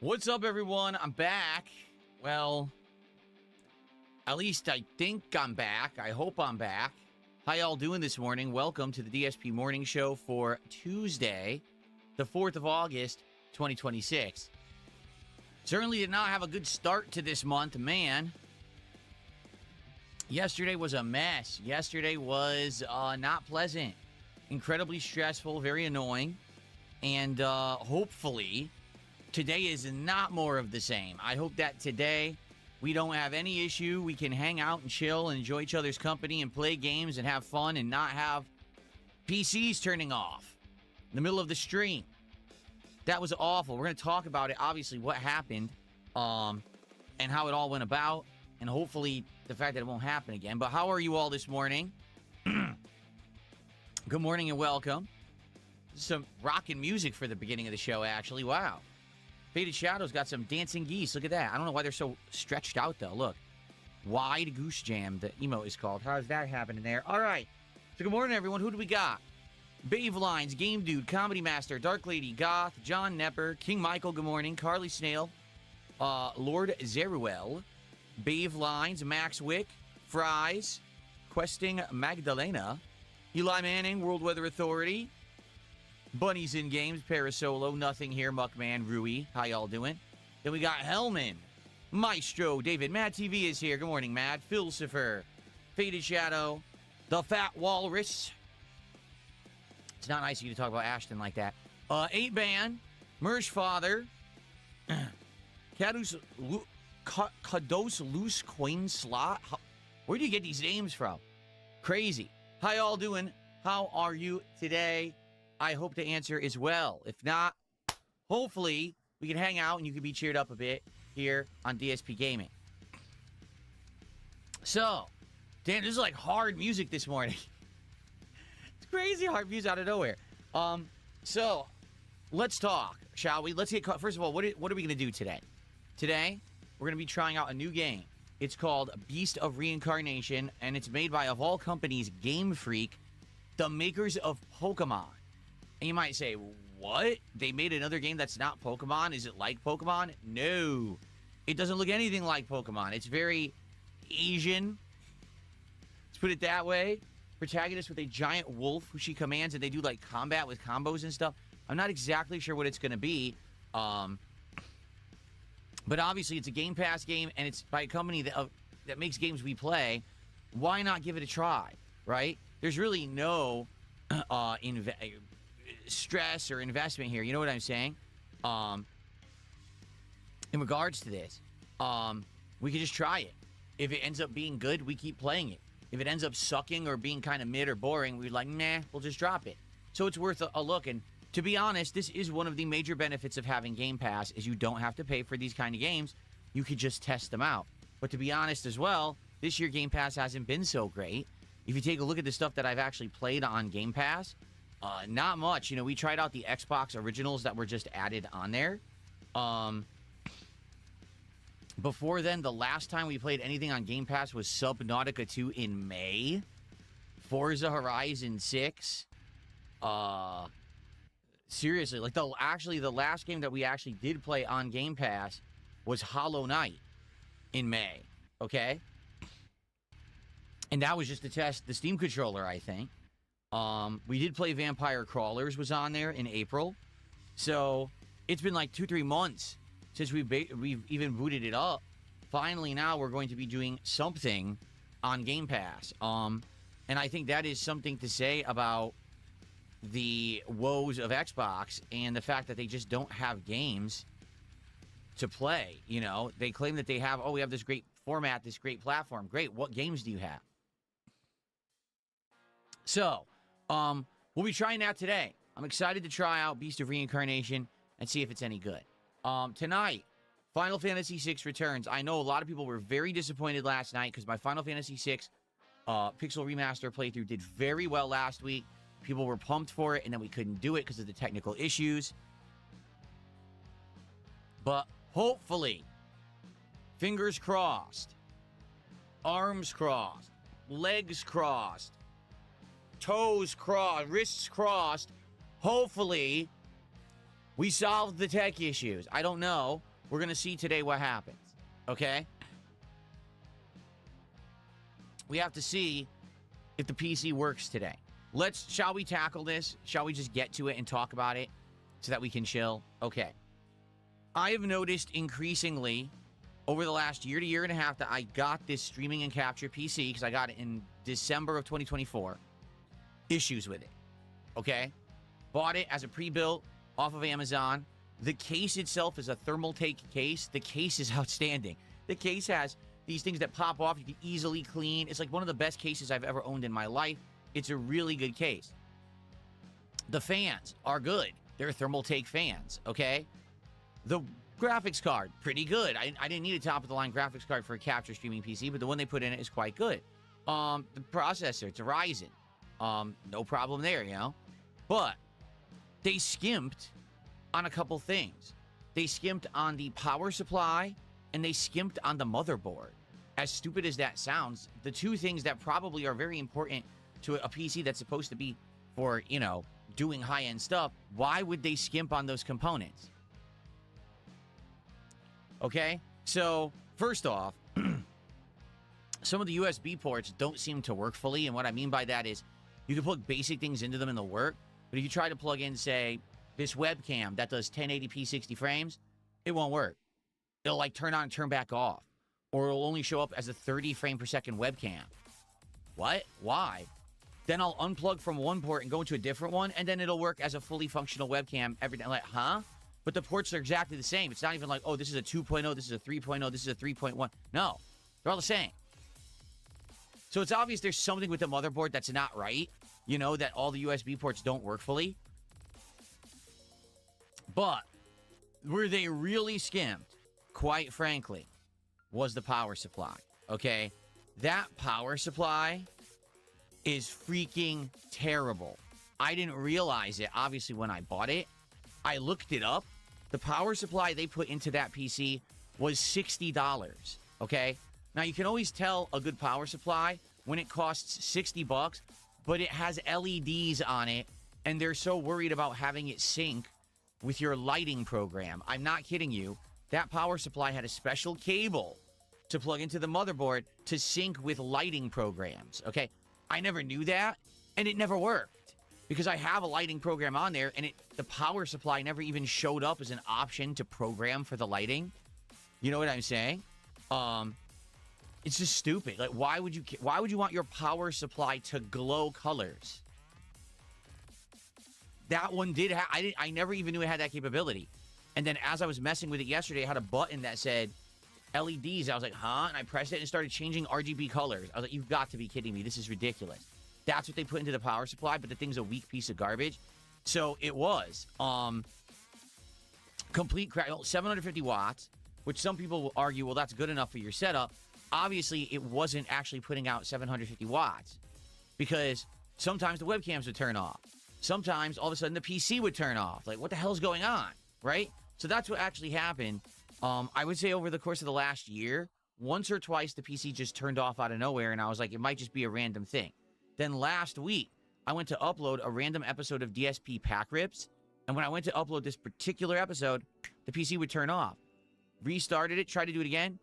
What's up, everyone? I'm back. Well, at least I think I'm back. I hope I'm back. How y'all doing this morning? Welcome to the DSP Morning Show for Tuesday, the 4th of August, 2026. Certainly did not have a good start to this month, man. Yesterday was a mess. Yesterday was not pleasant. Incredibly stressful, very annoying. And hopefully today is not more of the same. I hope that today we don't have any issue. We can hang out and chill and enjoy each other's company and play games and have fun and not have PCs turning off in the middle of the stream. That was awful. We're going to talk about it, obviously, what happened and how it all went about, and hopefully the fact that it won't happen again. But how are you all this morning? Good morning and welcome. Some rockin' music for the beginning of the show, actually. Wow. Faded Shadows got some dancing geese. Look at that. I don't know why they're so stretched out, though. Look. Wide Goose Jam, the emote is called. How's that happening there? All right. So good morning, everyone. Who do we got? Bave Lines, Game Dude, Comedy Master, Dark Lady, Goth, John Nepper, King Michael, good morning, Carly Snail, Lord Zeruel, Bave Lines, Max Wick, Fries, Questing Magdalena, Eli Manning, World Weather Authority, Bunnies in Games, Parasolo, Nothing Here, Muckman, Rui. How y'all doing? Then we got Hellman, Maestro, David, Mad TV is here. Good morning, Mad. Philosopher, Faded Shadow, The Fat Walrus. It's not nice of you to talk about Ashton like that. 8-Ban, Mersh Father, Kados Loose Coin Slot. Where do you get these names from? Crazy. How y'all doing? How are you today? I hope the answer is well. If not, hopefully we can hang out and you can be cheered up a bit here on DSP Gaming. So, damn, this is like hard music this morning. It's crazy hard music out of nowhere. So, let's talk, shall we? Let's get caught. First of all, what are we going to do today? Today, we're going to be trying out a new game. It's called Beast of Reincarnation, and it's made by, of all companies, Game Freak, the makers of Pokemon. And you might say, what? They made another game that's not Pokemon? Is it like Pokemon? No. It doesn't look anything like Pokemon. It's very Asian. Let's put it that way. Protagonist with a giant wolf who she commands, and they do like combat with combos and stuff. I'm not exactly sure what it's going to be. But obviously it's a Game Pass game, and it's by a company that makes games we play. Why not give it a try, right? There's really no stress or investment here. You know what I'm saying? In regards to this, we could just try it. If it ends up being good, we keep playing it. If it ends up sucking or being kind of mid or boring, we're like, nah, we'll just drop it. So it's worth a look. And to be honest, this is one of the major benefits of having Game Pass is you don't have to pay for these kind of games. You could just test them out. But to be honest as well, this year Game Pass hasn't been so great. If you take a look at the stuff that I've actually played on Game Pass, not much. You know, we tried out the Xbox originals that were just added on there. Before then, the last time we played anything on Game Pass was Subnautica 2 in May. Forza Horizon 6. Seriously, like the last game that we actually did play on Game Pass was Hollow Knight in May. Okay? And that was just to test the Steam controller, I think. We did play Vampire Crawlers was on there in April. So it's been like 2-3 months since we've even booted it up. Finally, now we're going to be doing something on Game Pass. And I think that is something to say about the woes of Xbox and the fact that they just don't have games to play. You know, they claim that they have, we have this great format, this great platform. Great. What games do you have? So, we'll be trying that today. I'm excited to try out Beast of Reincarnation and see if it's any good. Tonight, Final Fantasy VI returns. I know a lot of people were very disappointed last night because my Final Fantasy VI Pixel Remaster playthrough did very well last week. People were pumped for it, and then we couldn't do it because of the technical issues. But hopefully, fingers crossed, arms crossed, legs crossed, toes crossed, wrists crossed, hopefully, we solved the tech issues. I don't know. We're going to see today what happens, okay? We have to see if the PC works today. Shall we tackle this? Shall we just get to it and talk about it so that we can chill? Okay. I have noticed increasingly over the last year to year and a half that I got this streaming and capture PC because I got it in December of 2024. Issues with it, okay? Bought it as a pre-built off of Amazon. The case itself is a thermal take case. The case is outstanding. The case has these things that pop off. You can easily clean. It's like one of the best cases I've ever owned in my life. It's a really good case. The fans are good. They're thermal take fans, okay? The graphics card, pretty good. I didn't need a top-of-the-line graphics card for a capture streaming PC, but the one they put in it is quite good. The processor, it's a Ryzen. No problem there, you know? But they skimped on a couple things. They skimped on the power supply, and they skimped on the motherboard. As stupid as that sounds, the two things that probably are very important to a PC that's supposed to be for, you know, doing high-end stuff, why would they skimp on those components? Okay? So, first off, some of the USB ports don't seem to work fully, and what I mean by that is you can plug basic things into them and they'll work, but if you try to plug in, say, this webcam that does 1080p 60 frames, it won't work. It'll like turn on and turn back off. Or it'll only show up as a 30 frame per second webcam. What? Why? Then I'll unplug from one port and go into a different one, and then it'll work as a fully functional webcam every day. Like, huh? But the ports are exactly the same. It's not even like, oh, this is a 2.0, this is a 3.0, this is a 3.1. No, they're all the same. So it's obvious there's something with the motherboard that's not right. You know, that all the USB ports don't work fully. But where they really skimmed, quite frankly, was the power supply, okay? That power supply is freaking terrible. I didn't realize it, obviously, when I bought it. I looked it up. The power supply they put into that PC was $60, okay? Now, you can always tell a good power supply when it costs $60, but it has LEDs on it, and they're so worried about having it sync with your lighting program. I'm not kidding you. That power supply had a special cable to plug into the motherboard to sync with lighting programs, okay? I never knew that, and it never worked because I have a lighting program on there, and the power supply never even showed up as an option to program for the lighting. You know what I'm saying? It's just stupid. Like, why would you want your power supply to glow colors? That one did I never even knew it had that capability. And then as I was messing with it yesterday, it had a button that said LEDs. I was like, huh? And I pressed it and it started changing RGB colors. I was like, you've got to be kidding me. This is ridiculous. That's what they put into the power supply, but the thing's a weak piece of garbage. So it was complete crap. 750 watts, which some people will argue, well, that's good enough for your setup. Obviously, it wasn't actually putting out 750 watts because sometimes the webcams would turn off. Sometimes, all of a sudden, the PC would turn off. Like, what the hell's going on, right? So that's what actually happened. I would say over the course of the last year, once or twice, the PC just turned off out of nowhere, and I was like, it might just be a random thing. Then last week, I went to upload a random episode of DSP Pack Rips, and when I went to upload this particular episode, the PC would turn off. Restarted it, tried to do it again.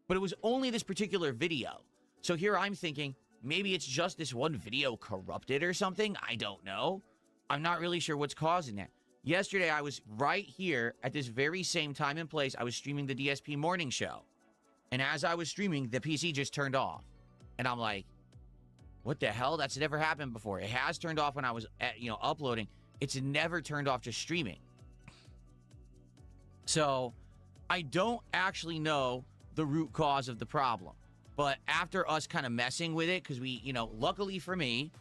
But it was only this particular video. So here I'm thinking, maybe it's just this one video corrupted or something. I don't know. I'm not really sure what's causing that. Yesterday, I was right here at this very same time and place. I was streaming the DSP morning show. And as I was streaming, the PC just turned off. And I'm like, what the hell? That's never happened before. It has turned off when I was uploading. It's never turned off just streaming. So I don't actually know the root cause of the problem. But after us kind of messing with it, because we, luckily for me,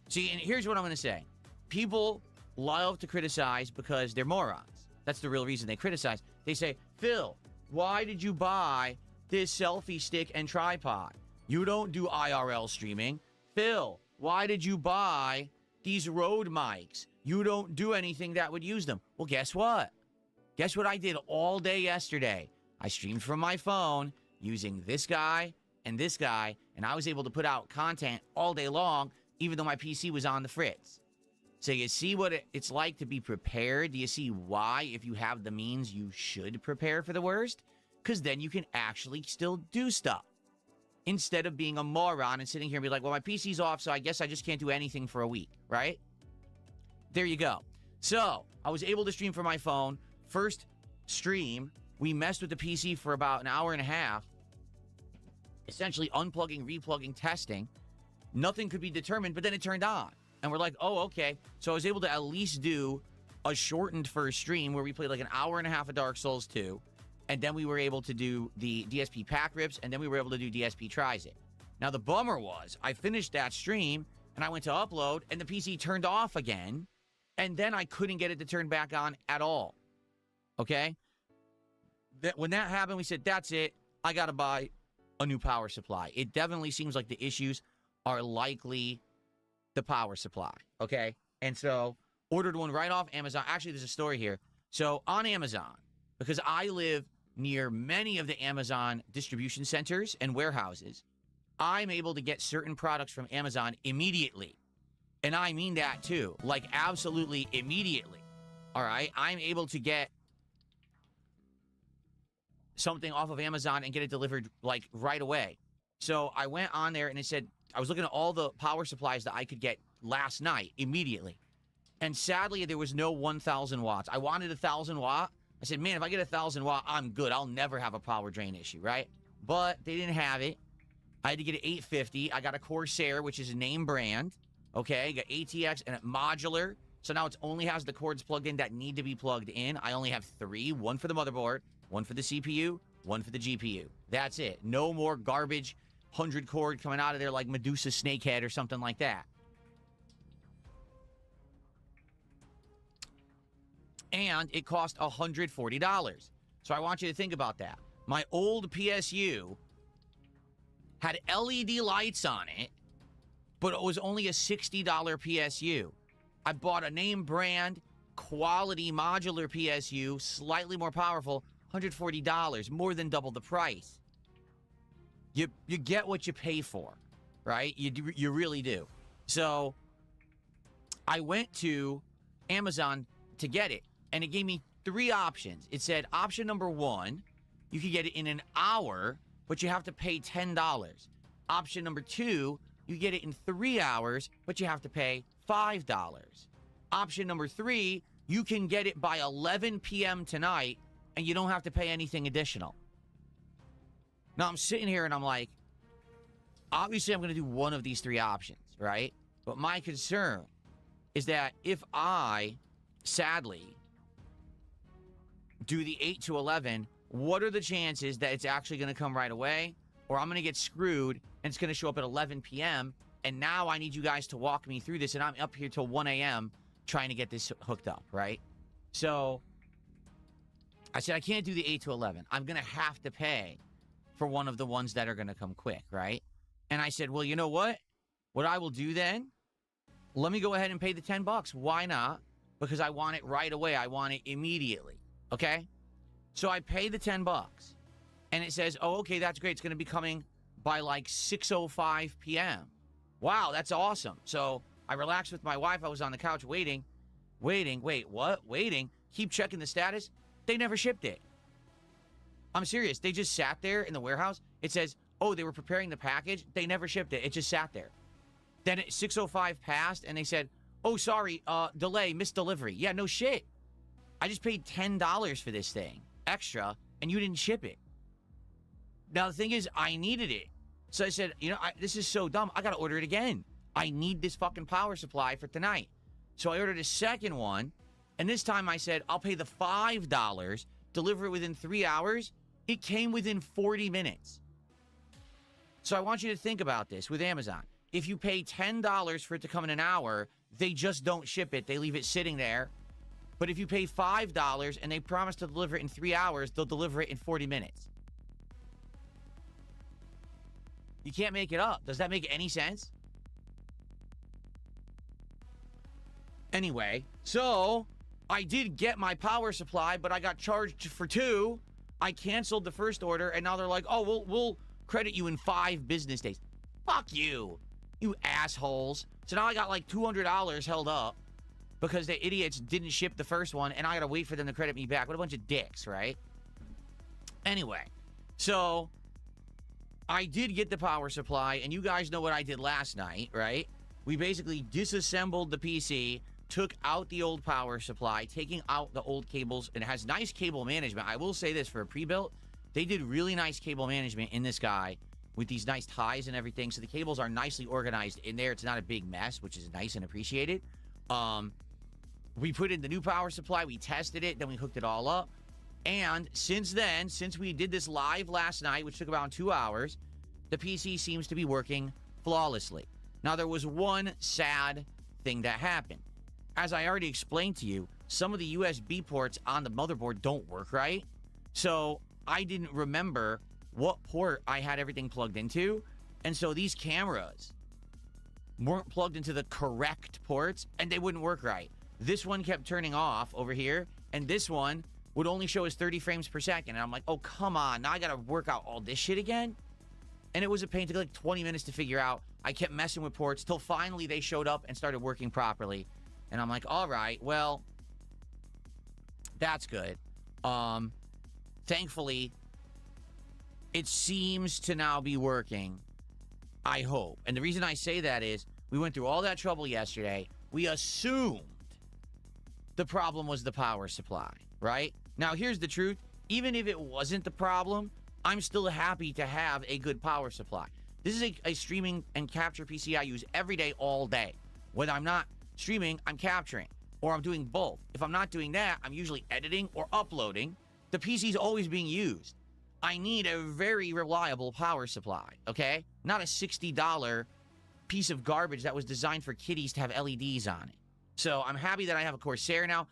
see, and here's what I'm going to say. People love to criticize because they're morons. That's the real reason they criticize. They say, Phil, why did you buy this selfie stick and tripod? You don't do IRL streaming. Phil, why did you buy these Rode mics? You don't do anything that would use them. Well, guess what? Guess what I did all day yesterday? I streamed from my phone using this guy, and I was able to put out content all day long, even though my PC was on the fritz. So you see what it's like to be prepared? Do you see why, if you have the means, you should prepare for the worst? Because then you can actually still do stuff. Instead of being a moron and sitting here and be like, well, my PC's off, so I guess I just can't do anything for a week, right? There you go. So I was able to stream from my phone. First stream, we messed with the PC for about an hour and a half, essentially unplugging, replugging, testing. Nothing could be determined, but then it turned on. And we're like, oh, okay. So I was able to at least do a shortened first stream where we played like an hour and a half of Dark Souls 2. And then we were able to do the DSP pack rips, and then we were able to do DSP tries it. Now, the bummer was I finished that stream, and I went to upload, and the PC turned off again, and then I couldn't get it to turn back on at all. Okay? When that happened, we said, that's it. I got to buy a new power supply. It definitely seems like the issues are likely the power supply. Okay? And so, ordered one right off Amazon. Actually, there's a story here. So, on Amazon, because I live near many of the Amazon distribution centers and warehouses, I'm able to get certain products from Amazon immediately. And I mean that too, like absolutely immediately. All right? I'm able to get something off of Amazon and get it delivered like right away. So I went on there and it said, I was looking at all the power supplies that I could get last night immediately. And sadly, there was no 1,000 watts. I wanted 1,000 watt. I said, man, if I get 1,000 watt, I'm good. I'll never have a power drain issue, right? But they didn't have it. I had to get an 850. I got a Corsair, which is a name brand. Okay, I got ATX and a modular. So now it only has the cords plugged in that need to be plugged in. I only have 3, one for the motherboard, one for the CPU, one for the GPU. That's it. No more garbage 100 cord coming out of there like Medusa Snakehead or something like that. And it cost $140. So I want you to think about that. My old PSU had LED lights on it, but it was only a $60 PSU. I bought a name brand, quality modular PSU, slightly more powerful, $140, more than double the price. You get what you pay for, right? You really do. So I went to Amazon to get it, and it gave me 3 options. It said, option number 1, you could get it in an hour, but you have to pay $10. Option number 2, you get it in 3 hours, but you have to pay $5. Option number 3, you can get it by 11 p.m. tonight, and you don't have to pay anything additional. Now, I'm sitting here, and I'm like, obviously, I'm going to do one of these 3 options, right? But my concern is that if I, sadly, do the 8 to 11, what are the chances that it's actually going to come right away? Or I'm going to get screwed, and it's going to show up at 11 p.m., and now I need you guys to walk me through this, and I'm up here till 1 a.m. trying to get this hooked up, right? So I said, I can't do the 8 to 11. I'm going to have to pay for one of the ones that are going to come quick, right? And I said, well, you know what? What I will do then, let me go ahead and pay the $10. Why not? Because I want it right away. I want it immediately, okay? So I pay the $10, and it says, oh, okay, that's great. It's going to be coming by like 6:05 p.m. Wow, that's awesome. So I relaxed with my wife. I was on the couch waiting. Wait, what? Waiting? Keep checking the status. They never shipped it. I'm serious. They just sat there in the warehouse. It says, oh, they were preparing the package. They never shipped it. It just sat there. Then 6:05 passed, and they said, oh, sorry, delay, missed delivery. Yeah, no shit. I just paid $10 for this thing extra, and you didn't ship it. Now, the thing is, I needed it. So I said, you know, this is so dumb. I got to order it again. I need this fucking power supply for tonight. So I ordered a second one, and this time I said, I'll pay the $5, deliver it within 3 hours. It came within 40 minutes. So I want you to think about this with Amazon. If you pay $10 for it to come in an hour, they just don't ship it. They leave it sitting there, But if you pay $5 and they promise to deliver it in 3 hours, they'll deliver it in 40 minutes. You can't make it up. Does that make any sense? Anyway, so I did get my power supply, but I got charged for 2. I canceled the first order, and now they're like, oh, we'll credit you in 5 business days. Fuck you, you assholes. So now I got like $200 held up because the idiots didn't ship the first one, and I gotta wait for them to credit me back. What a bunch of dicks, right? Anyway, so I did get the power supply, and you guys know what I did last night, right? We basically disassembled the PC, took out the old power supply, taking out the old cables, and it has nice cable management. I will say this, for a pre-built, they did really nice cable management in this guy with these nice ties and everything, so the cables are nicely organized in there. It's not a big mess, which is nice and appreciated. We put in the new power supply, we tested it, then we hooked it all up, and since then, since we did this live last night, which took about 2 hours, the PC seems to be working flawlessly. Now, there was one sad thing that happened. As I already explained to you, some of the USB ports on the motherboard don't work right. So I didn't remember what port I had everything plugged into. And so these cameras weren't plugged into the correct ports, and they wouldn't work right. This one kept turning off over here, and this one would only show as 30 frames per second. And I'm like, oh, come on. Now I got to work out all this shit again? And it was a pain. It took like 20 minutes to figure out. I kept messing with ports till finally they showed up and started working properly. And I'm like, all right, well, that's good. Thankfully, it seems to now be working, I hope. And the reason I say that is we went through all that trouble yesterday. We assumed the problem was the power supply, right? Now, here's the truth. Even if it wasn't the problem, I'm still happy to have a good power supply. This is a streaming and capture PC I use every day, all day. Whether I'm not streaming, I'm capturing, or I'm doing both. If I'm not doing that, I'm usually editing or uploading. The PC's always being used. I need a very reliable power supply, okay? Not a $60 piece of garbage that was designed for kiddies to have LEDs on it. So I'm happy that I have a Corsair now.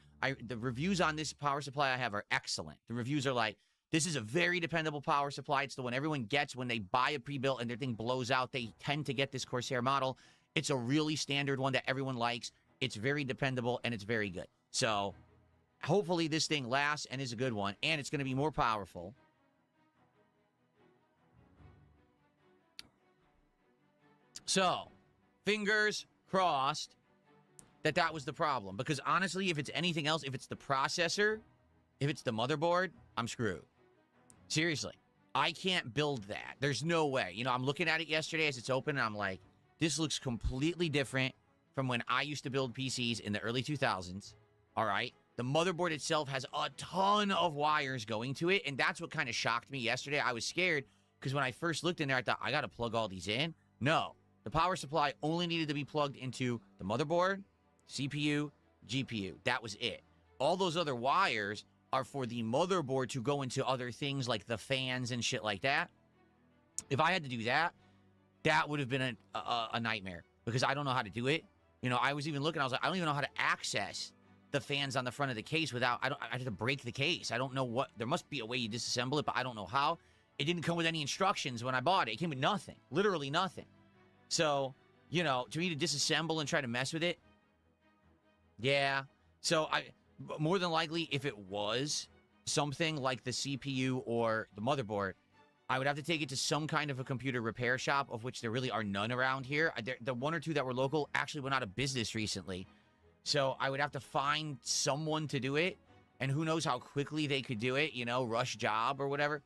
The reviews on this power supply I have are excellent. The reviews are like, this is a very dependable power supply. It's the one everyone gets when they buy a pre-built and their thing blows out. They tend to get this Corsair model. It's a really standard one that everyone likes. It's very dependable, and it's very good. So hopefully this thing lasts and is a good one, and it's going to be more powerful. So, fingers crossed that that was the problem. Because honestly, if it's anything else, if it's the processor, if it's the motherboard, I'm screwed. Seriously. I can't build that. There's no way. You know, I'm looking at it yesterday as it's open, and I'm like, this looks completely different from when I used to build PCs in the early 2000s. All right? The motherboard itself has a ton of wires going to it, and that's what kind of shocked me yesterday. I was scared because when I first looked in there, I thought, I got to plug all these in. No. The power supply only needed to be plugged into the motherboard, CPU, GPU. That was it. All those other wires are for the motherboard to go into other things like the fans and shit like that. If I had to do that, that would have been a nightmare because I don't know how to do it. You know, I was even looking, I was like, I don't even know how to access the fans on the front of the case without, I had to break the case. I don't know what, there must be a way you disassemble it, but I don't know how. It didn't come with any instructions when I bought it. It came with nothing, literally nothing. So, you know, to me to disassemble and try to mess with it, yeah. So more than likely, if it was something like the CPU or the motherboard, I would have to take it to some kind of a computer repair shop, of which there really are none around here. The one or two that were local actually went out of business recently. So I would have to find someone to do it, and who knows how quickly they could do it, you know, rush job or whatever.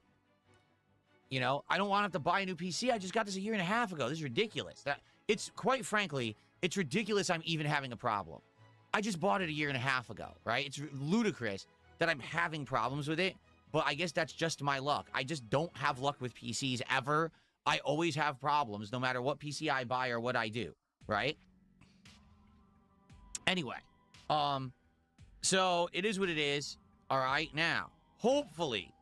You know, I don't want to have to buy a new PC. I just got this a year and a half ago. This is ridiculous. It's, quite frankly, it's ridiculous I'm even having a problem. I just bought it a year and a half ago, right? It's ludicrous that I'm having problems with it, but I guess that's just my luck. I just don't have luck with PCs ever. I always have problems no matter what PC I buy or what I do, right? Anyway, so it is what it is. All right, now, hopefully,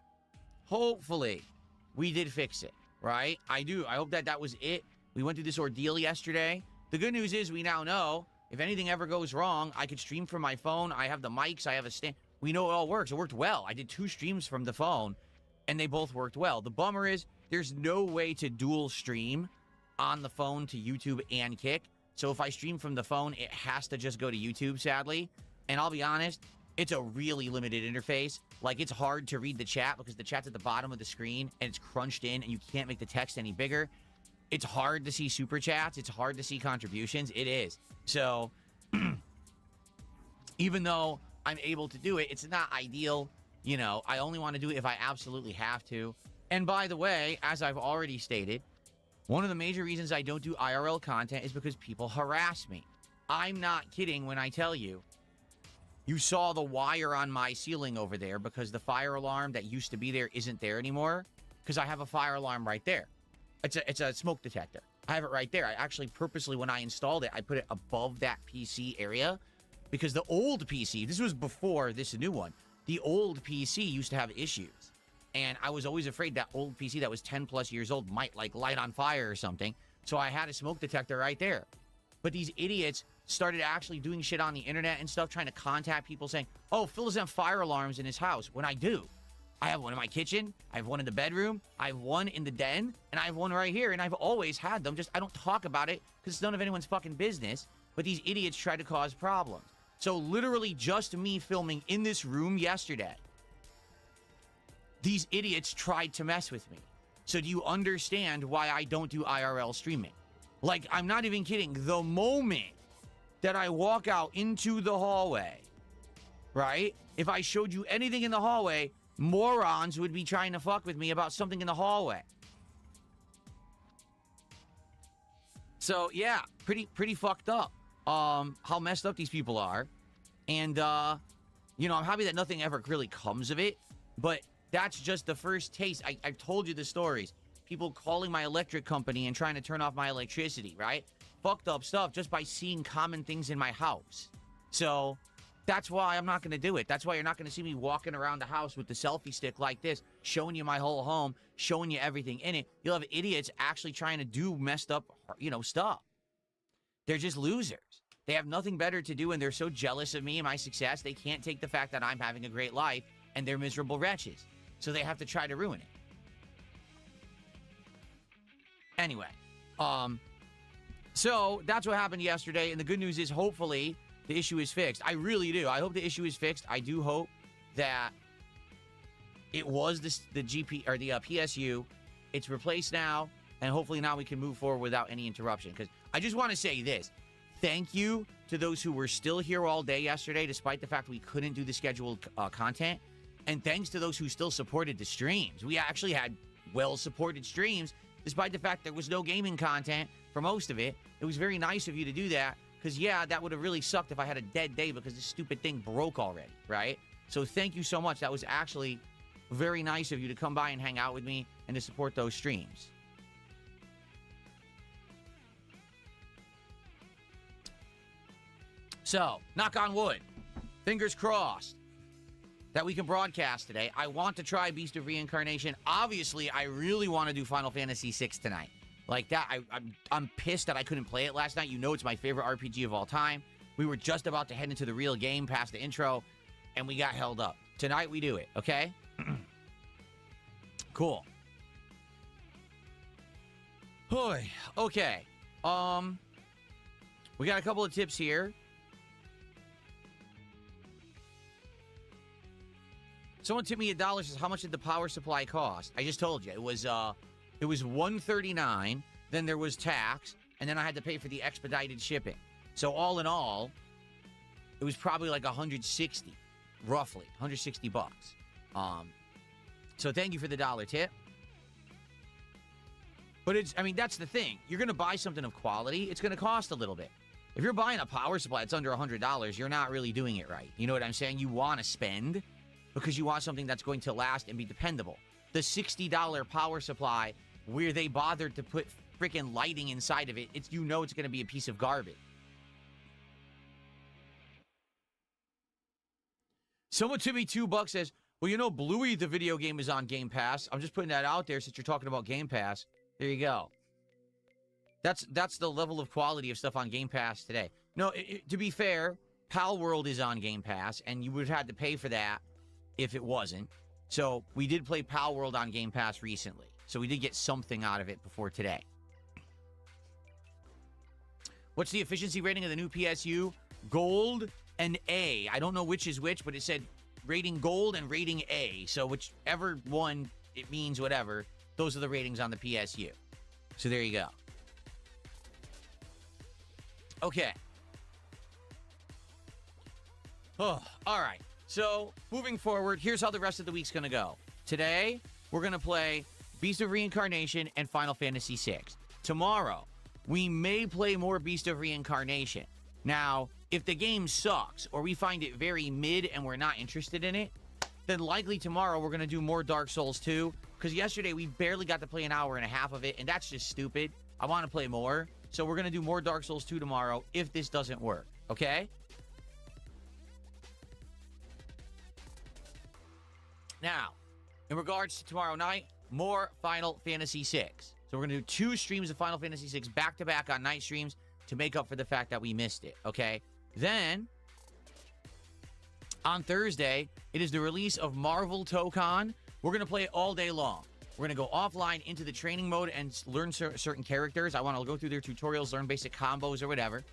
we did fix it, right? I hope that was it. We went through this ordeal yesterday. The good news is we now know If anything ever goes wrong, I could stream from my phone. I have the mics. I have a stand. We know it all works. It worked well. I did 2 streams from the phone, and they both worked well. The bummer is there's no way to dual stream on the phone to YouTube and Kick. So if I stream from the phone, it has to just go to YouTube, sadly. And I'll be honest, it's a really limited interface. Like, it's hard to read the chat because the chat's at the bottom of the screen, and it's crunched in, and you can't make the text any bigger. It's hard to see super chats. It's hard to see contributions. It is. So, even though I'm able to do it, it's not ideal. You know, I only want to do it if I absolutely have to. And by the way, as I've already stated, one of the major reasons I don't do IRL content is because people harass me. I'm not kidding when I tell you, you saw the wire on my ceiling over there because the fire alarm that used to be there isn't there anymore because I have a fire alarm right there. It's a smoke detector. I have it right there. I actually purposely, when I installed it, I put it above that PC area because the old PC, this was before this new one, the old PC used to have issues. And I was always afraid that old PC that was 10 plus years old might like light on fire or something. So I had a smoke detector right there. But these idiots started actually doing shit on the internet and stuff, trying to contact people saying, oh, Phil doesn't have fire alarms in his house. When I do. I have one in my kitchen, I have one in the bedroom, I have one in the den, and I have one right here, and I've always had them. Just, I don't talk about it because it's none of anyone's fucking business, but these idiots try to cause problems. So literally just me filming in this room yesterday, these idiots tried to mess with me. So do you understand why I don't do IRL streaming? Like, I'm not even kidding. The moment that I walk out into the hallway, right? If I showed you anything in the hallway, morons would be trying to fuck with me about something in the hallway. So, yeah, pretty fucked up. How messed up these people are. And, you know, I'm happy that nothing ever really comes of it. But that's just the first taste. I've told you the stories. People calling my electric company and trying to turn off my electricity, right? Fucked up stuff just by seeing common things in my house. So that's why I'm not going to do it. That's why you're not going to see me walking around the house with the selfie stick like this, showing you my whole home, showing you everything in it. You'll have idiots actually trying to do messed up, you know, stuff. They're just losers. They have nothing better to do, and they're so jealous of me and my success, they can't take the fact that I'm having a great life, and they're miserable wretches. So they have to try to ruin it. Anyway, so that's what happened yesterday, and the good news is hopefully the issue is fixed. I really do. I hope the issue is fixed. I do hope that it was the GP or the PSU. It's replaced now, and hopefully now we can move forward without any interruption. Because I just want to say this. Thank you to those who were still here all day yesterday, despite the fact we couldn't do the scheduled content. And thanks to those who still supported the streams. We actually had well-supported streams, despite the fact there was no gaming content for most of it. It was very nice of you to do that. Because, yeah, that would have really sucked if I had a dead day because this stupid thing broke already, right? So thank you so much. That was actually very nice of you to come by and hang out with me and to support those streams. So, knock on wood. Fingers crossed that we can broadcast today. I want to try Beast of Reincarnation. Obviously, I really want to do Final Fantasy VI tonight. Like that, I'm pissed that I couldn't play it last night. You know it's my favorite RPG of all time. We were just about to head into the real game past the intro, and we got held up. Tonight we do it, okay? Cool. Hoy. Okay. We got a couple of tips here. Someone tipped me $1, says, how much did the power supply cost? I just told you. It was $139, then there was tax, and then I had to pay for the expedited shipping. So all in all, it was probably like 160, roughly, 160 bucks. So thank you for the $1 tip. But it's, I mean, that's the thing. You're going to buy something of quality, it's going to cost a little bit. If you're buying a power supply that's under $100, you're not really doing it right. You know what I'm saying? You want to spend because you want something that's going to last and be dependable. The $60 power supply where they bothered to put freaking lighting inside of it, it's, you know, it's going to be a piece of garbage. Someone to me $2 says, well, you know, Bluey, the video game, is on Game Pass. I'm just putting that out there since you're talking about Game Pass. There you go. That's the level of quality of stuff on Game Pass today. No, to be fair, Pal World is on Game Pass, and you would have had to pay for that if it wasn't. So we did play Pal World on Game Pass recently. So we did get something out of it before today. What's the efficiency rating of the new PSU? Gold and A. I don't know which is which, but it said rating gold and rating A. So whichever one it means, whatever, those are the ratings on the PSU. So there you go. Okay. Oh, all right. So moving forward, here's how the rest of the week's going to go. Today, we're going to play Beast of Reincarnation and Final Fantasy VI. Tomorrow, we may play more Beast of Reincarnation. Now, if the game sucks or we find it very mid and we're not interested in it, then likely tomorrow we're going to do more Dark Souls 2. Because yesterday we barely got to play an hour and a half of it, and that's just stupid. I want to play more. So we're going to do more Dark Souls 2 tomorrow if this doesn't work. Okay? Now, in regards to tomorrow night, more Final Fantasy VI. So we're going to do 2 streams of Final Fantasy VI back-to-back on night streams to make up for the fact that we missed it, okay? Then, on Thursday, it is the release of Marvel Tokon. We're going to play it all day long. We're going to go offline into the training mode and learn certain characters. I want to go through their tutorials, learn basic combos or whatever.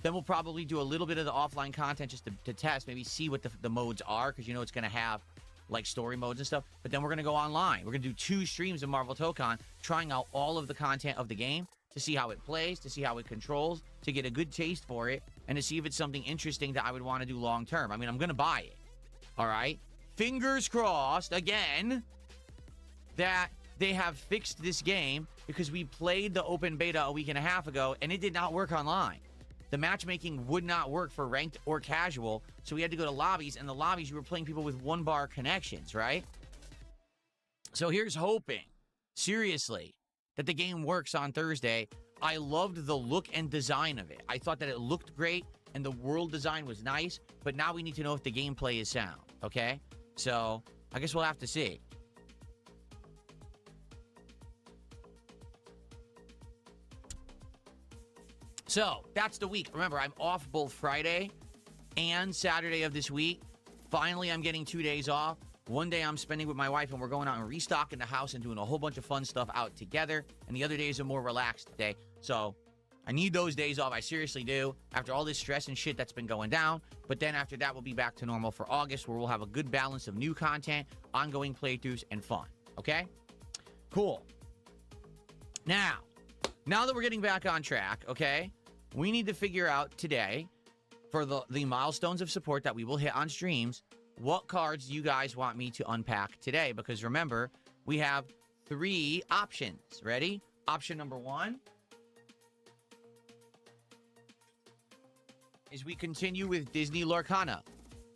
Then we'll probably do a little bit of the offline content just to test, maybe see what the modes are, because you know it's going to have like story modes and stuff. But then we're going to go online. We're going to do 2 streams of Marvel Tokon, trying out all of the content of the game to see how it plays, to see how it controls, to get a good taste for it, and to see if it's something interesting that I would want to do long term. I mean, I'm going to buy it. All right? Fingers crossed, again, that they have fixed this game, because we played the open beta a week and a half ago, and it did not work online. The matchmaking would not work for ranked or casual, so we had to go to lobbies, and the lobbies, you were playing people with 1-bar connections, right? So here's hoping, seriously, that the game works on Thursday. I loved the look and design of it. I thought that it looked great, and the world design was nice, but now we need to know if the gameplay is sound, okay? So I guess we'll have to see. So, that's the week. Remember, I'm off both Friday and Saturday of this week. Finally, I'm getting 2 days off. One day I'm spending with my wife, and we're going out and restocking the house and doing a whole bunch of fun stuff out together. And the other days are more relaxed day. So, I need those days off. I seriously do. After all this stress and shit that's been going down. But then after that, we'll be back to normal for August, where we'll have a good balance of new content, ongoing playthroughs, and fun. Okay? Cool. Now that we're getting back on track, okay? We need to figure out today, for the milestones of support that we will hit on streams, what cards you guys want me to unpack today. Because remember, we have 3 options. Ready? Option number 1 is we continue with Disney Lorcana,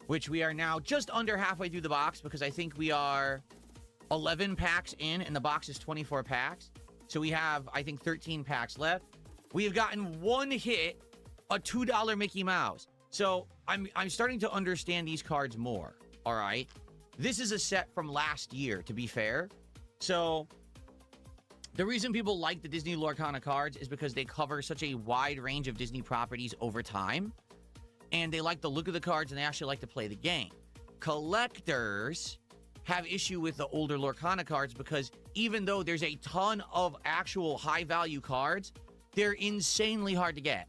which we are now just under halfway through the box, because I think we are 11 packs in, and the box is 24 packs. So we have, I think, 13 packs left. We have gotten 1 hit, a $2 Mickey Mouse. So I'm starting to understand these cards more, all right? This is a set from last year, to be fair. So the reason people like the Disney Lorcana cards is because they cover such a wide range of Disney properties over time. And they like the look of the cards, and they actually like to play the game. Collectors have issue with the older Lorcana cards, because even though there's a ton of actual high-value cards, they're insanely hard to get.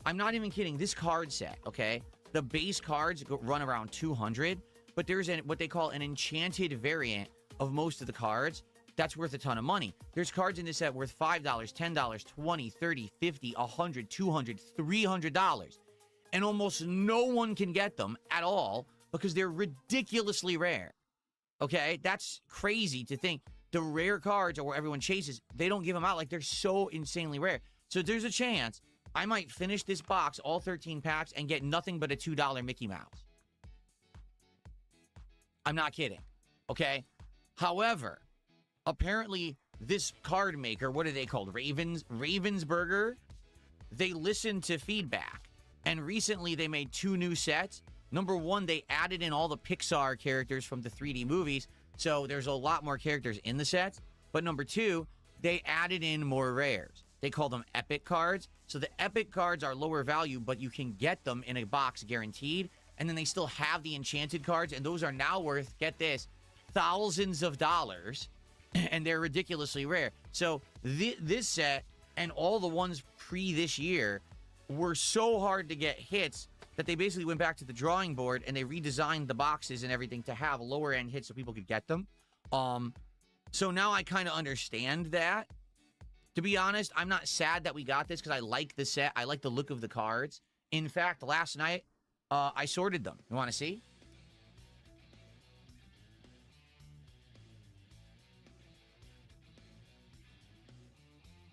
I'm not even kidding. This card set, okay? The base cards run around 200, but there's what they call an enchanted variant of most of the cards that's worth a ton of money. There's cards in this set worth $5, $10, $20, $30, $50, $100, $200, $300. And almost no one can get them at all because they're ridiculously rare. Okay? That's crazy to think. The rare cards or where everyone chases, they don't give them out. Like, they're so insanely rare. So there's a chance I might finish this box, all 13 packs, and get nothing but a $2 Mickey Mouse. I'm not kidding. Okay? However, apparently this card maker, what are they called? Ravensburger? They listen to feedback. And recently they made 2 new sets. Number 1, they added in all the Pixar characters from the 3D movies. So there's a lot more characters in the sets. But number 2, they added in more rares. They call them epic cards. So the epic cards are lower value, but you can get them in a box guaranteed. And then they still have the enchanted cards, and those are now worth, get this, thousands of dollars, and they're ridiculously rare. So this set and all the ones pre this year were so hard to get hits that they basically went back to the drawing board and they redesigned the boxes and everything to have lower end hits so people could get them. So now I kind of understand that. To be honest, I'm not sad that we got this because I like the set. I like the look of the cards. In fact, last night, I sorted them. You want to see?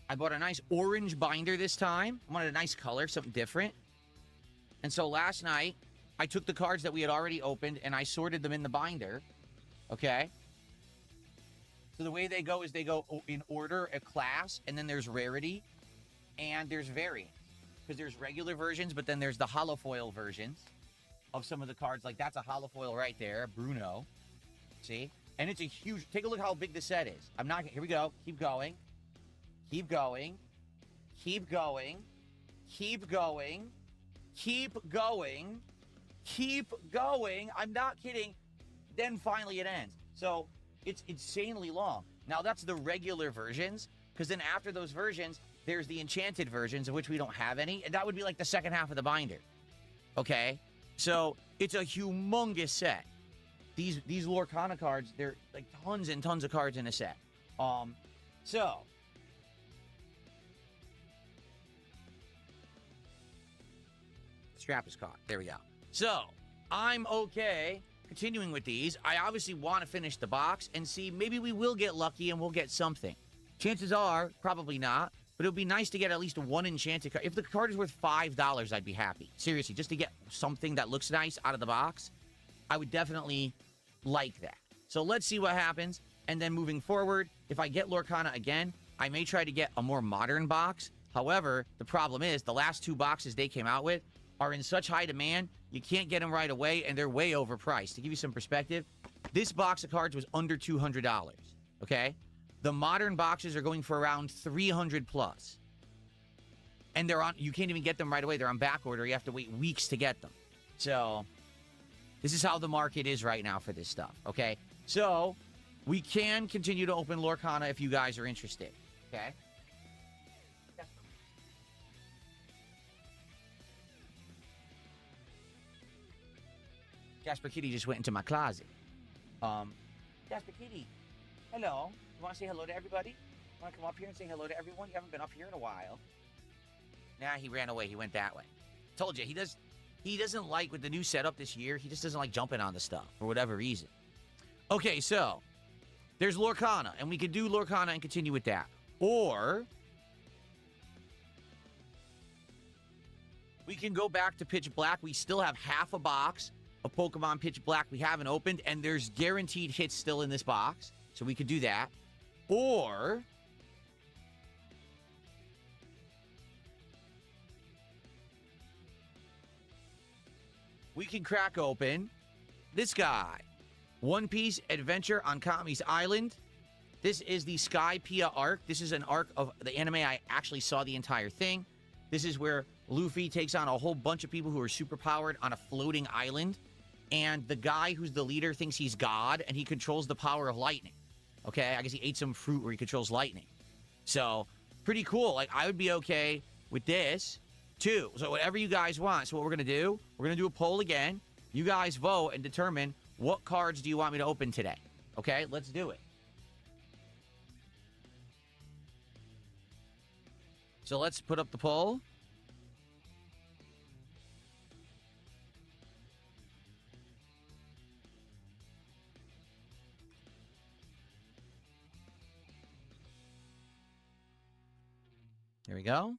I bought a nice orange binder this time. I wanted a nice color, something different. And so last night, I took the cards that we had already opened and I sorted them in the binder. Okay? So the way they go is they go in order, a class, and then there's rarity, and there's variant. Because there's regular versions, but then there's the holofoil versions of some of the cards. Like, that's a holofoil right there, Bruno. See? And it's a huge... Take a look how big the set is. I'm not... Here we go. Keep going. Keep going. Keep going. Keep going. Keep going. Keep going. I'm not kidding. Then finally it ends. So... It's insanely long. Now, that's the regular versions, because then after those versions, there's the enchanted versions, of which we don't have any, and that would be like the second half of the binder. Okay? So, it's a humongous set. These Lorcana cards, they're like tons and tons of cards in a set. So... Strap is caught. There we go. So, I'm okay... Continuing with these, I obviously want to finish the box and see, maybe we will get lucky and we'll get something. Chances are, probably not, but it would be nice to get at least one enchanted card. If the card is worth $5, I'd be happy. Seriously, just to get something that looks nice out of the box, I would definitely like that. So let's see what happens. And then moving forward, if I get Lorcana again, I may try to get a more modern box. However, the problem is the last two boxes they came out with are in such high demand, you can't get them right away, and they're way overpriced. To give you some perspective, this box of cards was under $200, okay? The modern boxes are going for around $300 plus. And they're on, you can't even get them right away. They're on back order. You have to wait weeks to get them. So, this is how the market is right now for this stuff, okay? So, we can continue to open Lorcana if you guys are interested, okay? Jasper Kitty just went into my closet. Jasper Kitty, hello. You want to say hello to everybody? Want to come up here and say hello to everyone? You haven't been up here in a while. Nah, he ran away. He went that way. Told you, he doesn't like, with the new setup this year, he just doesn't like jumping on the stuff for whatever reason. Okay, so there's Lorcana, and we could do Lorcana and continue with that. Or we can go back to Pitch Black. We still have half a box of Pokemon Pitch Black we haven't opened, and there's guaranteed hits still in this box, so we could do that. Or we can crack open this guy, One Piece Adventure on Kami's Island. This is the Sky Pia arc. This is an arc of the anime. I actually saw the entire thing. This is where Luffy takes on a whole bunch of people who are superpowered on a floating island. And the guy who's the leader thinks he's God, and he controls the power of lightning. Okay? I guess he ate some fruit where he controls lightning. So, pretty cool. Like, I would be okay with this, too. So, whatever you guys want. So, what we're going to do, we're going to do a poll again. You guys vote and determine what cards do you want me to open today. Okay? Let's do it. So, let's put up the poll. There we go.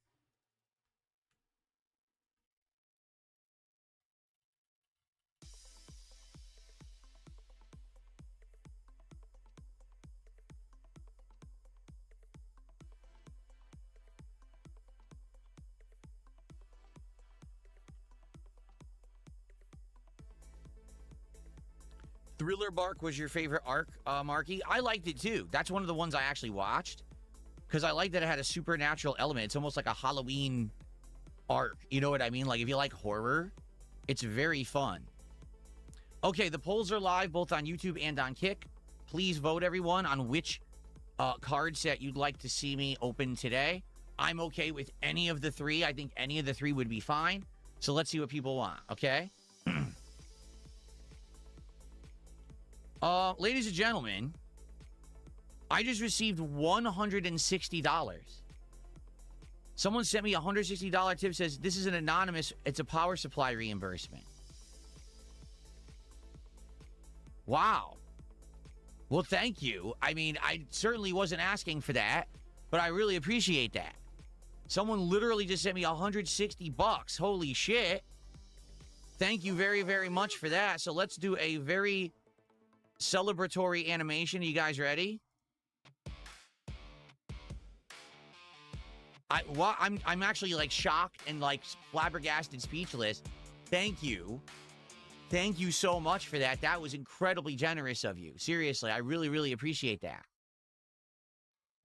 Thriller Bark was your favorite arc, Marky? I liked it too. That's one of the ones I actually watched. because I like that it had a supernatural element. It's almost like a Halloween arc. You know what I mean? Like, if you like horror, it's very fun. Okay, the polls are live both on YouTube and on Kick. Please vote, everyone, on which card set you'd like to see me open today. I'm okay with any of the three. I think any of the three would be fine. So let's see what people want, okay? Ladies and gentlemen, I just received $160. Someone sent me a $160 tip, says, this is an anonymous, it's a power supply reimbursement. Wow. Well, thank you. I mean, I certainly wasn't asking for that, but I really appreciate that. Someone literally just sent me $160. Holy shit. Thank you very, very much for that. So let's do a very celebratory animation. Are you guys ready? I'm actually like shocked and like flabbergasted, speechless. Thank you. Thank you so much for that. That was incredibly generous of you. Seriously, I really, really appreciate that.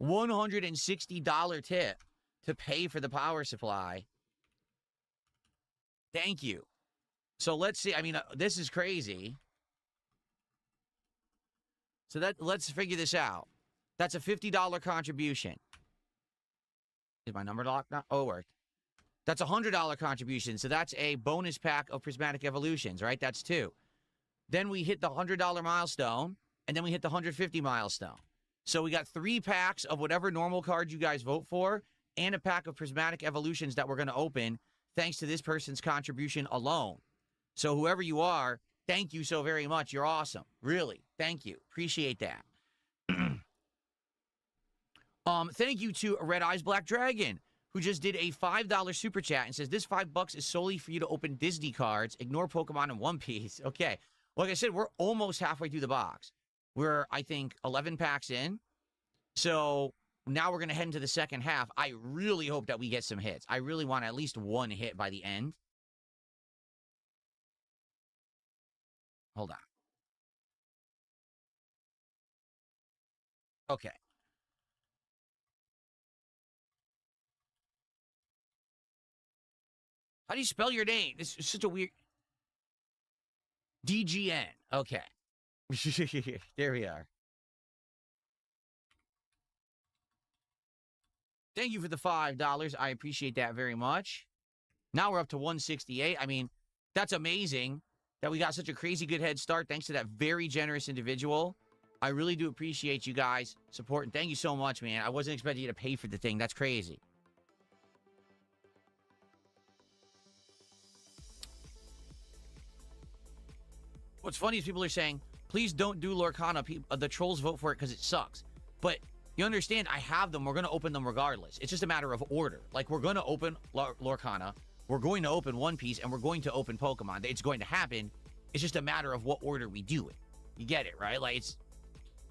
$160 tip to pay for the power supply. Thank you. So let's see. I mean, this is crazy. So let's figure this out. That's a $50 contribution. Is my number locked now? Oh, it worked. That's a $100 contribution. So that's a bonus pack of Prismatic Evolutions, right? That's 2. Then we hit the $100 milestone, and then we hit the $150 milestone. So we got 3 packs of whatever normal cards you guys vote for, and a pack of Prismatic Evolutions that we're going to open thanks to this person's contribution alone. So whoever you are, thank you so very much. You're awesome. Really. Thank you. Appreciate that. Thank you to Red Eyes Black Dragon, who just did a $5 super chat and says, this $5 is solely for you to open Disney cards. Ignore Pokemon and One Piece. Okay. Like I said, we're almost halfway through the box. We're, I think, 11 packs in. So now we're going to head into the second half. I really hope that we get some hits. I really want at least one hit by the end. Hold on. Okay. How do you spell your name? This is such a weird... DGN. Okay. There we are. Thank you for the $5. I appreciate that very much. Now we're up to 168. I mean, that's amazing that we got such a crazy good head start thanks to that very generous individual. I really do appreciate you guys supporting. Thank you so much, man. I wasn't expecting you to pay for the thing. That's crazy. What's funny is people are saying, please don't do Lorcana. The trolls vote for it because it sucks. But you understand, I have them. We're going to open them regardless. It's just a matter of order. Like, we're going to open Lorcana. We're going to open One Piece. And we're going to open Pokemon. It's going to happen. It's just a matter of what order we do it. You get it, right? Like,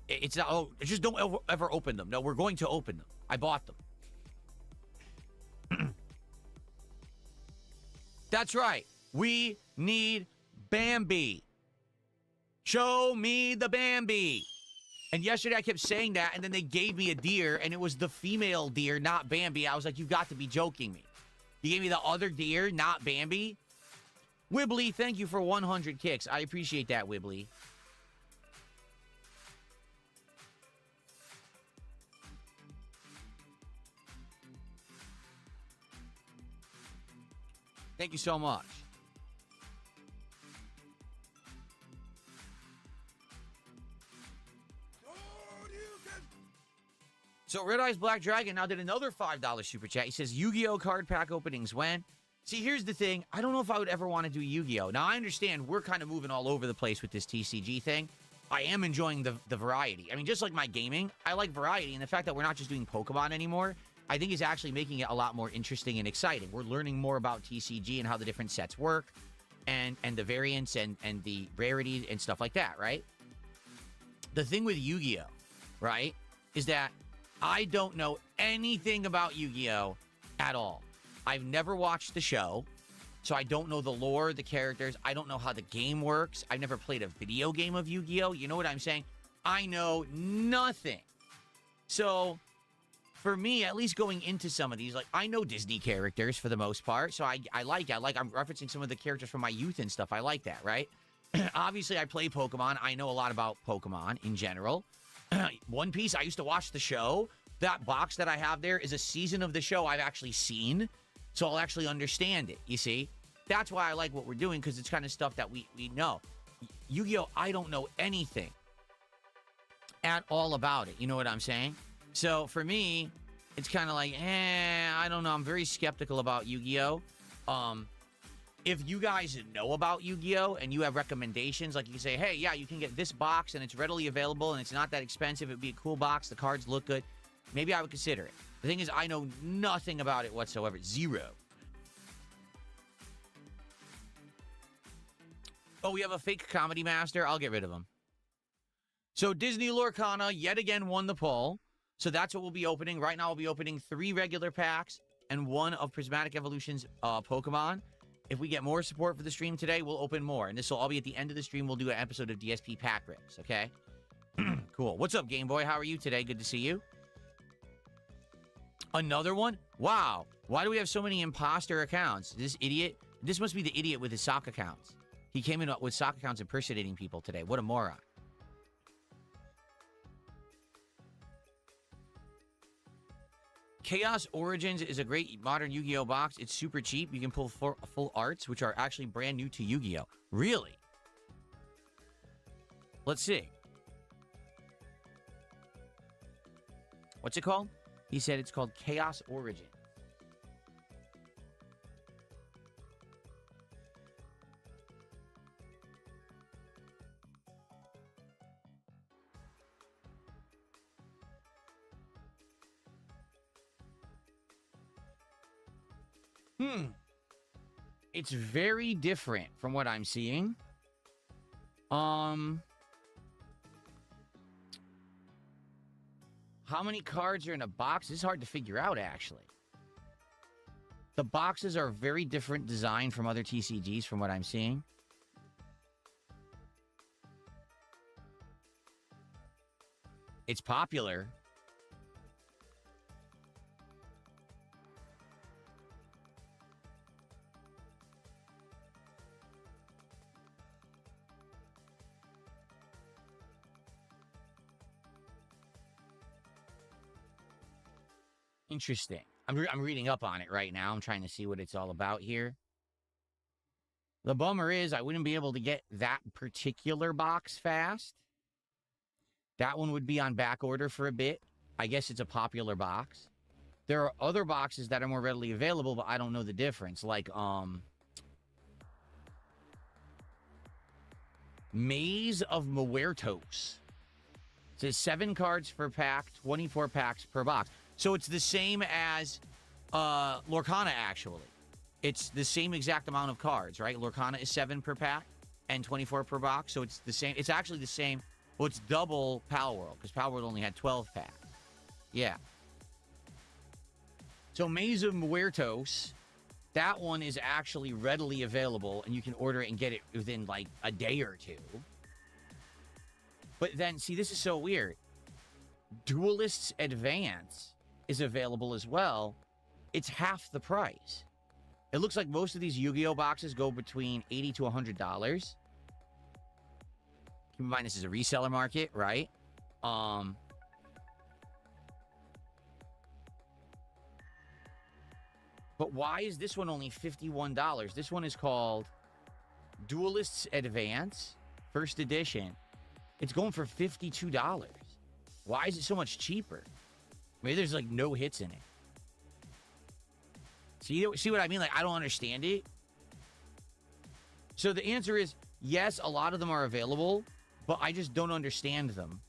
it's not, oh, just don't ever open them. No, we're going to open them. I bought them. That's right. We need Bambi. Show me the Bambi. And yesterday I kept saying that, and then they gave me a deer, and it was the female deer, not Bambi. I was like, you've got to be joking me. You gave me the other deer, not Bambi? Wibbly, thank you for 100 kicks. I appreciate that, Wibbly. Thank you so much. So Red Eyes Black Dragon now did another $5 super chat. He says, Yu-Gi-Oh card pack openings when? See, here's the thing. I don't know if I would ever want to do Yu-Gi-Oh. Now, I understand we're kind of moving all over the place with this TCG thing. I am enjoying the variety. I mean, just like my gaming, I like variety. And the fact that we're not just doing Pokemon anymore, I think is actually making it a lot more interesting and exciting. We're learning more about TCG and how the different sets work and the variants and the rarity and stuff like that, right? The thing with Yu-Gi-Oh, right, is that I don't know anything about Yu-Gi-Oh at all. I've never watched the show, so I don't know the lore, the characters. I don't know how the game works. I've never played a video game of Yu-Gi-Oh. You know what I'm saying? I know nothing. So for me, at least going into some of these, like, I know Disney characters for the most part, so I'm referencing some of the characters from my youth and stuff. I like that, right? Obviously, I play Pokemon. I know a lot about Pokemon in general. One Piece, I used to watch the show. That box that I have there is a season of the show I've actually seen, so I'll actually understand it, you see? That's why I like what we're doing, because it's kind of stuff that we know. Yu-Gi-Oh!, I don't know anything at all about it, you know what I'm saying? So for me, it's kind of like, I don't know. I'm very skeptical about Yu-Gi-Oh! If you guys know about Yu-Gi-Oh! And you have recommendations, like you say, hey, yeah, you can get this box and it's readily available and it's not that expensive. It'd be a cool box. The cards look good. Maybe I would consider it. The thing is, I know nothing about it whatsoever. Zero. Oh, we have a fake comedy master. I'll get rid of him. So Disney Lorcana yet again won the poll. So that's what we'll be opening. Right now, we'll be opening 3 regular packs and 1 of Prismatic Evolution's Pokemon. If we get more support for the stream today, we'll open more. And this will all be at the end of the stream. We'll do an episode of DSP Pack Rips, okay? Cool. What's up, Game Boy? How are you today? Good to see you. Another one? Wow. Why do we have so many imposter accounts? This idiot? This must be the idiot with his sock accounts. He came in with sock accounts impersonating people today. What a moron. Chaos Origins is a great modern Yu-Gi-Oh! Box. It's super cheap. You can pull full arts, which are actually brand new to Yu-Gi-Oh! Really? Let's see. What's it called? He said it's called Chaos Origin. It's very different from what I'm seeing. How many cards are in a box? This is hard to figure out, actually. The boxes are very different design from other TCGs from what I'm seeing. It's popular. Interesting. I'm reading up on it right now. I'm trying to see what it's all about here. The bummer is I wouldn't be able to get that particular box fast. That one would be on back order for a bit. I guess it's a popular box. There are other boxes that are more readily available, but I don't know the difference. Like, Maze of Muertos. It says 7 cards per pack, 24 packs per box. So it's the same as Lorcana, actually. It's the same exact amount of cards, right? Lorcana is 7 per pack and 24 per box. So it's the same. It's actually the same. Well, it's double Pal World, because Pal World only had 12 packs. Yeah. So Maze of Muertos, that one is actually readily available, and you can order it and get it within, like, a day or two. But then, see, this is so weird. Duelist's Advance is available as well. It's half the price. It looks like most of these Yu-Gi-Oh! Boxes go between $80 to $100. Keep in mind, this is a reseller market, right? But why is this one only $51? This one is called Duelist's Advance, first edition. It's going for $52. Why is it so much cheaper? Maybe there's, like, no hits in it. See what I mean? Like, I don't understand it. So the answer is, yes, a lot of them are available, but I just don't understand them.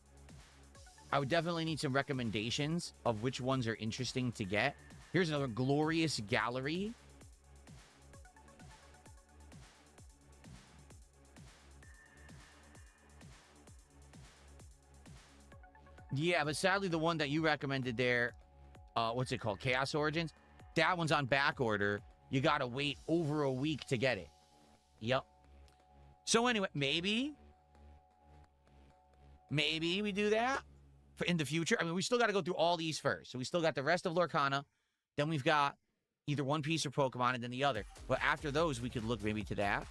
I would definitely need some recommendations of which ones are interesting to get. Here's another Glorious Gallery. Yeah, but sadly, the one that you recommended there, what's it called? Chaos Origins? That one's on back order. You got to wait over a week to get it. Yep. So anyway, maybe we do that. in the future. I mean, we still got to go through all these first. So we still got the rest of Lorcana. Then we've got either One Piece or Pokemon and then the other. But after those, we could look maybe to that.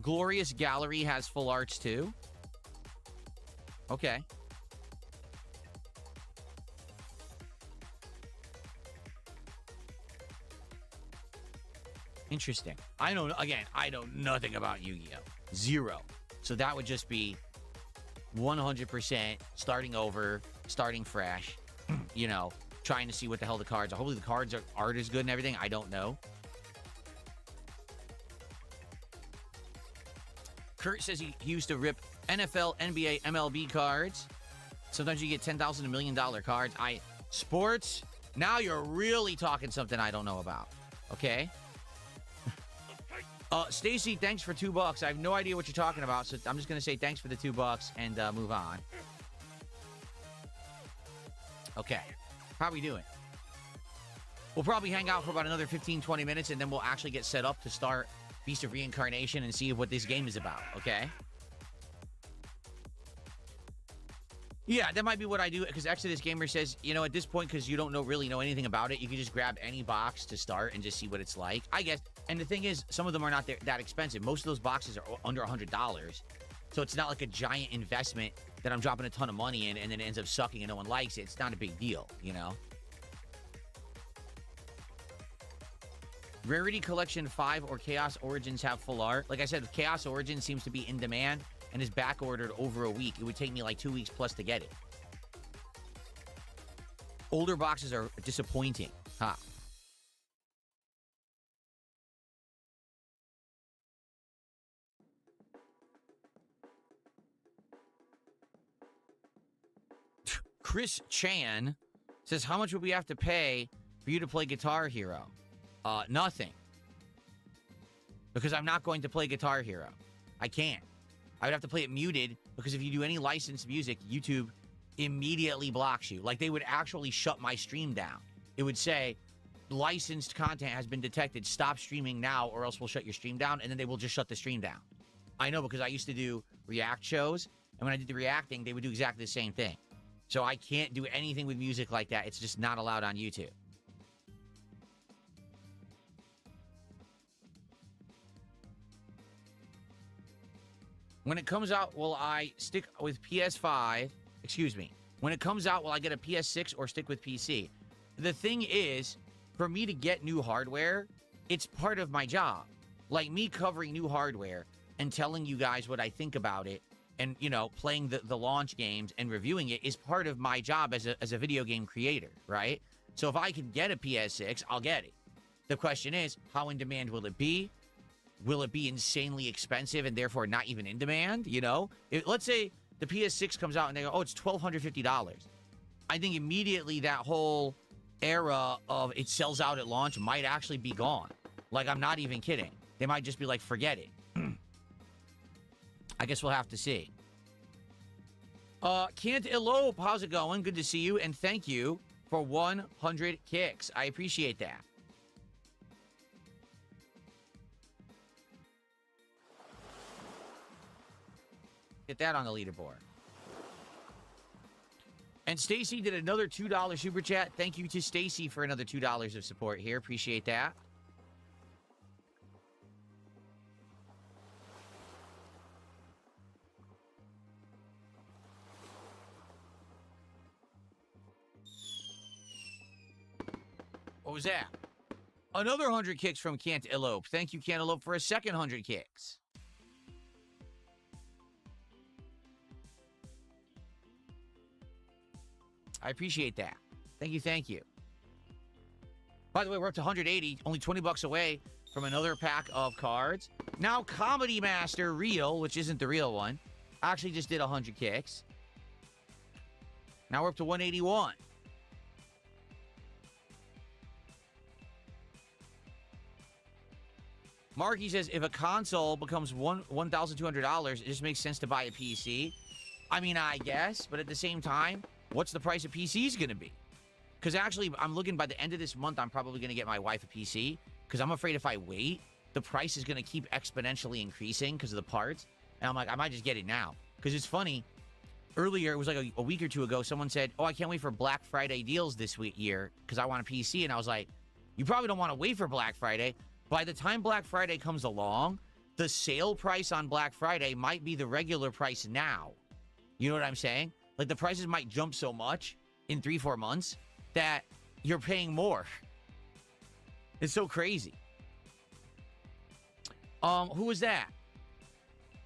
Glorious Gallery has full arts too. Okay. Interesting. I know nothing about Yu-Gi-Oh! Zero. So that would just be 100% starting over, starting fresh, you know, trying to see what the hell the cards are. Hopefully the cards are art is good and everything. I don't know. Kurt says he used to rip NFL, NBA, MLB cards. Sometimes you get $10,000 to $1 million cards. Sports, now you're really talking something I don't know about. Okay? Stacy, thanks for $2. I have no idea what you're talking about, so I'm just going to say thanks for the $2 and move on. Okay. How are we doing? We'll probably hang out for about another 15, 20 minutes, and then we'll actually get set up to start Beast of Reincarnation and see what this game is about, okay? Yeah, that might be what I do, because Exodus Gamer says, you know, at this point, because you don't really know anything about it, you can just grab any box to start and just see what it's like, I guess. And the thing is, some of them are not that expensive. Most of those boxes are under $100. So it's not like a giant investment that I'm dropping a ton of money in and then it ends up sucking and no one likes it. It's not a big deal, you know? Rarity Collection 5 or Chaos Origins have full art. Like I said, Chaos Origins seems to be in demand and is back ordered over a week. It would take me like 2 weeks plus to get it. Older boxes are disappointing. Huh. Chris Chan says, how much would we have to pay for you to play Guitar Hero? Nothing. Because I'm not going to play Guitar Hero. I can't. I would have to play it muted, because if you do any licensed music, YouTube immediately blocks you. Like, they would actually shut my stream down. It would say, licensed content has been detected. Stop streaming now, or else we'll shut your stream down, and then they will just shut the stream down. I know, because I used to do React shows, and when I did the reacting, they would do exactly the same thing. So I can't do anything with music like that. It's just not allowed on YouTube. When it comes out, will I stick with PS5? Excuse me. When it comes out, will I get a PS6 or stick with PC? The thing is, for me to get new hardware, it's part of my job. Like, me covering new hardware and telling you guys what I think about it and, you know, playing the launch games and reviewing it is part of my job as a video game creator, right? So if I can get a PS6, I'll get it. The question is, how in demand will it be? Will it be insanely expensive and therefore not even in demand? You know, let's say the PS6 comes out and they go, oh, it's $1,250. I think immediately that whole era of it sells out at launch might actually be gone. Like, I'm not even kidding. They might just be like, forget it. I guess we'll have to see. Can't Elope, how's it going? Good to see you, and thank you for 100 kicks. I appreciate that. Get that on the leaderboard. And Stacy did another $2 super chat. Thank you to Stacy for another $2 of support here. Appreciate that. What was that? Another 100 kicks from Cantaloupe. Thank you, Cantaloupe, for a second 100 kicks. I appreciate that. Thank you, thank you. By the way, we're up to 180, only 20 bucks away from another pack of cards. Now, Comedy Master Real, which isn't the real one, actually just did 100 kicks. Now we're up to 181. Marky says, if a console becomes $1,200, it just makes sense to buy a PC. I mean, I guess, but at the same time, what's the price of PCs going to be? Because actually, I'm looking by the end of this month, I'm probably going to get my wife a PC. Because I'm afraid if I wait, the price is going to keep exponentially increasing because of the parts. And I'm like, I might just get it now. Because it's funny. Earlier, it was like a week or two ago, someone said, oh, I can't wait for Black Friday deals this year because I want a PC. And I was like, you probably don't want to wait for Black Friday. By the time Black Friday comes along, the sale price on Black Friday might be the regular price now. You know what I'm saying? Like, the prices might jump so much in 3-4 months that you're paying more. It's so crazy. Who was that?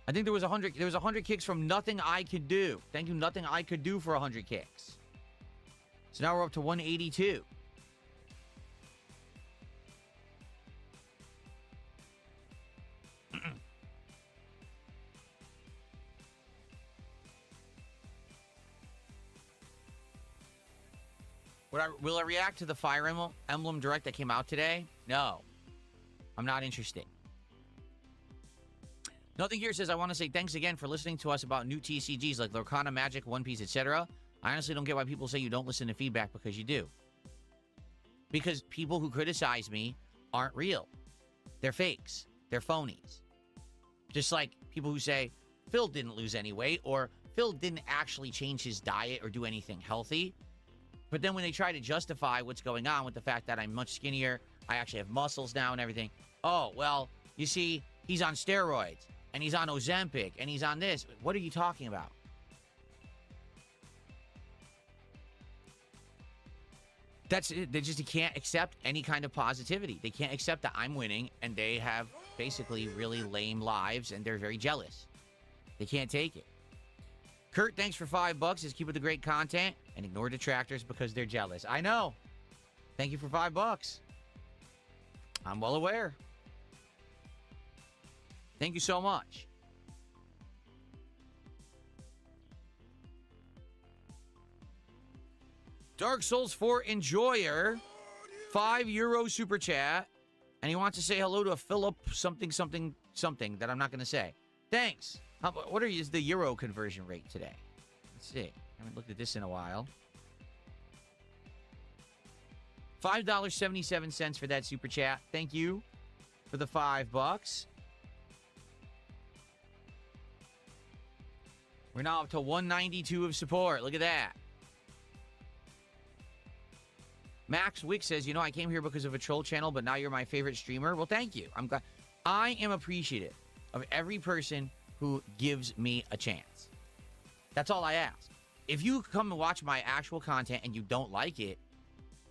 I think there was 100 kicks from Nothing I Could Do. Thank you, Nothing I Could Do, for 100 kicks. So now we're up to 182. Will I react to the Fire Emblem Direct that came out today? No. I'm not interested. Nothing here says, I want to say thanks again for listening to us about new TCGs like Lorcana, Magic, One Piece, etc. I honestly don't get why people say you don't listen to feedback, because you do. Because people who criticize me aren't real. They're fakes. They're phonies. Just like people who say, Phil didn't lose any weight, or Phil didn't actually change his diet or do anything healthy. But then when they try to justify what's going on with the fact that I'm much skinnier, I actually have muscles now and everything. Oh, well, you see, he's on steroids, and he's on Ozempic, and he's on this. What are you talking about? That's it. They just can't accept any kind of positivity. They can't accept that I'm winning, and they have basically really lame lives, and they're very jealous. They can't take it. Kurt, thanks for $5. Just keep with the great content and ignore detractors because they're jealous. I know. Thank you for $5. I'm well aware. Thank you so much. Dark Souls 4 Enjoyer, €5 super chat, and he wants to say hello to a Philip something that I'm not going to say. Thanks. What is the euro conversion rate today? Let's see. I haven't looked at this in a while. $5.77 for that super chat. Thank you for the $5. We're now up to 192 of support. Look at that. Max Wick says, you know, I came here because of a troll channel, but now you're my favorite streamer. Well, thank you. I'm glad. I am appreciative of every person who gives me a chance. That's all I ask. If you come and watch my actual content and you don't like it,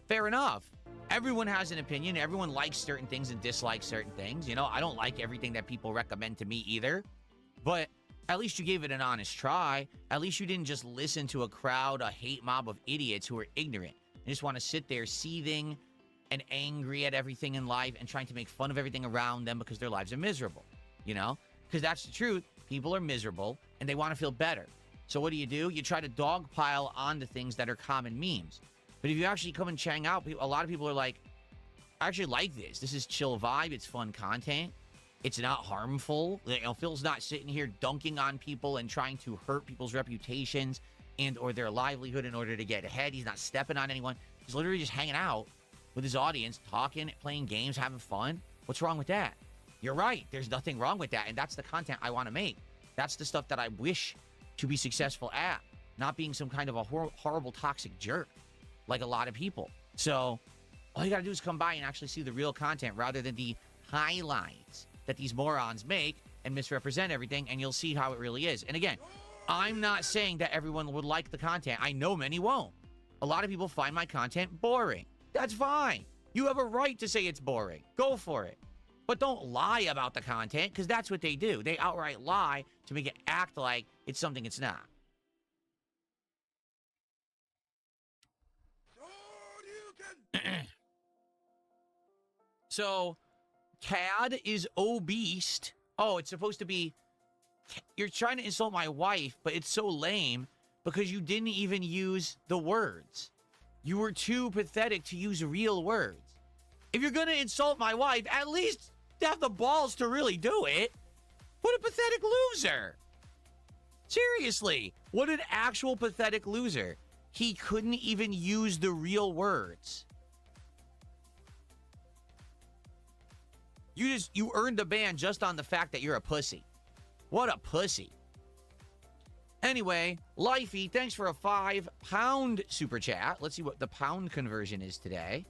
fair enough. Everyone has an opinion. Everyone likes certain things and dislikes certain things. You know, I don't like everything that people recommend to me either. But at least you gave it an honest try. At least you didn't just listen to a crowd, a hate mob of idiots who are ignorant and just want to sit there seething and angry at everything in life and trying to make fun of everything around them because their lives are miserable. You know? Because that's the truth. People are miserable, and they want to feel better. So what do? You try to dogpile on the things that are common memes. But if you actually come and hang out, a lot of people are like, I actually like this. This is chill vibe. It's fun content. It's not harmful. You know, Phil's not sitting here dunking on people and trying to hurt people's reputations and or their livelihood in order to get ahead. He's not stepping on anyone. He's literally just hanging out with his audience, talking, playing games, having fun. What's wrong with that? You're right. There's nothing wrong with that. And that's the content I want to make. That's the stuff that I wish to be successful at. Not being some kind of a horrible, toxic jerk like a lot of people. So all you got to do is come by and actually see the real content rather than the highlights that these morons make and misrepresent everything. And you'll see how it really is. And again, I'm not saying that everyone would like the content. I know many won't. A lot of people find my content boring. That's fine. You have a right to say it's boring. Go for it. But don't lie about the content, because that's what they do. They outright lie to make it act like it's something it's not. So, CAD is obese. Oh, it's supposed to be... You're trying to insult my wife, but it's so lame because you didn't even use the words. You were too pathetic to use real words. If you're going to insult my wife, at least... have the balls to really do it. What a pathetic loser. Seriously, what an actual pathetic loser. He couldn't even use the real words. You earned a ban just on the fact that you're a pussy. What a pussy. Anyway, Lifey, thanks for a £5 super chat. Let's see what the pound conversion is today.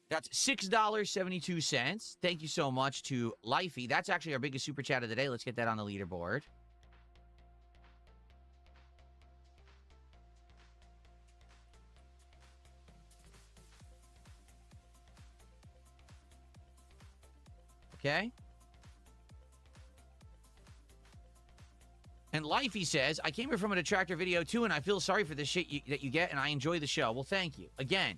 That's $6.72. Thank you so much to Lifey. That's actually our biggest super chat of the day. Let's get that on the leaderboard. Okay. And Lifey says, I came here from a detractor video too, and I feel sorry for the shit that you get, and I enjoy the show. Well, thank you. Again,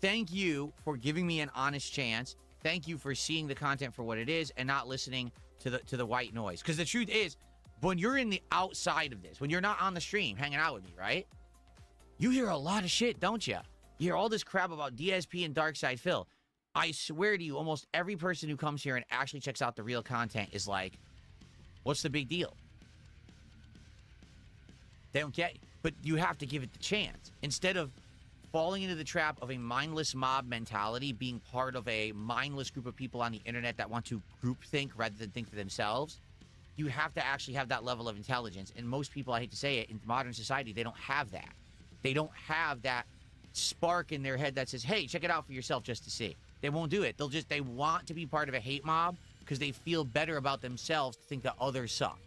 thank you for giving me an honest chance. Thank you for seeing the content for what it is and not listening to the white noise. Because the truth is, when you're in the outside of this, when you're not on the stream hanging out with me, right? You hear a lot of shit, don't you? You hear all this crap about DSP and Darkside Phil. I swear to you, almost every person who comes here and actually checks out the real content is like, what's the big deal? They don't get it. But you have to give it the chance. Instead of falling into the trap of a mindless mob mentality, being part of a mindless group of people on the internet that want to groupthink rather than think for themselves, you have to actually have that level of intelligence. And most people, I hate to say it, in modern society, they don't have that. They don't have that spark in their head that says, hey, check it out for yourself just to see. They won't do it. They want to be part of a hate mob because they feel better about themselves to think that others suck.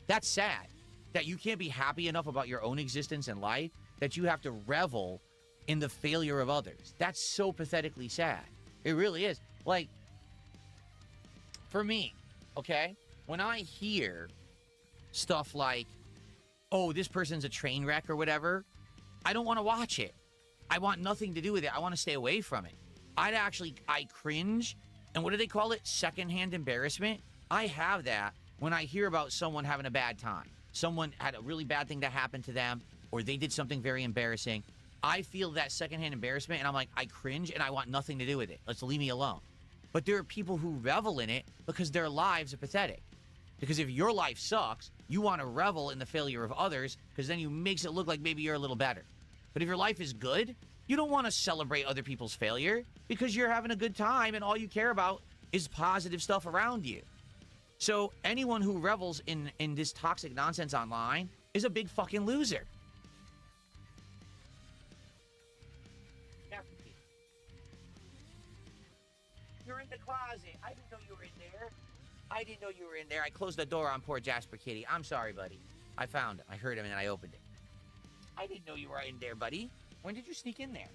That's sad. That you can't be happy enough about your own existence and life that you have to revel in the failure of others. That's so pathetically sad. It really is. Like, for me, okay, when I hear stuff like, oh, this person's a train wreck or whatever, I don't want to watch it. I want nothing to do with it. I want to stay away from it. I cringe. And what do they call it? Secondhand embarrassment. I have that when I hear about someone having a bad time. Someone had a really bad thing that happened to them, or they did something very embarrassing. I feel that secondhand embarrassment, and I'm like, I cringe, and I want nothing to do with it. Let's leave me alone. But there are people who revel in it because their lives are pathetic. Because if your life sucks, you want to revel in the failure of others, because then you makes it look like maybe you're a little better. But if your life is good, you don't want to celebrate other people's failure because you're having a good time, and all you care about is positive stuff around you. So anyone who revels in this toxic nonsense online is a big fucking loser. You're in the closet. I didn't know you were in there. I didn't know you were in there. I closed the door on poor Jasper Kitty. I'm sorry, buddy. I found him. I heard him and I opened it. I didn't know you were in there, buddy. When did you sneak in there?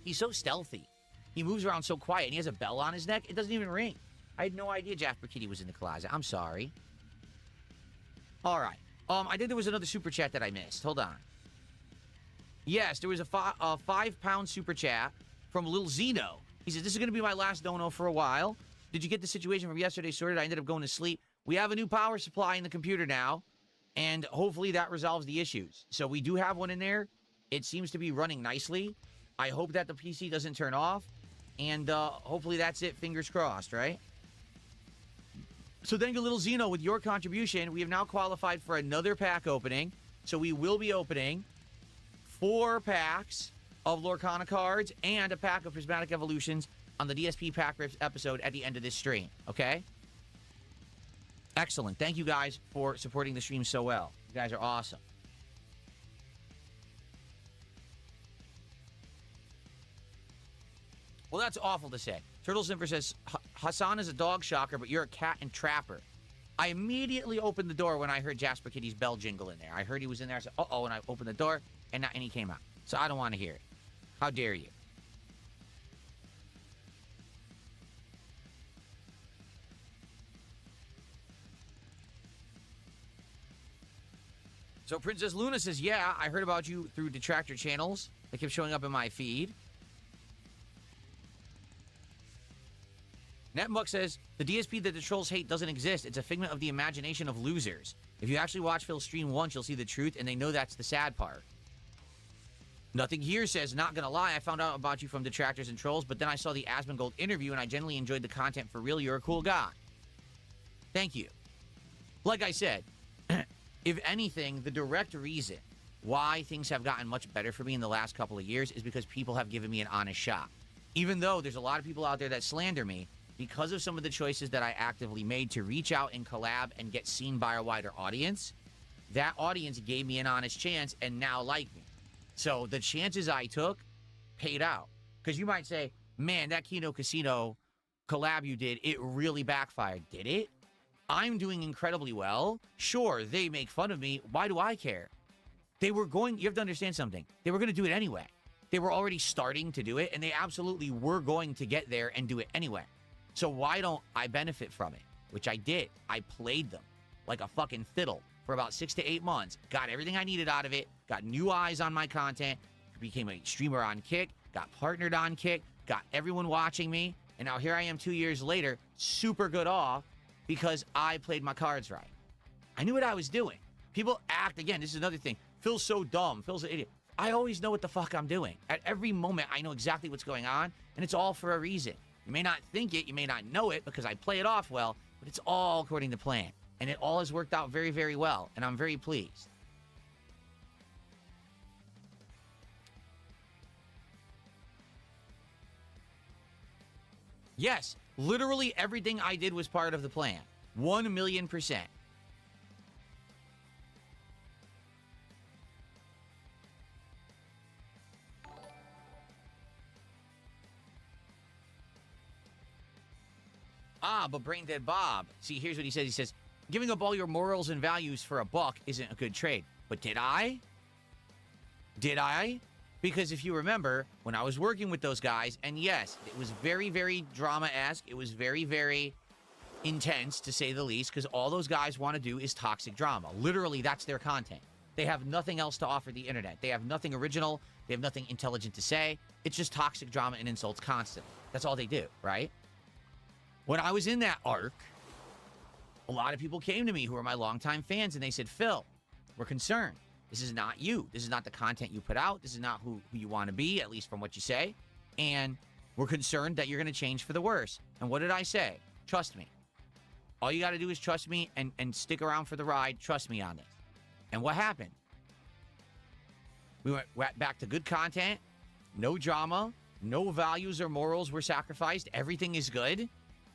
He's so stealthy. He moves around so quiet, and he has a bell on his neck. It doesn't even ring. I had no idea Jasper Kitty was in the closet. I'm sorry. All right. I think there was another super chat that I missed. Hold on. Yes, there was a £5 super chat from Lil Zeno. He said, this is going to be my last dono for a while. Did you get the situation from yesterday sorted? I ended up going to sleep. We have a new power supply in the computer now, and hopefully that resolves the issues. So we do have one in there. It seems to be running nicely. I hope that the PC doesn't turn off, and hopefully that's it. Fingers crossed, right? So thank you, Little Zeno, with your contribution. We have now qualified for another pack opening. So we will be opening 4 packs of Lorcana cards and a pack of Prismatic Evolutions on the DSP Pack Rips episode at the end of this stream, okay? Excellent. Thank you guys for supporting the stream so well. You guys are awesome. Well, that's awful to say. Turtle Simper says, Hassan is a dog shocker, but you're a cat and trapper. I immediately opened the door when I heard Jasper Kitty's bell jingle in there. I heard he was in there. I said, uh-oh, and I opened the door, and he came out. So I don't want to hear it. How dare you? So Princess Luna says, yeah, I heard about you through detractor channels that kept showing up in my feed. Netmuck says, the DSP that the trolls hate doesn't exist. It's a figment of the imagination of losers. If you actually watch Phil's stream once, you'll see the truth, and they know that's the sad part. Nothing Here says, not gonna lie, I found out about you from detractors and trolls, but then I saw the Asmongold interview, and I genuinely enjoyed the content for real. You're a cool guy. Thank you. Like I said, if anything, the direct reason why things have gotten much better for me in the last couple of years is because people have given me an honest shot. Even though there's a lot of people out there that slander me, because of some of the choices that I actively made to reach out and collab and get seen by a wider audience, that audience gave me an honest chance and now like me. So the chances I took paid out. Because you might say, man, that Kino Casino collab you did, it really backfired. Did it? I'm doing incredibly well. Sure, they make fun of me. Why do I care? You have to understand something. They were going to do it anyway. They were already starting to do it, and they absolutely were going to get there and do it anyway. So why don't I benefit from it? Which I did. I played them like a fucking fiddle for about 6 to 8 months. Got everything I needed out of it. Got new eyes on my content. Became a streamer on Kick. Got partnered on Kick. Got everyone watching me. And now here I am 2 years later, super good off because I played my cards right. I knew what I was doing. People act, again, this is another thing. Phil's so dumb. Phil's an idiot. I always know what the fuck I'm doing. At every moment, I know exactly what's going on, and it's all for a reason. You may not think it, you may not know it, because I play it off well, but it's all according to plan. And it all has worked out very, very well, and I'm very pleased. Yes, literally everything I did was part of the plan. 1,000,000%. But Brain Dead Bob. See, here's what he says. He says, giving up all your morals and values for a buck isn't a good trade. But did I? Did I? Because if you remember, when I was working with those guys, and yes, it was very, very drama-esque. It was very, very intense, to say the least, because all those guys want to do is toxic drama. Literally, that's their content. They have nothing else to offer the internet. They have nothing original. They have nothing intelligent to say. It's just toxic drama and insults constantly. That's all they do, right? When I was in that arc, a lot of people came to me who are my longtime fans, and they said, Phil, we're concerned. This is not you. This is not the content you put out. This is not who you want to be, at least from what you say. And we're concerned that you're going to change for the worse. And what did I say? Trust me. All you got to do is trust me and stick around for the ride. Trust me on this. And what happened? We went back to good content, no drama, no values or morals were sacrificed. Everything is good.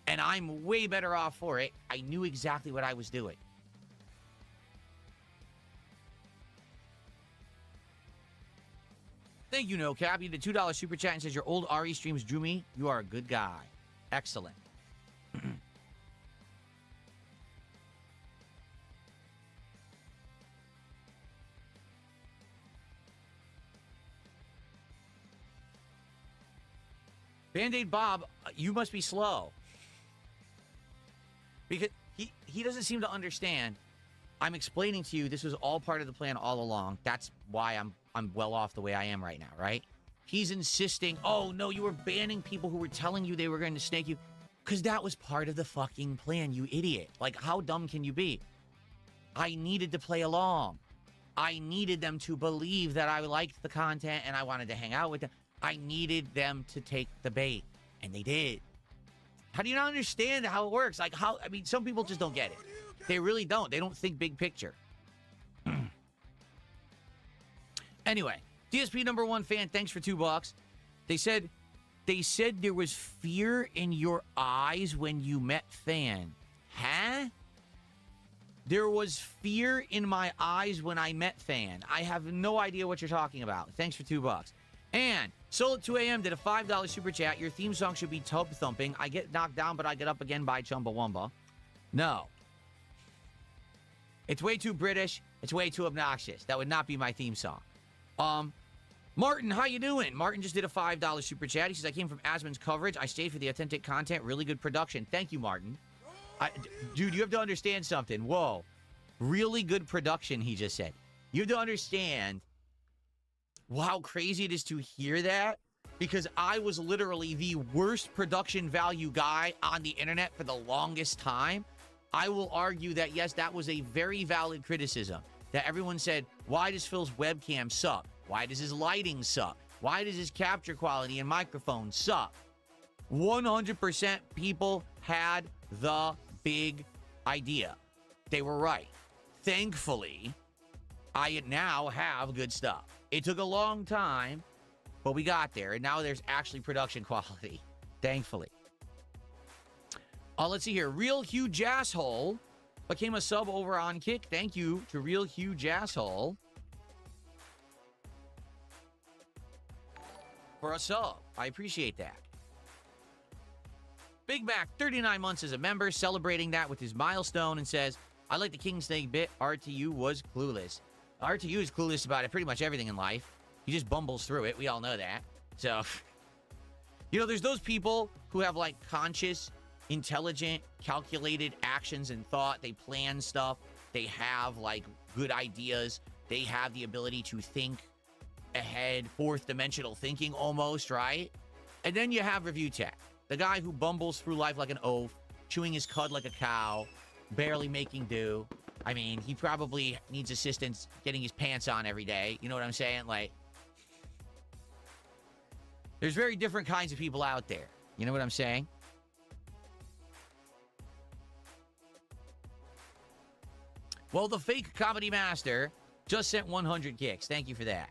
And I'm way better off for it. I knew exactly what I was doing. Thank you, No Cap. You did a $2 super chat and says, your old RE streams drew me. You are a good guy. Excellent. Band-Aid Bob, you must be slow. Because he doesn't seem to understand. I'm explaining to you this was all part of the plan all along. That's why I'm well off the way I am right now, right? He's insisting, oh, no, you were banning people who were telling you they were going to snake you. Because that was part of the fucking plan, you idiot. Like, how dumb can you be? I needed to play along. I needed them to believe that I liked the content and I wanted to hang out with them. I needed them to take the bait. And they did. How do you not understand how it works? Like, how, I mean, some people just don't get it. They really don't. They don't think big picture. Anyway, DSP #1 fan, thanks for $2. They said there was fear in your eyes when you met Fan. Huh? There was fear in my eyes when I met Fan. I have no idea what you're talking about. Thanks for $2. And Soul at 2 a.m. did a $5 super chat. Your theme song should be Tub Thumping. I get knocked down, but I get up again by Chumbawamba. No. It's way too British. It's way too obnoxious. That would not be my theme song. Martin, how you doing? Martin just did a $5 super chat. He says, I came from Asmon's coverage. I stayed for the authentic content. Really good production. Thank you, Martin. Dude, you have to understand something. Whoa. Really good production, he just said. You have to understand how crazy it is to hear that, because I was literally the worst production value guy on the internet for the longest time. I will argue that, yes, that was a very valid criticism. That everyone said, why does Phil's webcam suck? Why does his lighting suck? Why does his capture quality and microphone suck? 100% people had the big idea. They were right. Thankfully, I now have good stuff. It took a long time, But we got there, and now there's actually production quality, thankfully. Let's see here. Real Huge Asshole became a sub over on Kick. Thank you to Real Huge Asshole for a sub. I appreciate that. Big Mac, 39 months as a member, celebrating that with his milestone, and says, I like the King Snake bit. RTU was clueless. RTU is clueless about pretty much everything in life. He just bumbles through it. We all know that. So, you know, there's those people who have, like, conscious, intelligent, calculated actions and thought. They plan stuff. They have, like, good ideas. They have the ability to think ahead, fourth dimensional thinking almost, right? And then you have Review Tech, the guy who bumbles through life like an oaf, chewing his cud like a cow, barely making do. I mean, he probably needs assistance getting his pants on every day. You know what I'm saying? Like, there's very different kinds of people out there. You know what I'm saying? Well, the fake comedy master just sent 100 kicks. Thank you for that.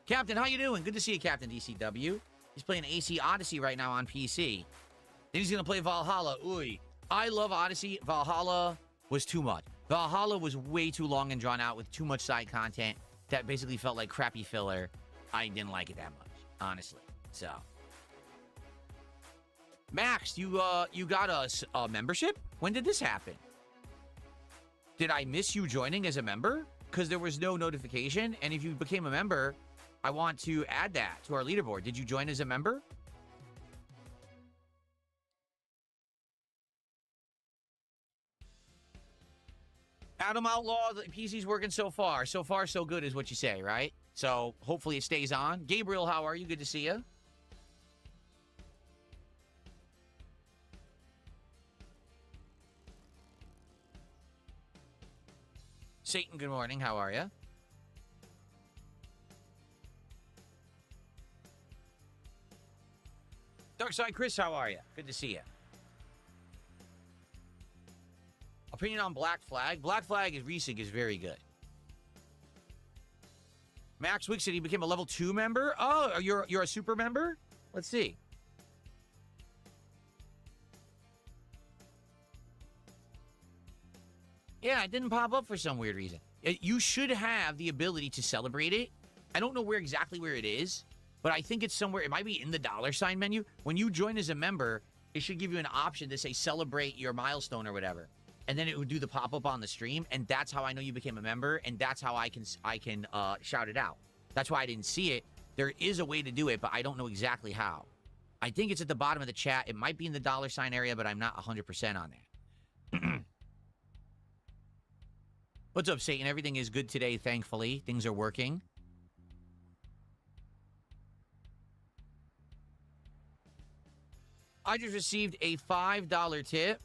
Captain, how you doing? Good to see you, Captain DCW. He's playing AC Odyssey right now on PC. Then he's going to play Valhalla. Ooh, I love Odyssey. Valhalla was too much. Valhalla was way too long and drawn out with too much side content that basically felt like crappy filler. I didn't like it that much, honestly. So, Max, you got a membership? When did this happen? Did I miss you joining as a member? Because there was no notification. And if you became a member, I want to add that to our leaderboard. Did you join as a member? Adam Outlaw, the PC's working so far. So far, so good is what you say, right? So hopefully it stays on. Gabriel, how are you? Good to see you. Satan, good morning. How are you? Darkside Chris, how are you? Good to see you. Opinion on Black Flag. Black Flag is recent is very good. Max Wick said he became a level 2 member. Oh, you're a super member? Let's see. Yeah, it didn't pop up for some weird reason. You should have the ability to celebrate it. I don't know exactly where it is, but I think it's somewhere. It might be in the $ menu. When you join as a member, it should give you an option to say celebrate your milestone or whatever. And then it would do the pop-up on the stream, and that's how I know you became a member, and that's how I can shout it out. That's why I didn't see it. There is a way to do it, but I don't know exactly how. I think it's at the bottom of the chat. It might be in the $ area, but I'm not 100% on that. What's up, Satan? Everything is good today, thankfully. Things are working. I just received a $5 tip.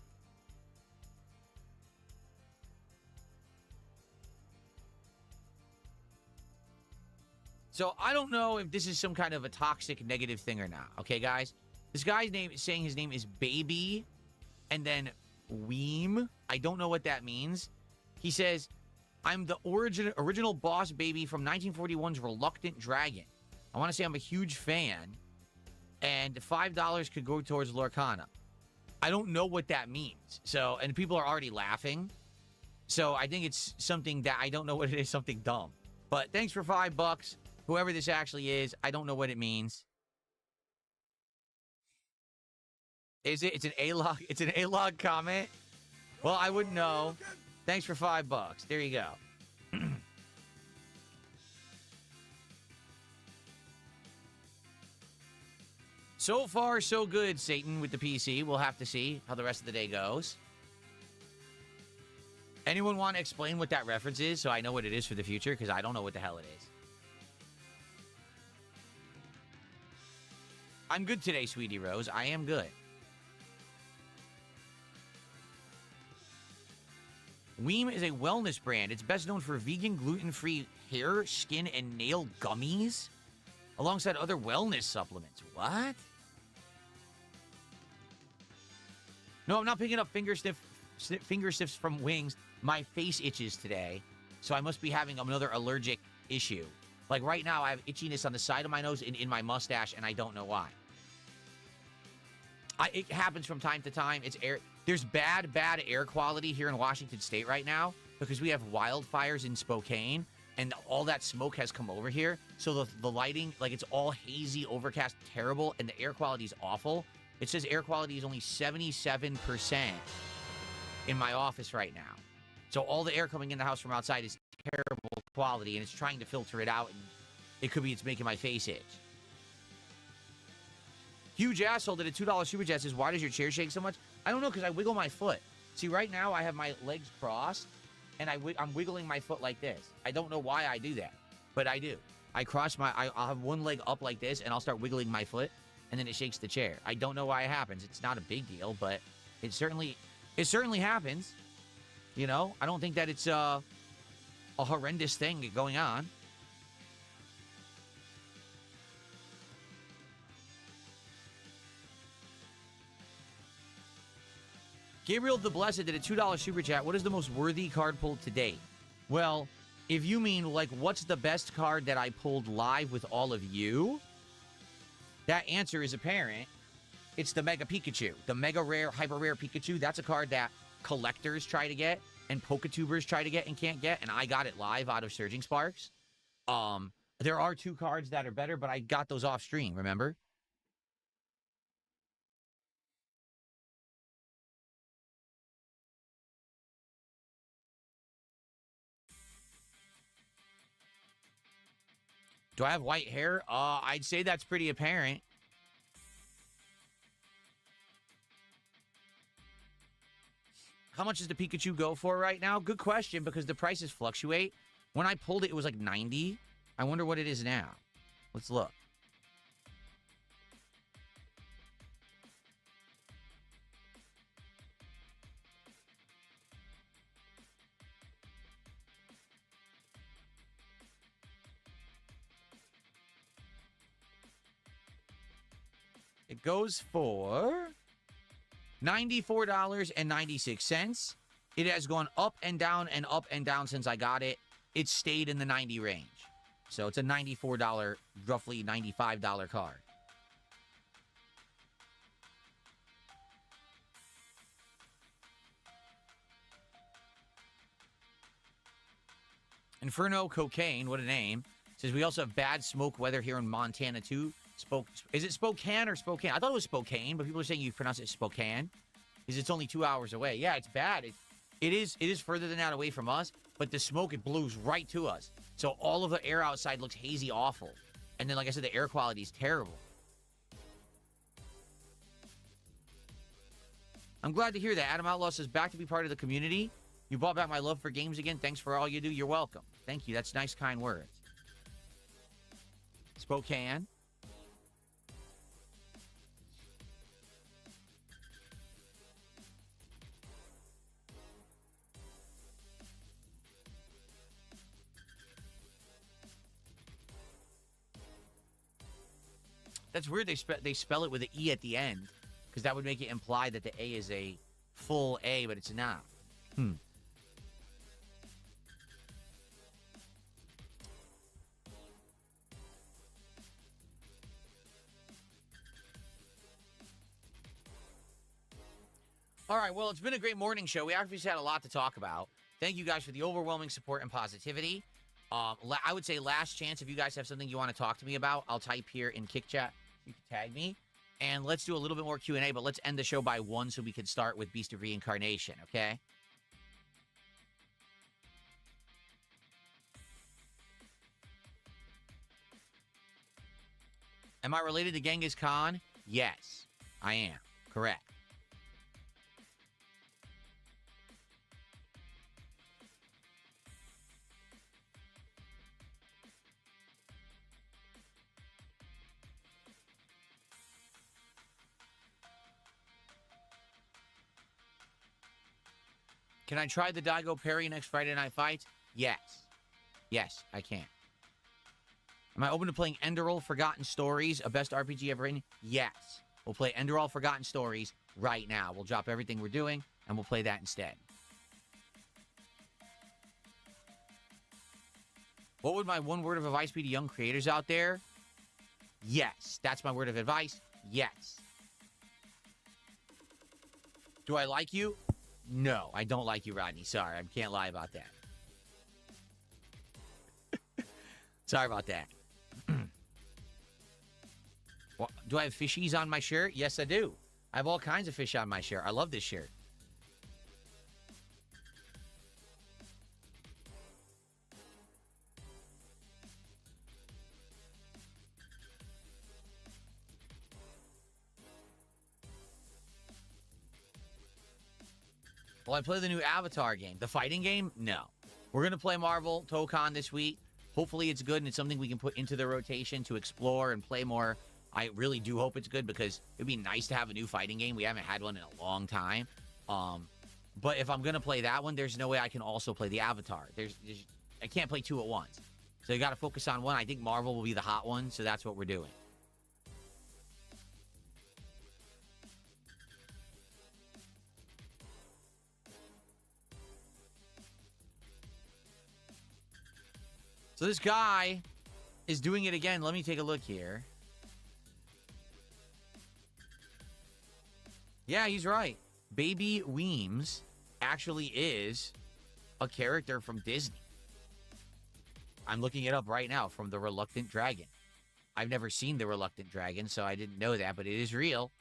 So I don't know if this is some kind of a toxic negative thing or not. Okay, guys? This guy's name is saying his name is Baby and then Weem. I don't know what that means. He says, I'm the original boss baby from 1941's Reluctant Dragon. I want to say I'm a huge fan. And $5 could go towards Lorcana. I don't know what that means. So, and people are already laughing. So I think it's something that I don't know what it is, something dumb. But thanks for $5. Whoever this actually is, I don't know what it means. Is it? It's an A-log. It's an A-log comment. Well, I wouldn't know. Thanks for $5. There you go. So far, so good, Satan, with the PC. We'll have to see how the rest of the day goes. Anyone want to explain what that reference is so I know what it is for the future? Because I don't know what the hell it is. I'm good today, Sweetie Rose. I am good. Weem is a wellness brand. It's best known for vegan, gluten-free hair, skin, and nail gummies, alongside other wellness supplements. What? No, I'm not picking up finger sniffs from wings. My face itches today, so I must be having another allergic issue. Like right now, I have itchiness on the side of my nose and in my mustache, and I don't know why. It happens from time to time. It's air. There's bad air quality here in Washington State right now because we have wildfires in Spokane, and all that smoke has come over here. So the lighting, like it's all hazy, overcast, terrible, and the air quality is awful. It says air quality is only 77% in my office right now. So all the air coming in the house from outside is terrible quality, and it's trying to filter it out, and it could be it's making my face itch. Huge asshole did a $2 super chat says, why does your chair shake so much? I don't know, because I wiggle my foot. See, right now I have my legs crossed, and I'm wiggling my foot like this. I don't know why I do that, but I do. I'll have one leg up like this, and I'll start wiggling my foot, and then it shakes the chair. I don't know why it happens. It's not a big deal, but it certainly happens. You know, I don't think that it's a horrendous thing going on. Gabriel the Blessed did a $2 super chat. What is the most worthy card pulled to date? Well, if you mean, like, what's the best card that I pulled live with all of you? That answer is apparent. It's the Mega Pikachu. The Mega Rare, Hyper Rare Pikachu. That's a card that collectors try to get and Poketubers try to get and can't get, and I got it live out of Surging Sparks. There are 2 cards that are better, but I got those off stream, remember? Do I have white hair? I'd say that's pretty apparent. How much does the Pikachu go for right now? Good question, because the prices fluctuate. When I pulled it, it was like 90. I wonder what it is now. Let's look. It goes for $94.96. It has gone up and down since I got it. It stayed in the 90 range. So it's a $94, roughly $95 card. Inferno Cocaine, what a name. Says we also have bad smoke weather here in Montana too. Is it Spokane or Spokane? I thought it was Spokane, but people are saying you pronounce it Spokane. Because it's only 2 hours away. Yeah, it's bad. It is further than that away from us, but the smoke, it blows right to us. So all of the air outside looks hazy, awful. And then, like I said, the air quality is terrible. I'm glad to hear that. Adam Outlaw says, back to be part of the community. You brought back my love for games again. Thanks for all you do. You're welcome. Thank you. That's nice, kind words. Spokane. That's weird. They spell it with an E at the end, because that would make it imply that the A is a full A, but it's not. All right, well, it's been a great morning show. We actually had a lot to talk about. Thank you guys for the overwhelming support and positivity. I would say last chance, if you guys have something you want to talk to me about, I'll type here in Kick Chat. You can tag me. And let's do a little bit more Q&A, but let's end the show by 1 so we can start with Beast of Reincarnation, okay? Am I related to Genghis Khan? Yes, I am. Correct. Can I try the Daigo Perry next Friday Night Fights? Yes. Yes, I can. Am I open to playing Enderal Forgotten Stories, a best RPG ever written? Yes. We'll play Enderal Forgotten Stories right now. We'll drop everything we're doing, and we'll play that instead. What would my one word of advice be to young creators out there? Yes. That's my word of advice. Yes. Do I like you? No, I don't like you, Rodney. Sorry, I can't lie about that. Sorry about that. Well, do I have fishies on my shirt? Yes, I do. I have all kinds of fish on my shirt. I love this shirt. Will I play the new Avatar game? The fighting game? No. We're going to play Marvel Tokon this week. Hopefully it's good and it's something we can put into the rotation to explore and play more. I really do hope it's good because it'd be nice to have a new fighting game. We haven't had one in a long time. But if I'm going to play that one, there's no way I can also play the Avatar. I can't play two at once. So you got to focus on one. I think Marvel will be the hot one, so that's what we're doing. So this guy is doing it again. Let me take a look here. Yeah, he's right. Baby Weems actually is a character from Disney. I'm looking it up right now from The Reluctant Dragon. I've never seen The Reluctant Dragon, so I didn't know that, but it is real.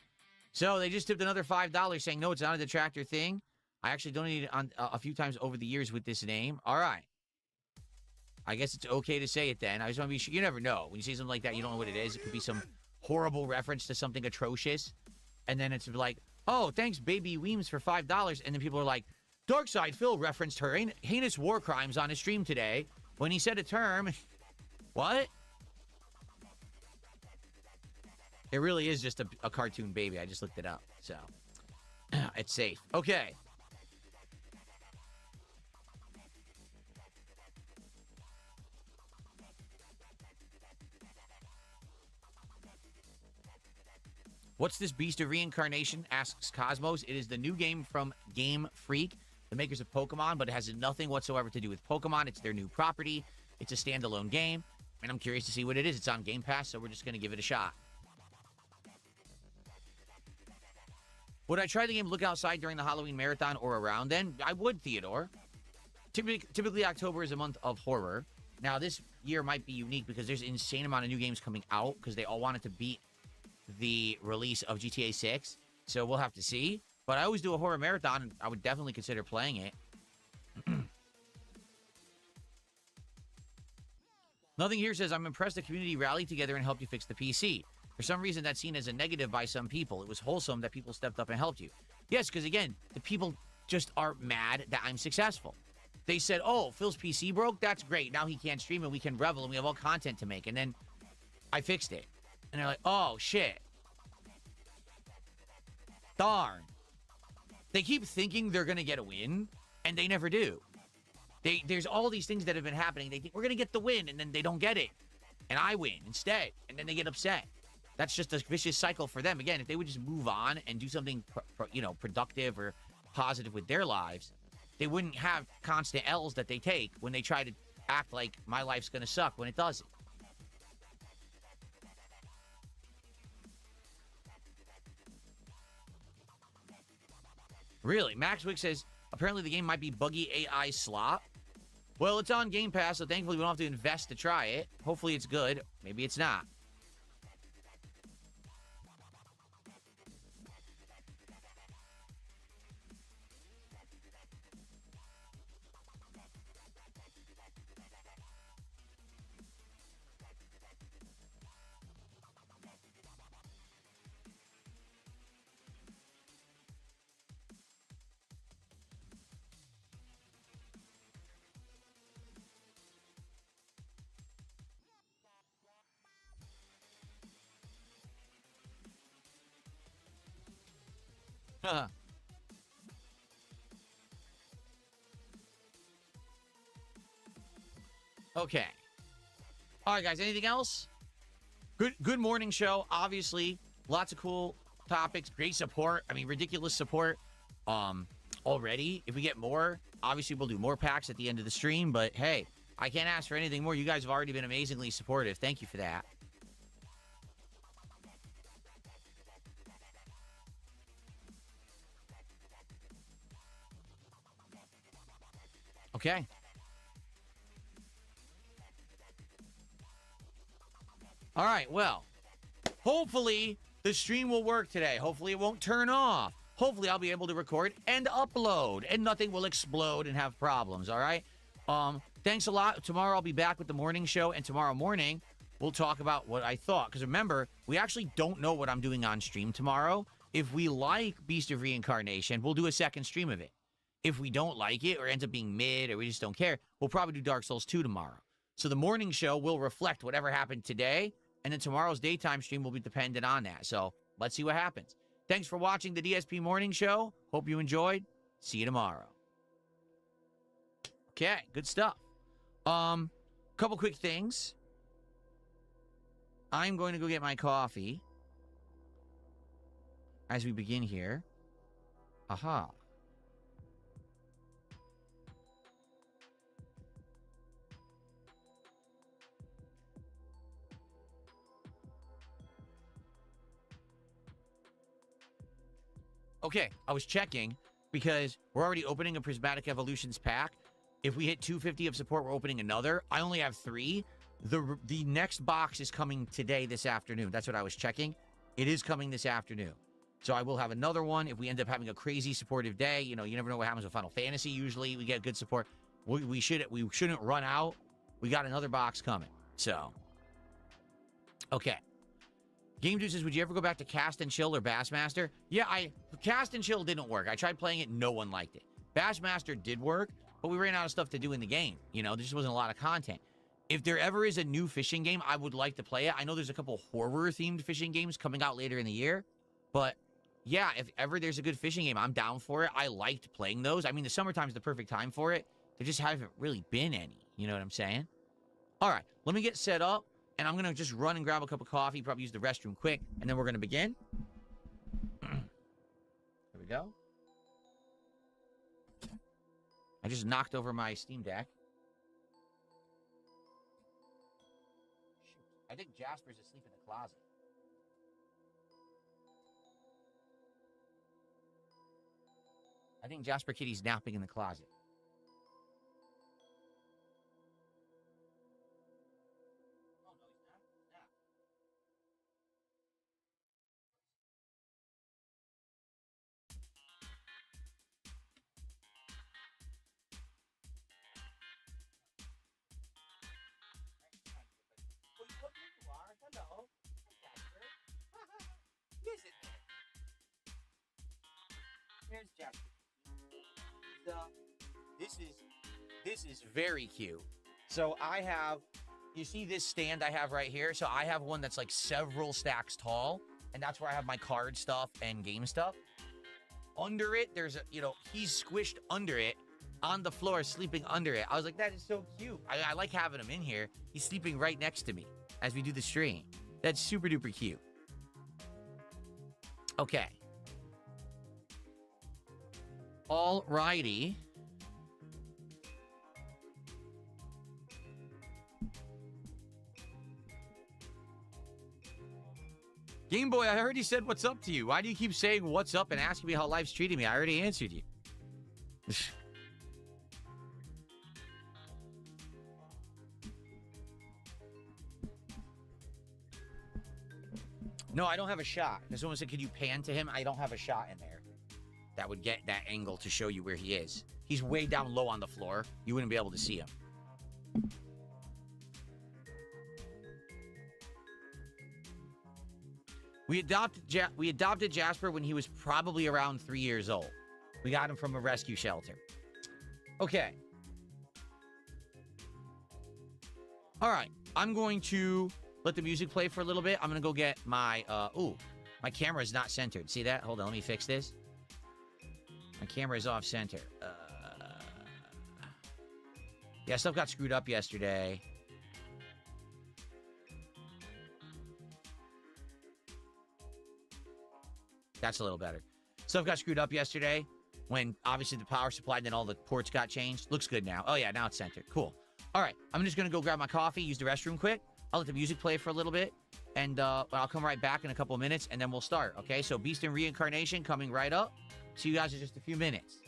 So they just tipped another $5 saying, no, it's not a detractor thing. I actually donated on a few times over the years with this name. All right. I guess it's okay to say it then. I just want to be sure. You never know. When you say something like that, you don't know what it is. It could be some horrible reference to something atrocious. And then it's like, oh, thanks, Baby Weems, for $5. And then people are like, Darkside Phil referenced her heinous war crimes on his stream today when he said a term. What? It really is just a cartoon baby. I just looked it up. So, it's safe. Okay. What's this Beast of Reincarnation? Asks Cosmos. It is the new game from Game Freak, the makers of Pokemon, but it has nothing whatsoever to do with Pokemon. It's their new property. It's a standalone game, and I'm curious to see what it is. It's on Game Pass, so we're just going to give it a shot. Would I try the game Look Outside during the Halloween marathon or around then? I would, Theodore. Typically October is a month of horror. Now, this year might be unique because there's an insane amount of new games coming out because they all wanted to beat the release of GTA 6, so we'll have to see. But I always do a horror marathon, and I would definitely consider playing it. Nothing here says, I'm impressed the community rallied together and helped you fix the PC. For some reason, that's seen as a negative by some people. It was wholesome that people stepped up and helped you. Yes, because again, the people just are mad that I'm successful. They said, oh, Phil's PC broke? That's great. Now he can't stream and we can revel and we have all content to make. And then I fixed it. And they're like, oh, shit. Darn. They keep thinking they're going to get a win, and they never do. There's all these things that have been happening. They think we're going to get the win, and then they don't get it. And I win instead, and then they get upset. That's just a vicious cycle for them. Again, if they would just move on and do something productive or positive with their lives, they wouldn't have constant L's that they take when they try to act like my life's going to suck when it doesn't. Really? Max Wick says, apparently the game might be buggy AI slop. Well, it's on Game Pass, so thankfully we don't have to invest to try it. Hopefully it's good. Maybe it's not. Okay. All right, guys. Anything else? Good morning show. Obviously, lots of cool topics, great support. I mean, ridiculous support already. If we get more, obviously we'll do more packs at the end of the stream. But hey, I can't ask for anything more. You guys have already been amazingly supportive. Thank you for that. Okay. All right, well, hopefully the stream will work today. Hopefully it won't turn off. Hopefully I'll be able to record and upload and nothing will explode and have problems, all right? Thanks a lot. Tomorrow I'll be back with the morning show, and tomorrow morning we'll talk about what I thought. Because remember, we actually don't know what I'm doing on stream tomorrow. If we like Beast of Reincarnation, we'll do a second stream of it. If we don't like it or ends up being mid or we just don't care, we'll probably do Dark Souls 2 tomorrow. So the morning show will reflect whatever happened today, and then tomorrow's daytime stream will be dependent on that. So let's see what happens. Thanks for watching the DSP Morning Show. Hope you enjoyed. See you tomorrow. Okay, good stuff. Couple quick things. I'm going to go get my coffee as we begin here. Aha. Okay, I was checking because we're already opening a Prismatic Evolutions pack. If we hit 250 of support, we're opening another. I only have 3. The next box is coming today, this afternoon. That's what I was checking. It is coming this afternoon. So I will have another one. If we end up having a crazy supportive day, you know, you never know what happens with Final Fantasy. Usually we get good support. We shouldn't run out. We got another box coming. So, okay. Game Dude says, would you ever go back to Cast and Chill or Bassmaster? Yeah, Cast and Chill didn't work. I tried playing it. No one liked it. Bassmaster did work, but we ran out of stuff to do in the game. You know, there just wasn't a lot of content. If there ever is a new fishing game, I would like to play it. I know there's a couple horror-themed fishing games coming out later in the year. But, yeah, if ever there's a good fishing game, I'm down for it. I liked playing those. I mean, the summertime's the perfect time for it. There just haven't really been any. You know what I'm saying? All right, let me get set up. And I'm going to just run and grab a cup of coffee, probably use the restroom quick, and then we're going to begin. There we go. I just knocked over my Steam Deck. Shoot. I think Jasper's asleep in the closet. I think Jasper Kitty's napping in the closet. Here's Jasper. This is very cute. So I have, you see this stand I have right here? So I have one that's like several stacks tall, and that's where I have my card stuff and game stuff. Under it, there's a, you know, he's squished under it, on the floor, sleeping under it. I was like, that is so cute. I like having him in here. He's sleeping right next to me as we do the stream. That's super duper cute. Okay. Alrighty. Game Boy, I already said what's up to you. Why do you keep saying what's up and asking me how life's treating me? I already answered you. No, I don't have a shot. Someone said, could you pan to him? I don't have a shot in there that would get that angle to show you where he is. He's way down low on the floor. You wouldn't be able to see him. We adopted Jasper when he was probably around 3 years old. We got him from a rescue shelter. Okay. All right. I'm going to let the music play for a little bit. I'm going to go get my, my camera is not centered. See that? Hold on. Let me fix this. My camera is off center. Yeah, stuff got screwed up yesterday. That's a little better. Stuff got screwed up yesterday when obviously the power supply and then all the ports got changed. Looks good now. Oh, yeah, now it's centered. Cool. All right, I'm just going to go grab my coffee, use the restroom quick. I'll let the music play for a little bit, and I'll come right back in a couple of minutes, and then we'll start, okay? So Beast and Reincarnation coming right up. See you guys in just a few minutes.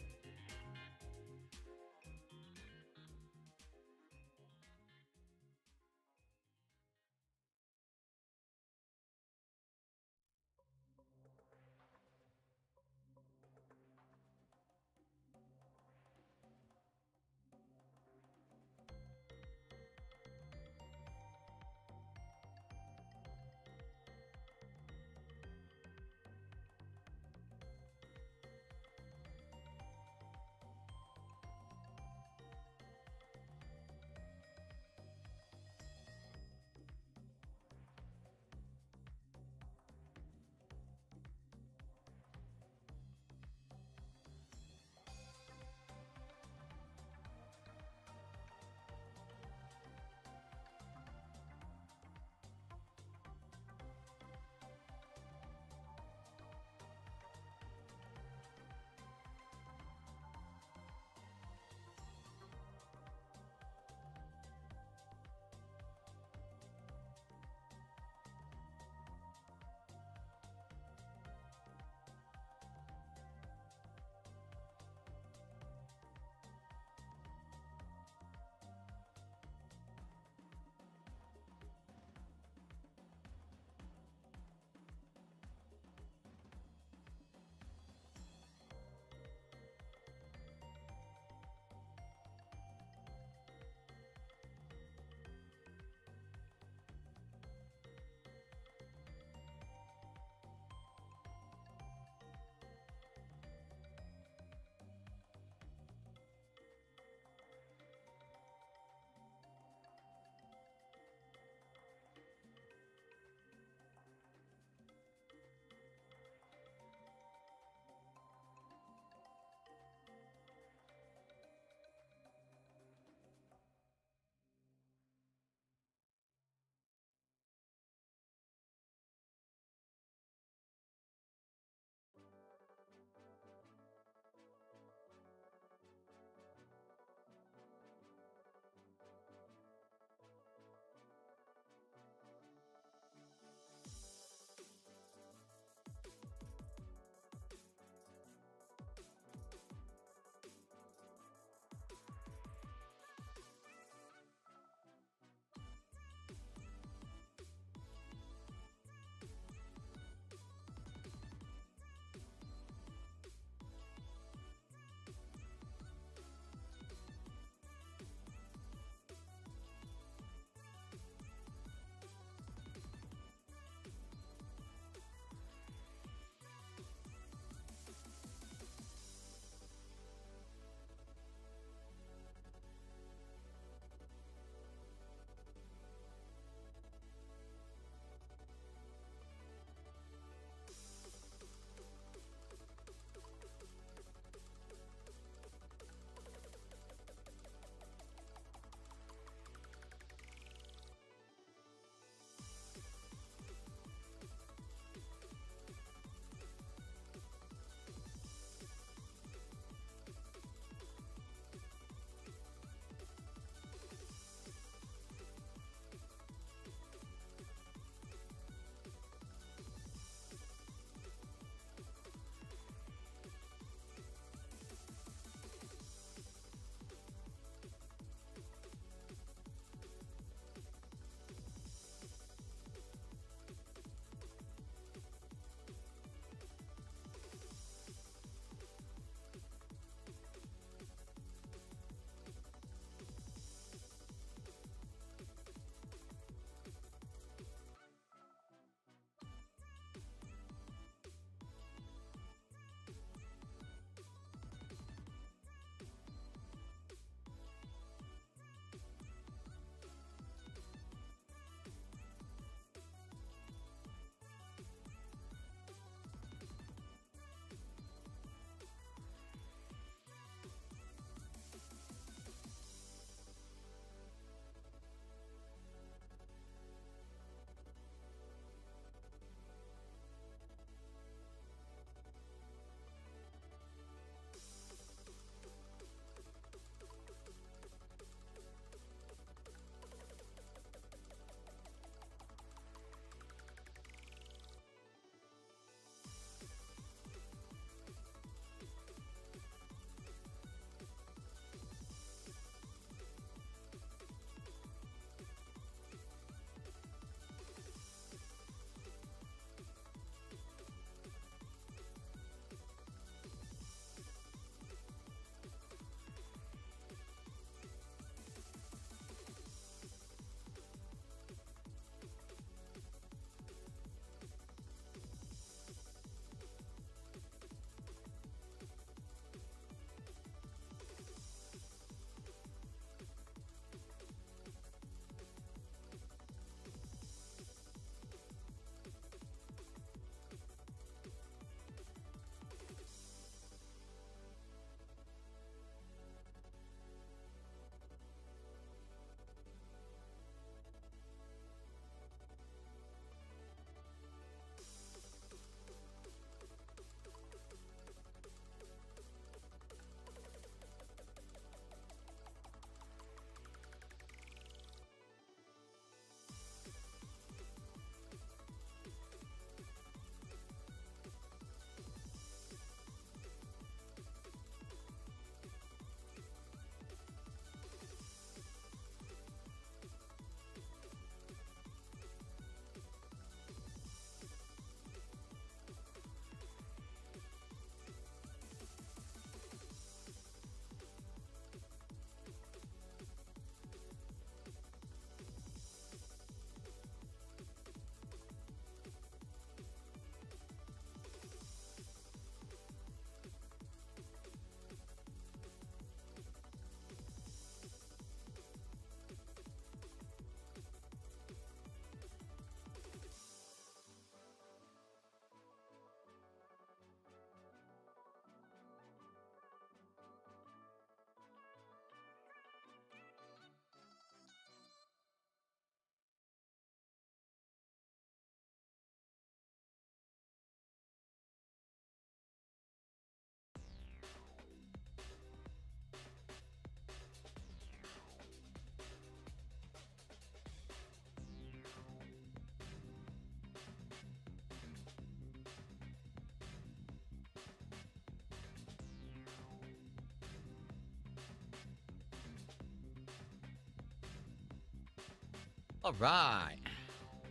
All right.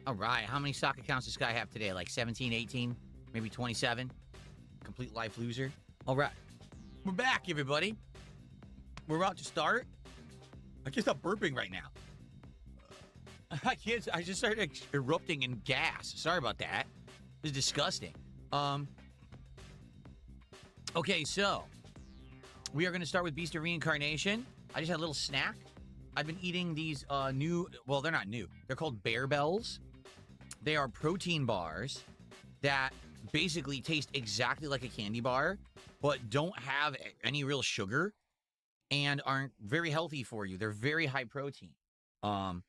All right. How many stock accounts does this guy have today? Like 17, 18, maybe 27? Complete life loser. All right. We're back, everybody. We're about to start. I can't stop burping right now. I can't. I just started erupting in gas. Sorry about that. This is disgusting. Okay, so we are going to start with Beast of Reincarnation. I just had a little snack. I've been eating these new, well, they're not new. They're called Bear Bells. They are protein bars that basically taste exactly like a candy bar, but don't have any real sugar and aren't very healthy for you. They're very high protein. I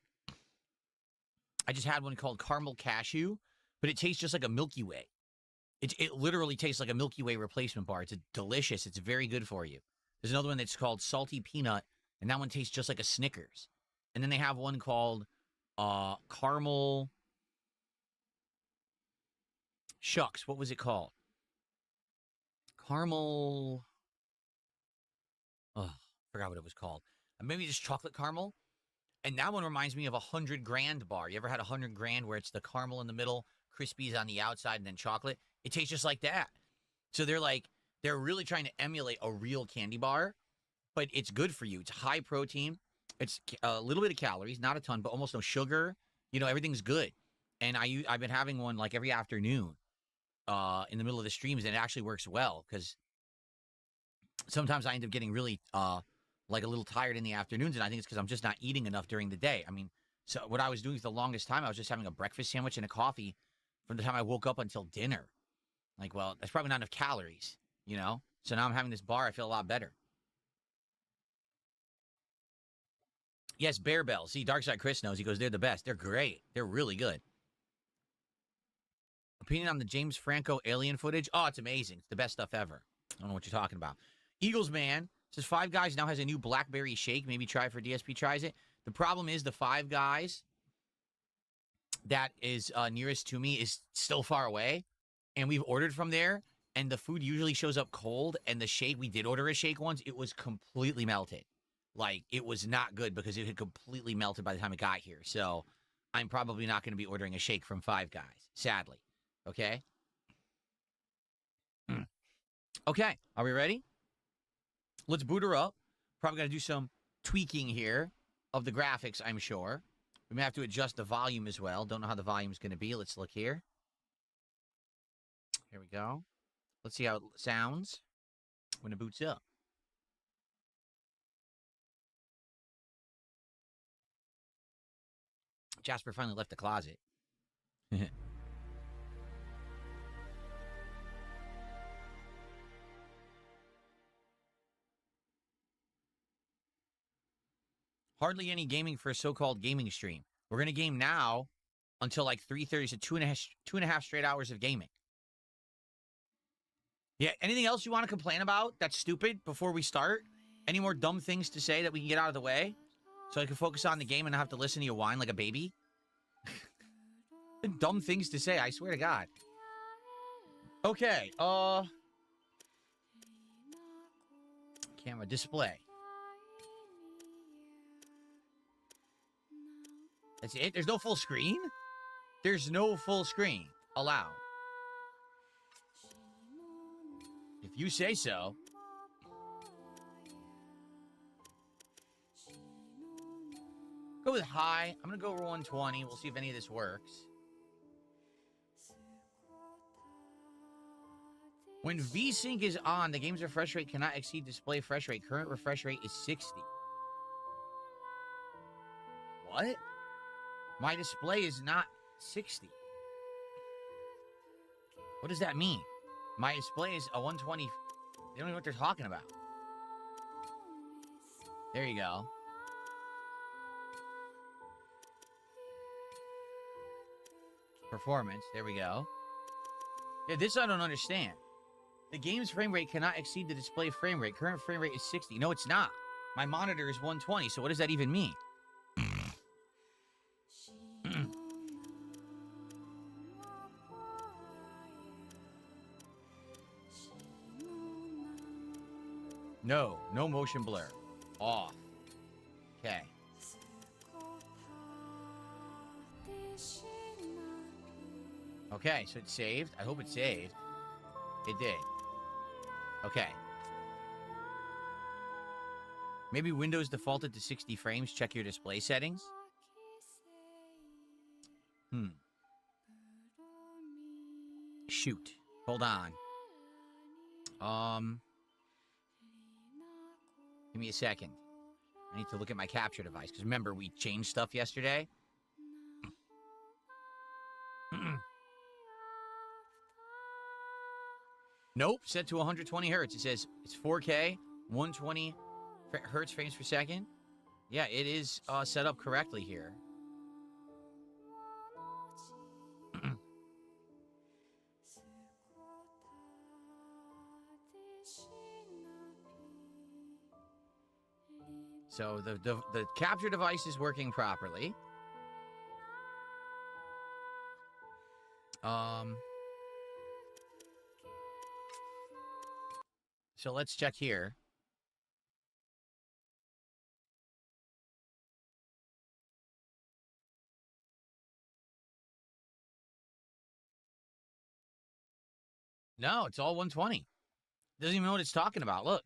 just had one called Caramel Cashew, but it tastes just like a Milky Way. It literally tastes like a Milky Way replacement bar. It's delicious. It's very good for you. There's another one that's called Salty Peanut, and that one tastes just like a Snickers. And then they have one called Caramel... Shucks, what was it called? Caramel... Oh, forgot what it was called. Maybe just chocolate caramel. And that one reminds me of a 100 grand bar. You ever had a 100 grand where it's the caramel in the middle, Crispies on the outside, and then chocolate? It tastes just like that. So they're really trying to emulate a real candy bar, but it's good for you. It's high protein. It's a little bit of calories, not a ton, but almost no sugar. You know, everything's good. And I've been having one like every afternoon in the middle of the streams, and it actually works well because sometimes I end up getting really like a little tired in the afternoons, and I think it's because I'm just not eating enough during the day. I mean, so what I was doing for the longest time, I was just having a breakfast sandwich and a coffee from the time I woke up until dinner. Like, well, that's probably not enough calories, you know? So now I'm having this bar. I feel a lot better. Yes, Bear Bells. See, Darkside Chris knows. He goes, they're the best. They're great. They're really good. Opinion on the James Franco alien footage? Oh, it's amazing. It's the best stuff ever. I don't know what you're talking about. Eagles Man says Five Guys now has a new blackberry shake. Maybe try for DSP tries it. The problem is the Five Guys that is nearest to me is still far away. And we've ordered from there. And the food usually shows up cold. And the shake, we did order a shake once. It was completely melted. Like, it was not good because it had completely melted by the time it got here. So I'm probably not going to be ordering a shake from Five Guys, sadly. Okay? Okay, are we ready? Let's boot her up. Probably got to do some tweaking here of the graphics, I'm sure. We may have to adjust the volume as well. Don't know how the volume's going to be. Let's look here. Here we go. Let's see how it sounds when it boots up. Jasper finally left the closet. Hardly any gaming for a so-called gaming stream. We're going to game now until like 3:30, so two and a half straight hours of gaming. Yeah, anything else you want to complain about that's stupid before we start? Any more dumb things to say that we can get out of the way? So I can focus on the game and not have to listen to you whine like a baby? Dumb things to say, I swear to God. Okay, camera display. That's it? There's no full screen? There's no full screen allowed. If you say so. Go with high. I'm going to go over 120. We'll see if any of this works. When VSync is on, the game's refresh rate cannot exceed display refresh rate. Current refresh rate is 60. What? My display is not 60. What does that mean? My display is a 120. They don't even know what they're talking about. There you go. Performance. There we go. Yeah, this I don't understand. The game's frame rate cannot exceed the display frame rate. Current frame rate is 60. No, it's not. My monitor is 120, so what does that even mean? No motion blur. Off. Okay. Okay, so it saved. I hope it saved. It did. Okay. Maybe Windows defaulted to 60 frames. Check your display settings. Shoot. Hold on. Give me a second. I need to look at my capture device, because remember, we changed stuff yesterday. Nope, set to 120 hertz. It says it's 4K, 120 hertz frames per second. Yeah, it is set up correctly here. So the capture device is working properly. So let's check here. No, it's all 120. Doesn't even know what it's talking about. Look.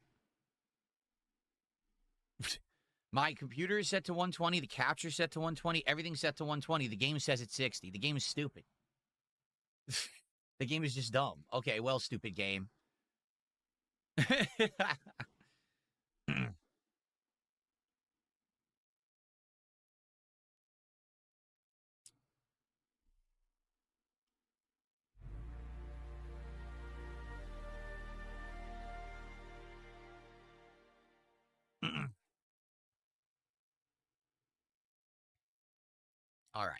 My computer is set to 120. The capture is set to 120. Everything's set to 120. The game says it's 60. The game is stupid. The game is just dumb. Okay, well, stupid game. All right.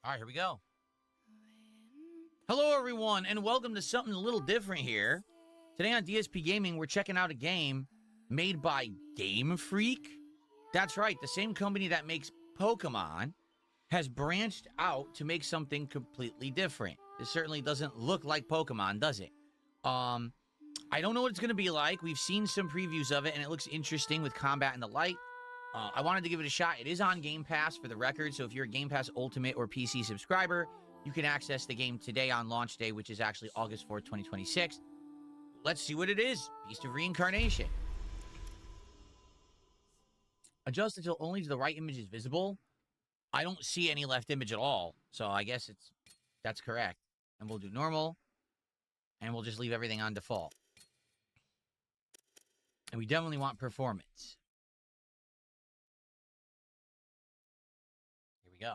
All right, here we go. Hello, everyone, and welcome to something a little different here. Today on DSP Gaming, we're checking out a game made by Game Freak. That's right, the same company that makes Pokemon has branched out to make something completely different. This certainly doesn't look like Pokemon, does it? I don't know what it's going to be like. We've seen some previews of it, and it looks interesting with combat and the light. I wanted to give it a shot. It is on Game Pass for the record, so if you're a Game Pass Ultimate or PC subscriber, you can access the game today on launch day, which is actually August 4th, 2026. Let's see what it is. Beast of Reincarnation. Adjust until only the right image is visible. I don't see any left image at all, so I guess that's correct. And we'll do normal, and we'll just leave everything on default. And we definitely want performance. Here we go.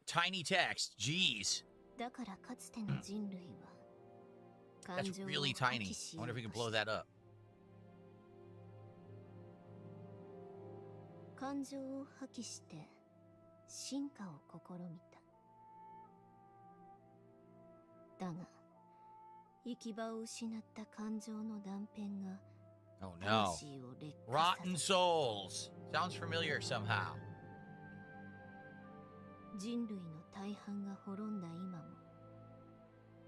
Tiny text. Jeez. That's really tiny. I wonder if we can blow that up. 感情を破棄して進化を試みた。だが、行き場を失った感情の断片が Oh no. Rotten Souls. Sounds familiar somehow. 人類の大半が滅んだ今も、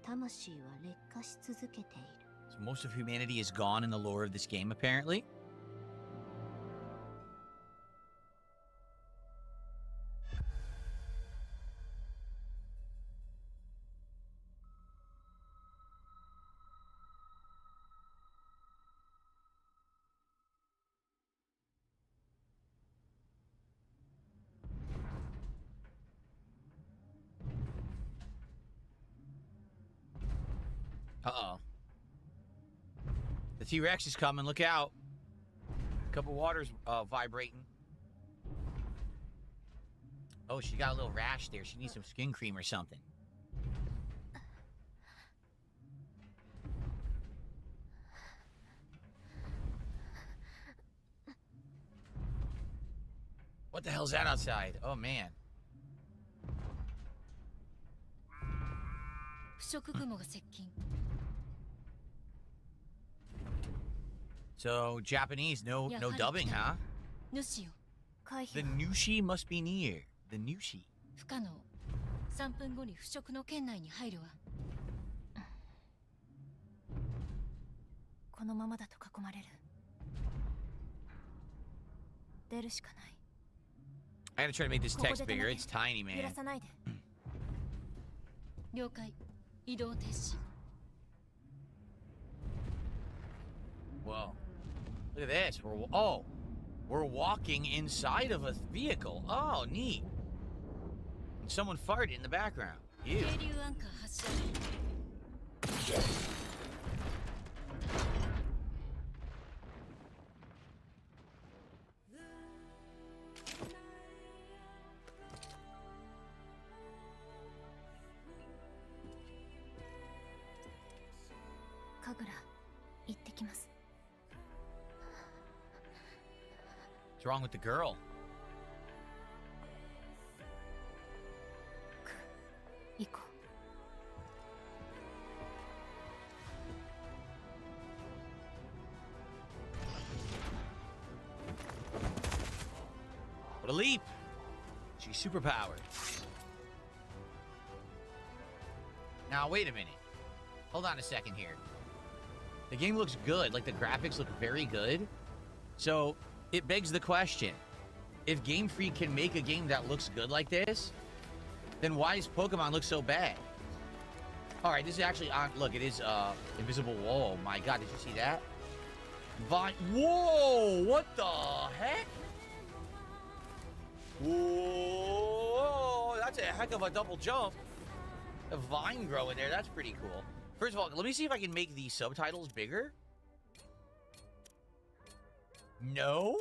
魂は劣化し続けている。 So most of humanity is gone in the lore of this game, apparently. Uh-oh. The T-Rex is coming. Look out. A couple waters vibrating. Oh, she got a little rash there. She needs some skin cream or something. What the hell's that outside? Oh, man. So, Japanese, no dubbing, huh? 回 The 避は Nushi must be near. The Nushi. 不可能。3分後に腐食の圏内に入るわ。このままだと囲まれる。出るしかない。 I gotta try to make this text bigger. It's tiny, 揺 man. らさないで。了解。移動停止。 Whoa. Look at this. We're walking inside of a vehicle. Oh, neat. And someone farted in the background. Ew. 渓流アンカー発射。 神楽、行ってきます。 What's wrong with the girl? 行こ What a leap. She's superpowered. Now, wait a minute. Hold on a second here. The game looks good. Like, the graphics look very good. So, it begs the question. If Game Freak can make a game that looks good like this, then why does Pokemon look so bad? Alright, this is actually on... Look, it is, Invisible Wall. My god, did you see that? Whoa! What the heck? Whoa! That's a heck of a double jump. A vine growing there. That's pretty cool. First of all, let me see if I can make the subtitles bigger. No?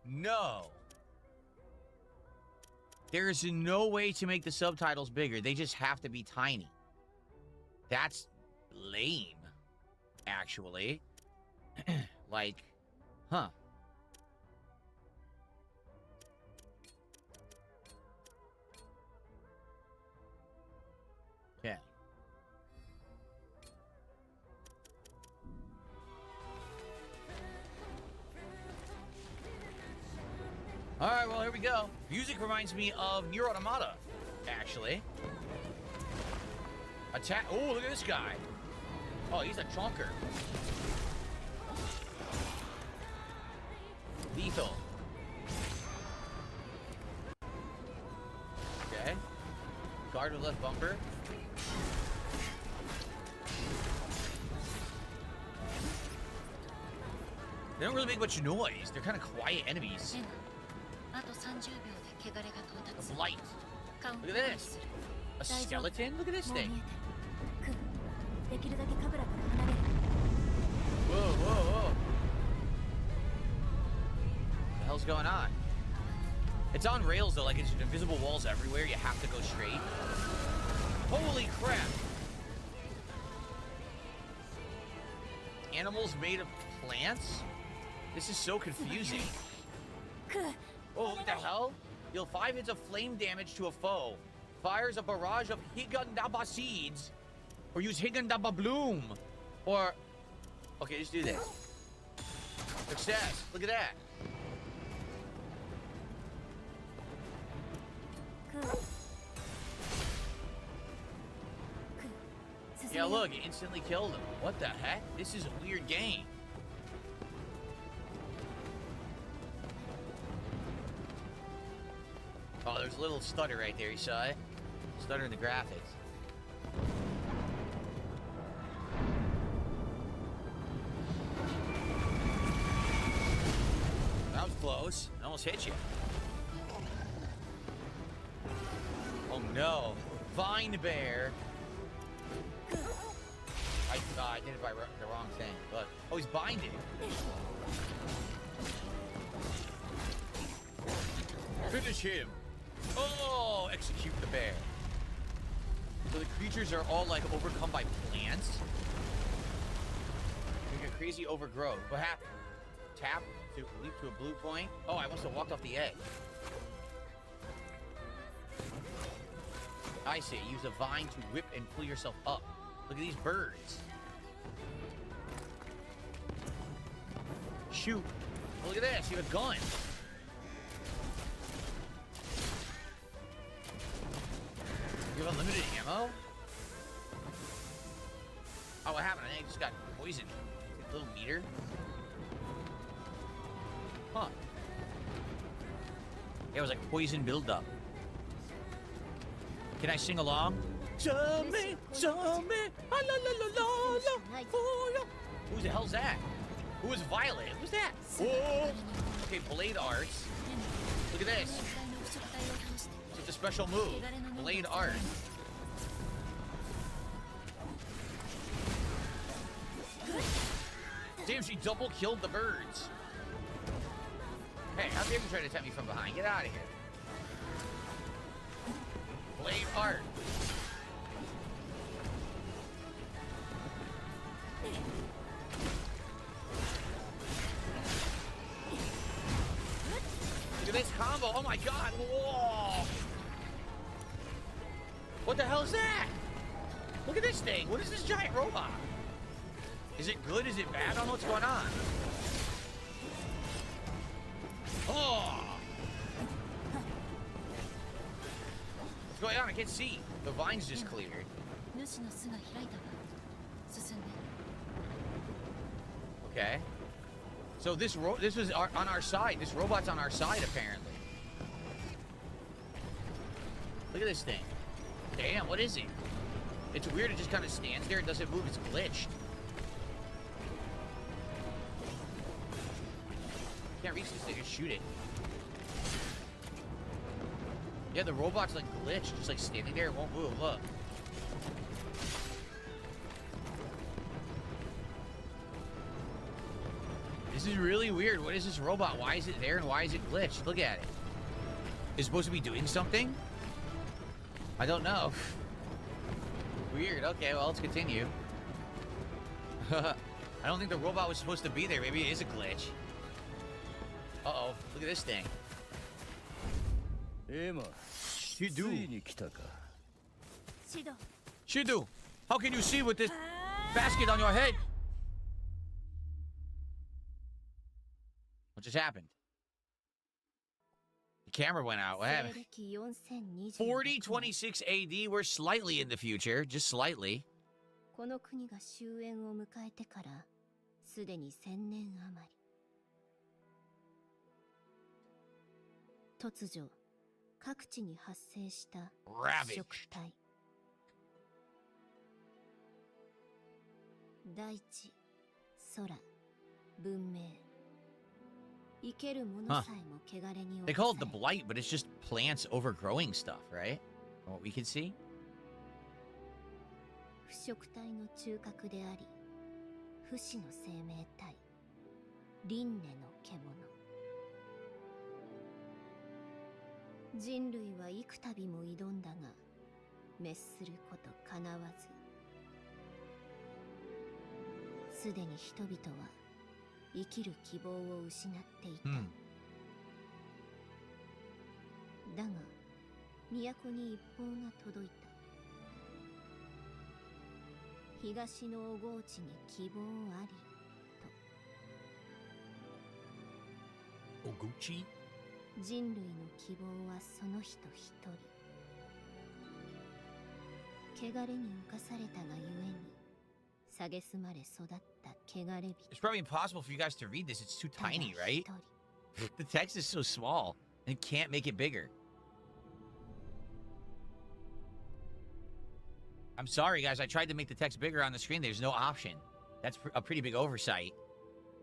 No. There is no way to make the subtitles bigger. They just have to be tiny. That's lame, actually. Like, huh. Okay. All right, well, here we go. Music reminds me of Nier Automata, actually. Attack. Oh, look at this guy. Oh, he's a chonker. Lethal. Okay. Guard with left bumper. They don't really make much noise. They're kind of quiet enemies. あと30秒で汚れが到達す Of る。 light. カウント Look at ダウン this. する。 A skeleton? Look at this う。もう thing. 見えてる。クー、できるだけ神楽から離れる。 Whoa, whoa, whoa. What the hell's going on? It's on rails, though. Like, it's invisible walls everywhere. You have to go straight. Holy crap. Animals made of plants? This is so confusing. クー、 Oh, what the hell? Deal 5 hits of flame damage to a foe. Fires a barrage of Higandaba seeds. Or use Higandaba bloom. Or... Okay, just do this. Success. Look at that. クー。クー、進め Yeah, よう。 look, it instantly killed him. What the heck? This is a weird game. Oh, there's a little stutter right there. You saw it? Stutter in the graphics. That was close. I almost hit you. Oh no. Vine Bear. I did it by the wrong thing. But oh, he's binding. Finish him. Oh, execute the bear. So the creatures are all like overcome by plants. We get crazy overgrowth. What happened? Tap to leap to a blue point. Oh, I must have walked off the edge. I see. Use a vine to whip and pull yourself up. Look at these birds. Shoot. Oh, look at this. You have a gun. You have unlimited ammo? Oh, what happened? I think I just got poisoned. A little meter. Huh. Yeah, it was like poison buildup. Can I sing along? Some me, ah, la la la la la, oh, yeah. Who the hell's that? Who is Violet? Who's that? Whoa! Okay, Blade Arts. Look at this. It's a special move. Blade Arts. Damn, she double killed the birds. Hey, how dare you try to attack me from behind? Get out of here. Blade Art. Look at this combo. Oh my god. Whoa. What the hell is that? Look at this thing. What is this giant robot? Is it good? Is it bad? I don't know what's going on. Oh! What's going on? I can't see. The vine's just cleared. Okay. So this is on our side. This robot's on our side, apparently. Look at this thing. Damn, what is it? It's weird. It just kind of stands there and doesn't move. It's glitched. Can't reach this thing and shoot it. Yeah, the robot's like glitched, just like standing there, it won't move. Look. This is really weird. What is this robot? Why is it there and why is it glitched? Look at it. Is it supposed to be doing something? I don't know. Weird. Okay, well, let's continue. I don't think the robot was supposed to be there. Maybe it is a glitch. Uh-oh, look at this thing. Shido, how can you see with this basket on your head? What just happened? The camera went out. What happened? 4026 AD, we're slightly in the future, just slightly. この国が終焉を迎えてからすでに1000年余り。突如各地に発生した腐食体。大地、空、文明。生けるものさえも汚れに侵され。They call it the blight, but it's just plants overgrowing stuff, right? From what we can see. 腐食体の中核であり、不死の生命体、輪廻の獣。人類は幾度も挑んだが、滅することかなわず。すでに人々は生きる希望を失っていた。だが、都に一報が届いた。東の小河内に希望ありと。小河内？人類の希望はその人一人。汚れに侵されたがゆえに、蔑まれ育った汚れ人。It's probably impossible for you guys to read this. It's too tiny, right? The text is so small and can't make it bigger. I'm sorry, guys. I tried to make the text bigger on the screen. There's no option. That's a pretty big oversight.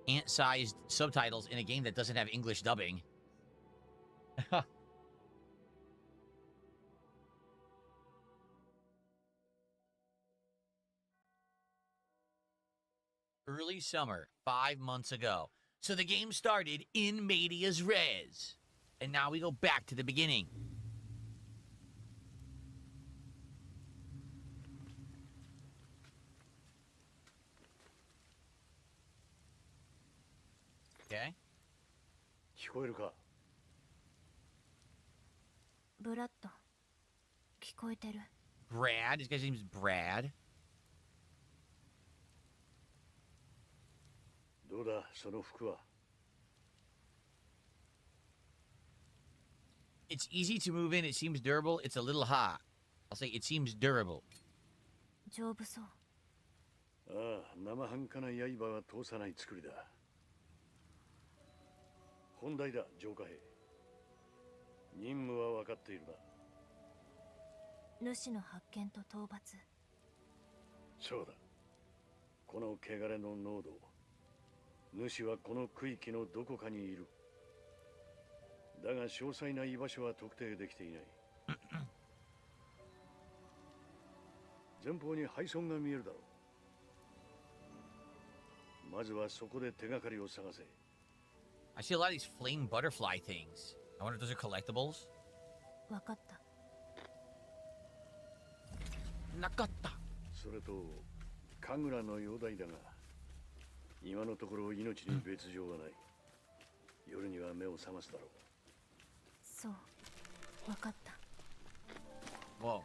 Ant-sized subtitles in a game that doesn't have English dubbing. Early summer, 5 months ago. So the game started in medias res. And now we go back to the beginning. Okay. 聞こえるか？ブラッド、聞こえてる。Brad? This guy's name is Brad. どうだ、その服は。It's easy to move in. It seems durable. It's a little hot. I'll say it seems durable. 丈夫そう。ああ、生半可な刃は通さない作りだ。本題だ、浄化兵。任務は分かっているな。主の発見と討伐。そうだ。この汚れの濃度、主はこの区域のどこかにいる。だが詳細な居場所は特定できていない。前方に配送が見えるだろう。まずはそこで手がかりを探せ。I see a lot of these flame butterfly things. I wonder if those are collectibles. 分かった。なかった。それと神楽の容体だが、今のところ命に別状はない。夜には目を覚ますだろう。そう、分かった。Whoa.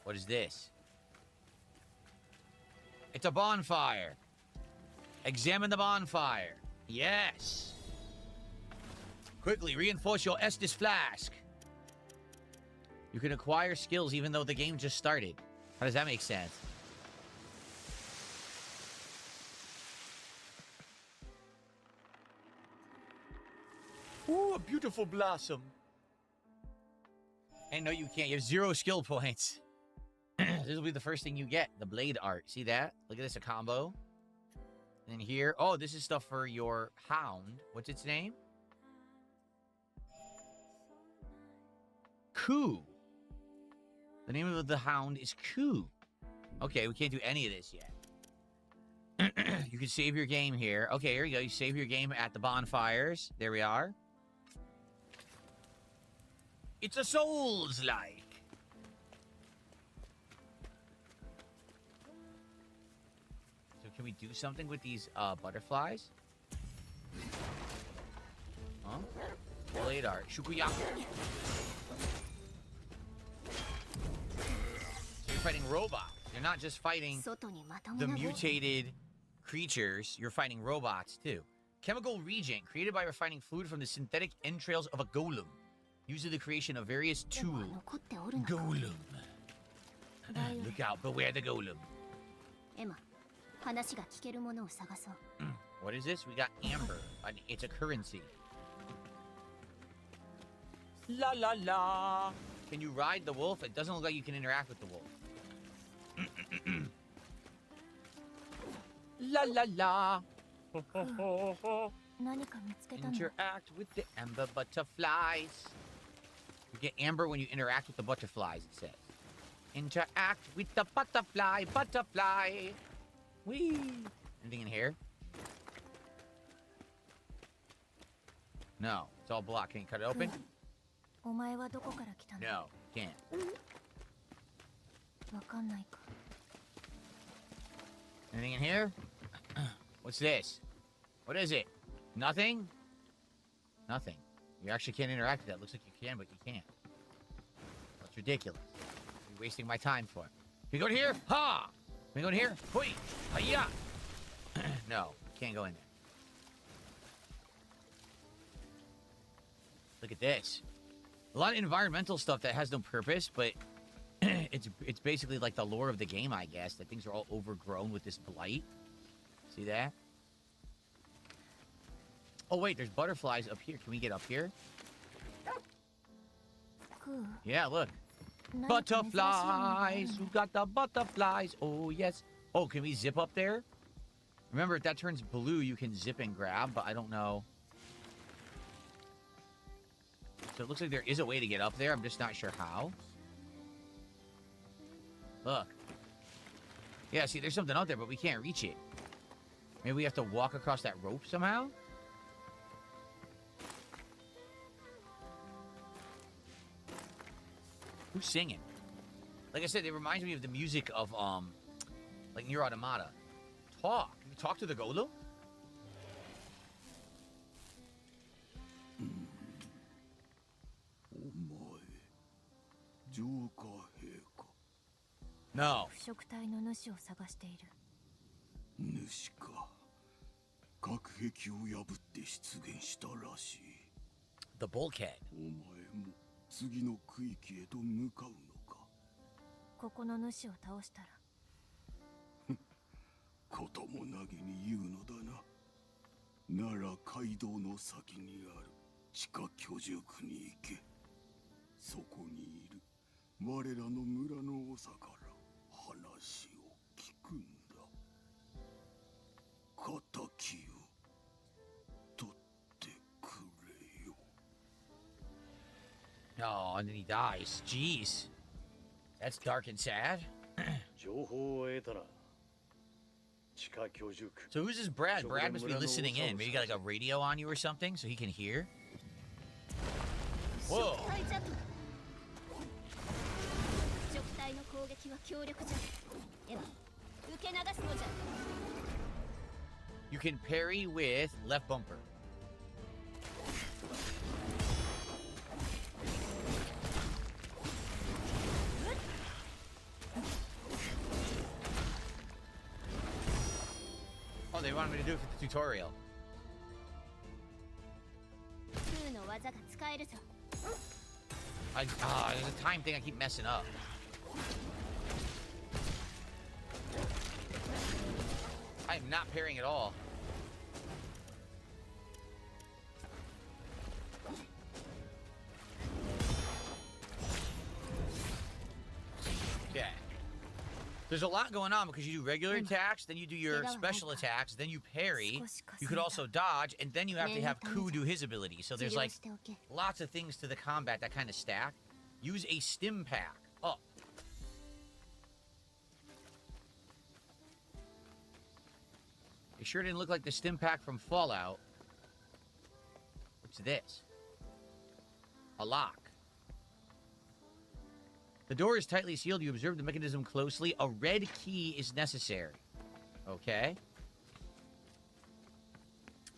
What is this? It's a bonfire. Examine the bonfire. Yes. Quickly reinforce your Estus flask. You can acquire skills even though the game just started. How does that make sense? Ooh, a beautiful blossom. And no, you can't. You have 0 skill points. This will be the first thing you get. The blade art. See that? Look at this, a combo. And here, oh, this is stuff for your hound. What's its name? Ku. The name of the hound is Ku. Okay, we can't do any of this yet. You can save your game here. Okay, here you go. You save your game at the bonfires. There we are. It's a Souls-like. So can we do something with these butterflies? Huh? Blade art. Shukuyaku. So you're fighting robots. You're not just fighting the mutated creatures. You're fighting robots, too. Chemical reagent created by refining fluid from the synthetic entrails of a golem. Used in the creation of various tools. Golem. Look out, beware the golem. What is this? We got amber. It's a currency. La la la. Can you ride the wolf? It doesn't look like you can interact with the wolf. La la la. Interact with the amber butterflies. You get amber when you interact with the butterflies, it says. Interact with the butterfly, butterfly. Whee! Anything in here? No, it's all blocked. Can you cut it open? No, can't. Anything in here? What's this? What is it? Nothing? Nothing. You actually can't interact with that. Looks like you can, but you can't. That's ridiculous. You're wasting my time for it. Can you go in here? Ha! Can we go in here? Hoi! Hiya! No, can't go in there. Look at this. A lot of environmental stuff that has no purpose, but it's basically like the lore of the game, I guess. That things are all overgrown with this blight. See that? Oh, wait, there's butterflies up here. Can we get up here? Yeah, look. Butterflies! Who got the butterflies? Oh, yes. Oh, can we zip up there? Remember, if that turns blue, you can zip and grab, but I don't know. So it looks like there is a way to get up there. I'm just not sure how. Look. Yeah, see, there's something out there, but we can't reach it. Maybe we have to walk across that rope somehow? Who's singing? Like I said, it reminds me of the music of, like Nier Automata. Talk. Can you talk to the golem? No. 食体の主を探している。主か。隔壁を破って出現したらしい。The bulkhead. お前も次の区域へと向かうのか。ここの主を倒したらこともなげに言うのだな。なら街道の先にある地下居住区に行け。そこにいる我らの村の長から話を聞くんだ。仇を取ってくれよ。 Oh, and then he dies. Jeez. That's dark and sad. 情報を得たな。地下居住区。 So who's this Brad? Brad must be listening in. Maybe you got like a radio on you or something so he can hear? Whoa. 直隊の攻撃は強力じゃ。では受け流すのじゃ。 You can parry with left bumper. Oh, they wanted me to do it for the tutorial. 空の技が使えるぞ。 There's a time thing I keep messing up. I am not parrying at all. Yeah. There's a lot going on because you do regular attacks, then you do your special attacks, then you parry. You could also dodge, and then you have to have Ku do his ability. So there's like lots of things to the combat that kind of stack. Use a stim pack. Oh. It sure didn't look like the stim pack from Fallout. What's this? A lock. The door is tightly sealed. You observe the mechanism closely. A red key is necessary. Okay.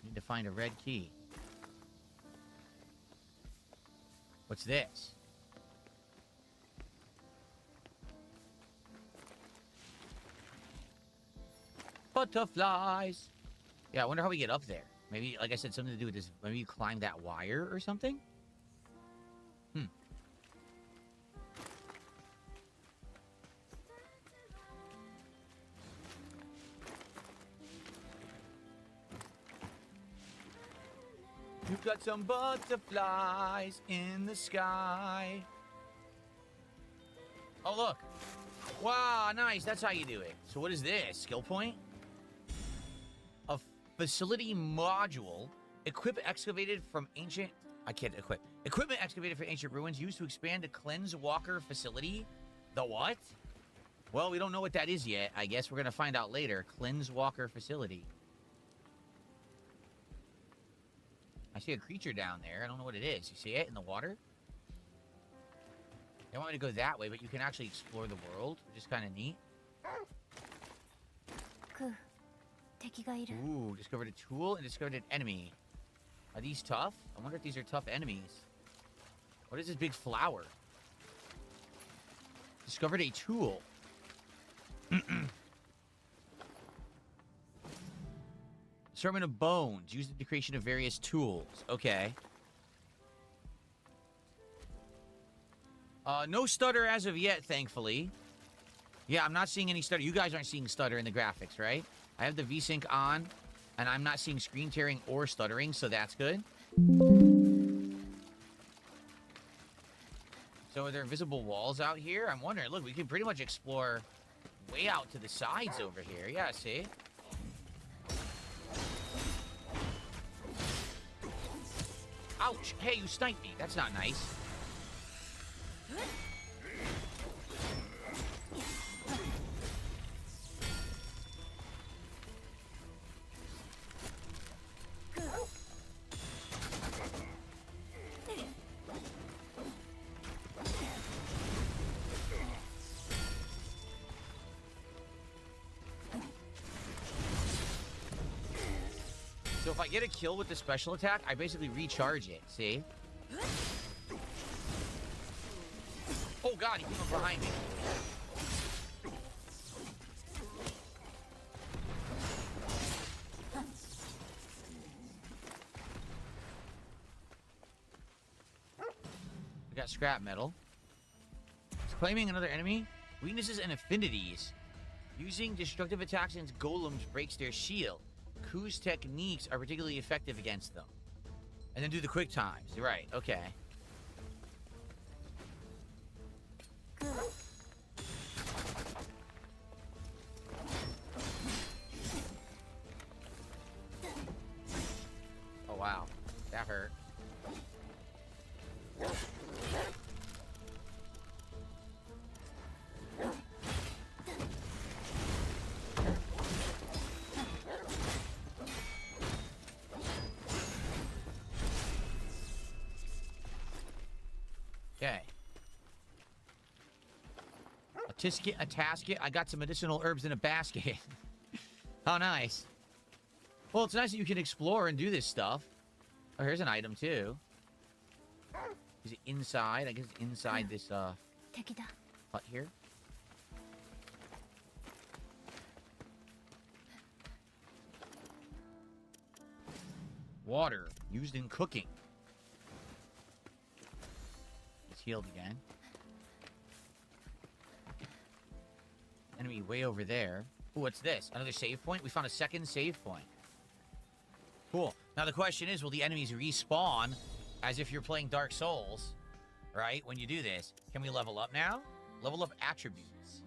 Need to find a red key. What's this? Butterflies. Yeah, I wonder how we get up there. Maybe, like I said, something to do with this. Maybe you climb that wire or something? You've got some butterflies in the sky. Oh, look. Wow, nice. That's how you do it. So what is this? Skill point? A facility module. Equipment excavated from ancient... I can't equip. Equipment excavated from ancient ruins used to expand a cleanse walker facility. The what? Well, we don't know what that is yet. I guess we're going to find out later. Cleanse walker facility. I see a creature down there. I don't know what it is. You see it in the water? They want me to go that way, but you can actually explore the world, which is kind of neat. Ooh, discovered a tool and discovered an enemy. Are these tough? I wonder if these are tough enemies. What is this big flower? Discovered a tool. Assortment of bones. Used in the creation of various tools. Okay. No stutter as of yet, thankfully. Yeah, I'm not seeing any stutter. You guys aren't seeing stutter in the graphics, right? I have the VSync on, and I'm not seeing screen tearing or stuttering, so that's good. So are there invisible walls out here? I'm wondering. Look, we can pretty much explore way out to the sides over here. Yeah, see? Ouch! Hey, you sniped me. That's not nice. So if I get a kill with the special attack, I basically recharge it, see? Oh god, he came up behind me. We got scrap metal. It's claiming another enemy. Weaknesses and affinities. Using destructive attacks against golems breaks their shield. Ku's techniques are particularly effective against them. And then do the quick times. Right, okay. Oh, wow. That hurt. Okay. A tisket, a tasket. I got some medicinal herbs in a basket. How nice. Well, it's nice that you can explore and do this stuff. Oh, here's an item, too. Is it inside? I guess it's inside this, 敵だ hut here. Water. Used in cooking. It's healed again. Enemy way over there. Ooh, what's this? Another save point? We found a second save point. Cool. Now the question is, will the enemies respawn as if you're playing Dark Souls, right? When you do this, can we level up now? Level up attributes.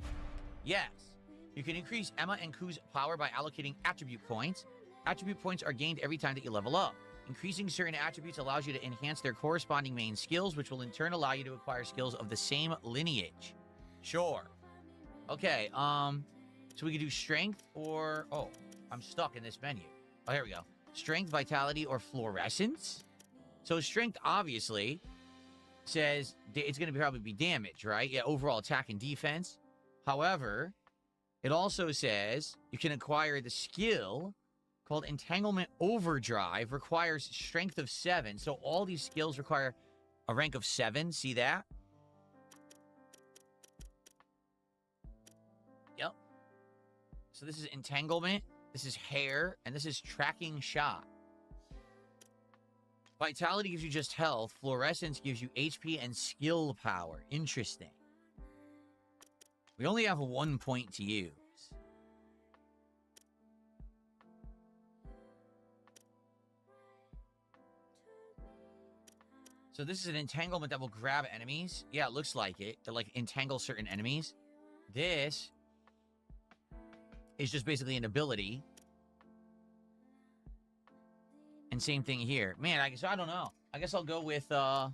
Yes. You can increase Emma and Ku's power by allocating attribute points. Attribute points are gained every time that you level up. Increasing certain attributes allows you to enhance their corresponding main skills, which will in turn allow you to acquire skills of the same lineage. Sure. Okay, so we could do strength or... Oh, I'm stuck in this menu. Oh, here we go. Strength, vitality, or fluorescence. So strength, obviously, says it's going to probably be damage, right? Yeah, overall attack and defense. However, it also says you can acquire the skill called Entanglement Overdrive, requires strength of 7. So all these skills require a rank of 7. See that? Yep. So this is Entanglement, this is Hair, and this is Tracking Shot. Vitality gives you just health. Fluorescence gives you HP and skill power. Interesting. We only have 1 point to use. So this is an entanglement that will grab enemies. Yeah, it looks like it. To like entangle certain enemies. This is just basically an ability. And same thing here. Man, I don't know. I guess I'll go with I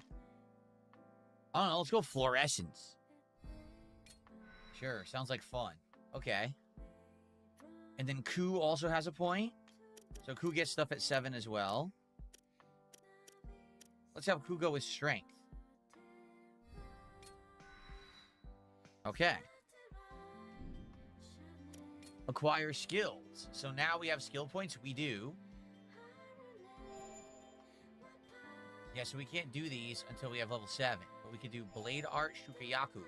don't know, let's go fluorescence. Sure, sounds like fun. Okay. And then Ku also has a point. So Ku gets stuff at 7 as well. Let's have Ku go with strength. Okay. Acquire skills. So now we have skill points. We do. Yeah, so we can't do these until we have level 7. But we could do Blade Art Shukayaku.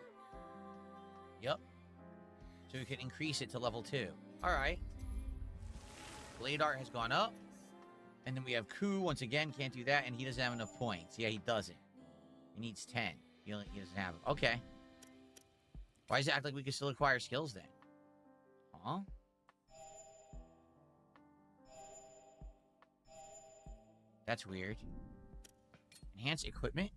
Yep. So we can increase it to level 2. Alright. Blade Art has gone up. And then we have Ku, once again, can't do that, and he doesn't have enough points. Yeah, he doesn't. He needs 10. He doesn't have them. Okay. Why does it act like we can still acquire skills then? Huh? That's weird. Enhance equipment?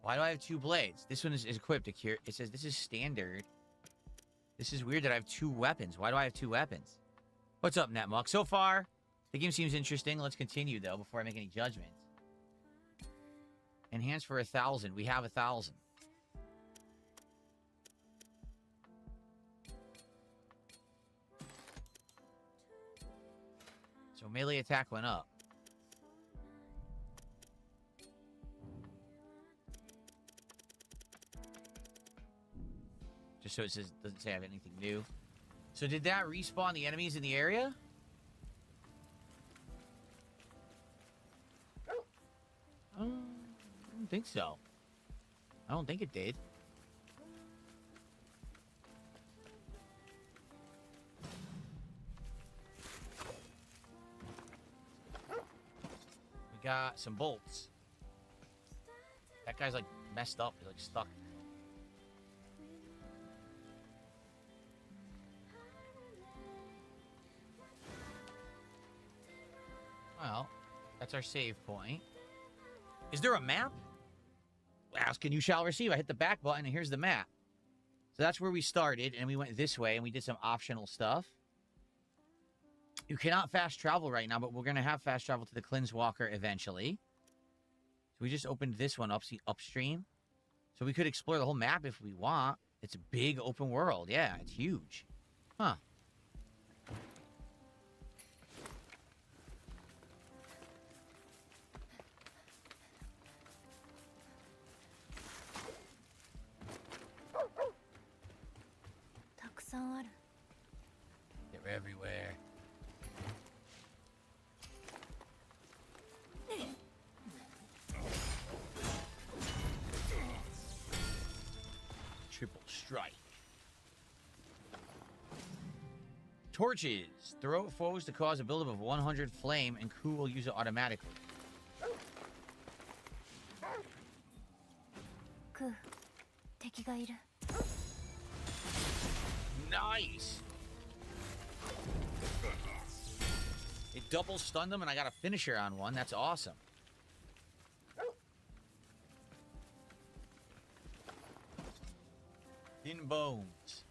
Why do I have 2 blades? This one is equipped. It says this is standard. This is weird that I have 2 weapons. Why do I have 2 weapons? What's up, Netmuck? So far, the game seems interesting. Let's continue, though, before I make any judgments. Enhance for 1,000. We have 1,000. So melee attack went up. Just so it says, doesn't say I have anything new. So did that respawn the enemies in the area? I don't think so. I don't think it did. got some bolts. That guy's like messed up. He's like stuck. Well, that's our save point. Is there a map? Ask and you shall receive. I hit the back button and here's the map. So that's where we started, and we went this way, and we did some optional stuff. You cannot fast travel right now, but we're going to have fast travel to the Cleanse Walker eventually. So we just opened this one up, see, upstream. So we could explore the whole map if we want. It's a big open world. Yeah, it's huge. Huh. They're everywhere. Triple strike. Torches. Throw at foes to cause a buildup of 100 flame, and crew will use it automatically. Nice. It double stunned them, and I got a finisher on one. That's awesome. Thin bones.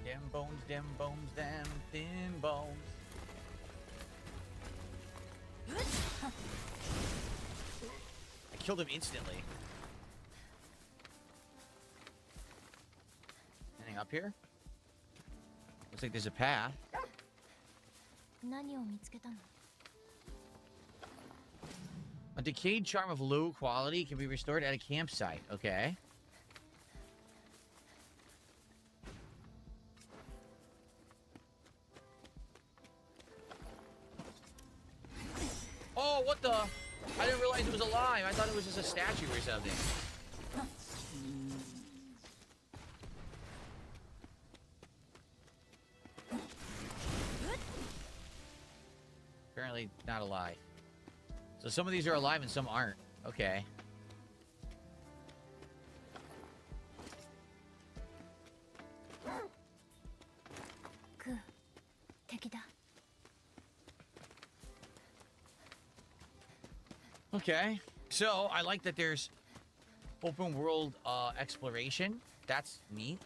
Them bones, them bones, them thin bones. I killed him instantly. Anything up here? Looks like there's a path. A decayed charm of low quality can be restored at a campsite. Okay. Oh, what the? I didn't realize it was alive. I thought it was just a statue or something. Apparently not alive. So some of these are alive and some aren't. Okay. Okay. So I like that there's open world exploration. That's neat.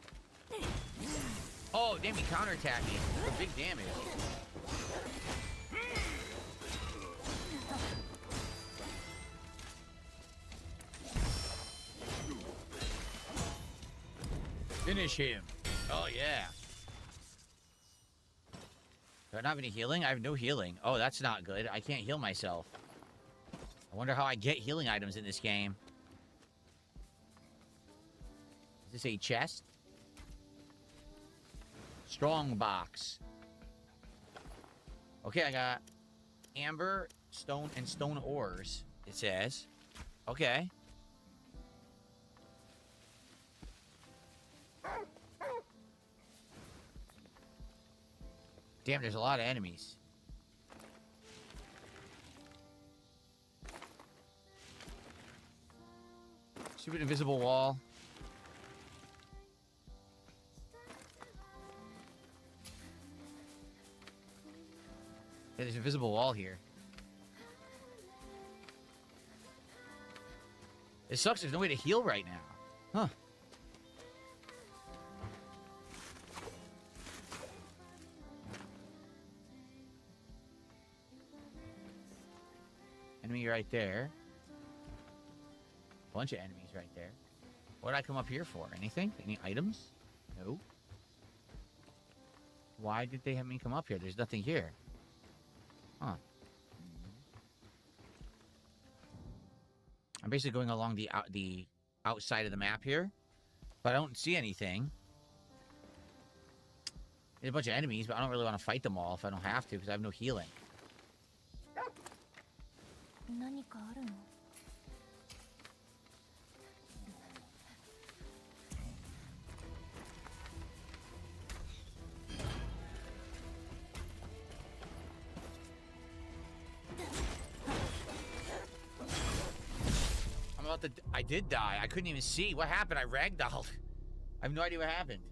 Oh, damn, he counterattacked me for big damage. Finish him. Oh, yeah. Do I not have any healing? I have no healing. Oh, that's not good. I can't heal myself. I wonder how I get healing items in this game. Is this a chest? Strong box. Okay, I got amber, stone, and stone ores, it says. Okay. Damn, there's a lot of enemies. Stupid invisible wall. Yeah, there's an invisible wall here. It sucks, there's no way to heal right now. Huh. Enemy right there. Bunch of enemies right there. What did I come up here for? Anything? Any items? No. Why did they have me come up here? There's nothing here. Huh. I'm basically going along the outside of the map here, but I don't see anything. There's a bunch of enemies, but I don't really want to fight them all if I don't have to because I have no healing. thought that I did die. I couldn't even see. What happened? I ragdolled. I have no idea what happened.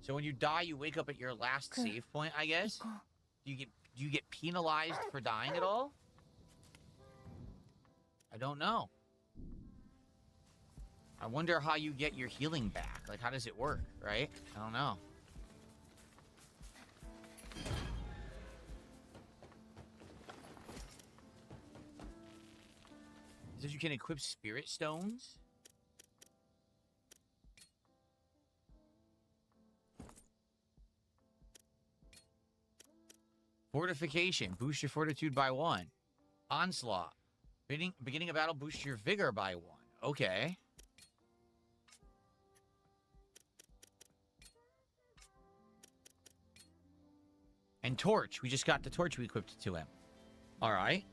So when you die, you wake up at your last save point, I guess? Do you get penalized for dying at all? I don't know. I wonder how you get your healing back. Like, how does it work, right? I don't know. It says you can equip spirit stones. Fortification. Boost your fortitude by 1. Onslaught. Beginning a battle, boost your vigor by 1. Okay. And torch. We just got the torch we equipped to him. All right.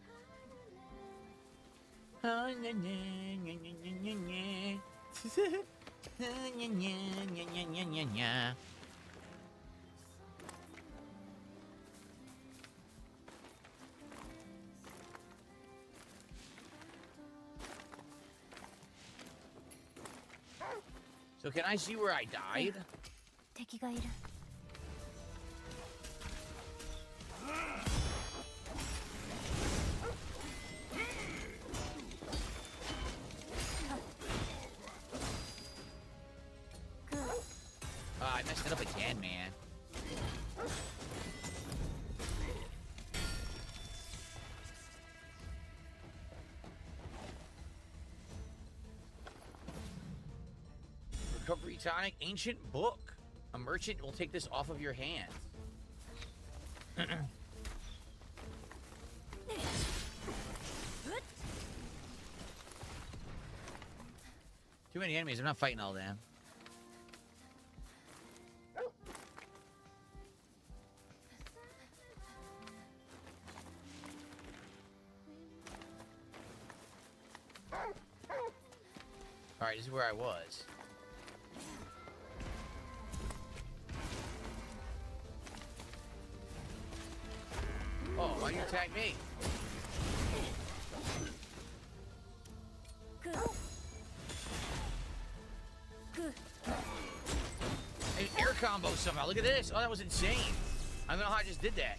So can I see where I died? 敵がいる。I messed it up again, man. Recovery tonic, ancient book. A merchant will take this off of your hands. Too many enemies. I'm not fighting all of them. Alright, this is where I was. Oh, why you attack me? An air combo somehow. Look at this. Oh, that was insane. I don't know how I just did that.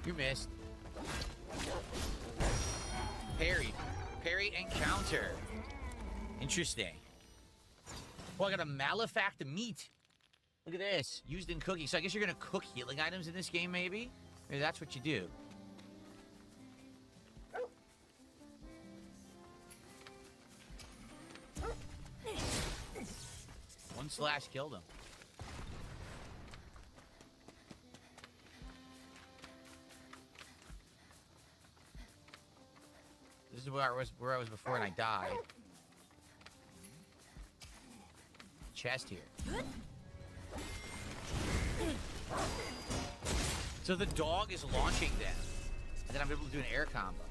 You missed. Parry. Parry and counter. Interesting. Well, I got a malefact meat. Look at this. Used in cooking. So I guess you're going to cook healing items in this game, maybe? Maybe that's what you do. One slash killed him. This is where I was before and I died. Chest here. So the dog is launching them. And then I'm able to do an air combo.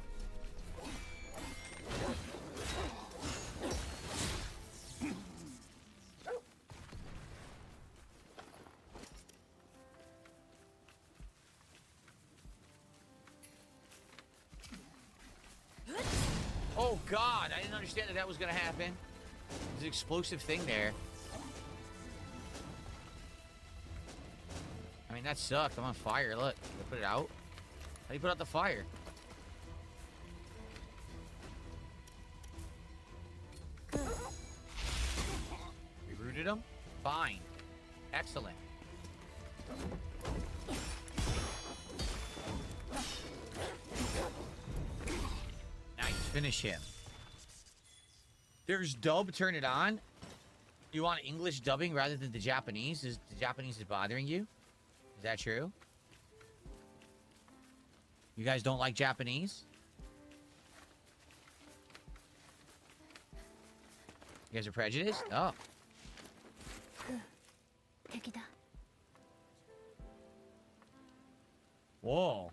Oh God, I didn't understand that was gonna happen. There's an explosive thing there. I mean, that sucked. I'm on fire. Look, I put it out. How do you put out the fire? Rerouted him? Fine. Excellent. Nice. Finish him. There's dub. Turn it on. You want English dubbing rather than the Japanese? Is the Japanese bothering you? Is that true? You guys don't like Japanese? You guys are prejudiced? Oh. 敵だ。 Whoa.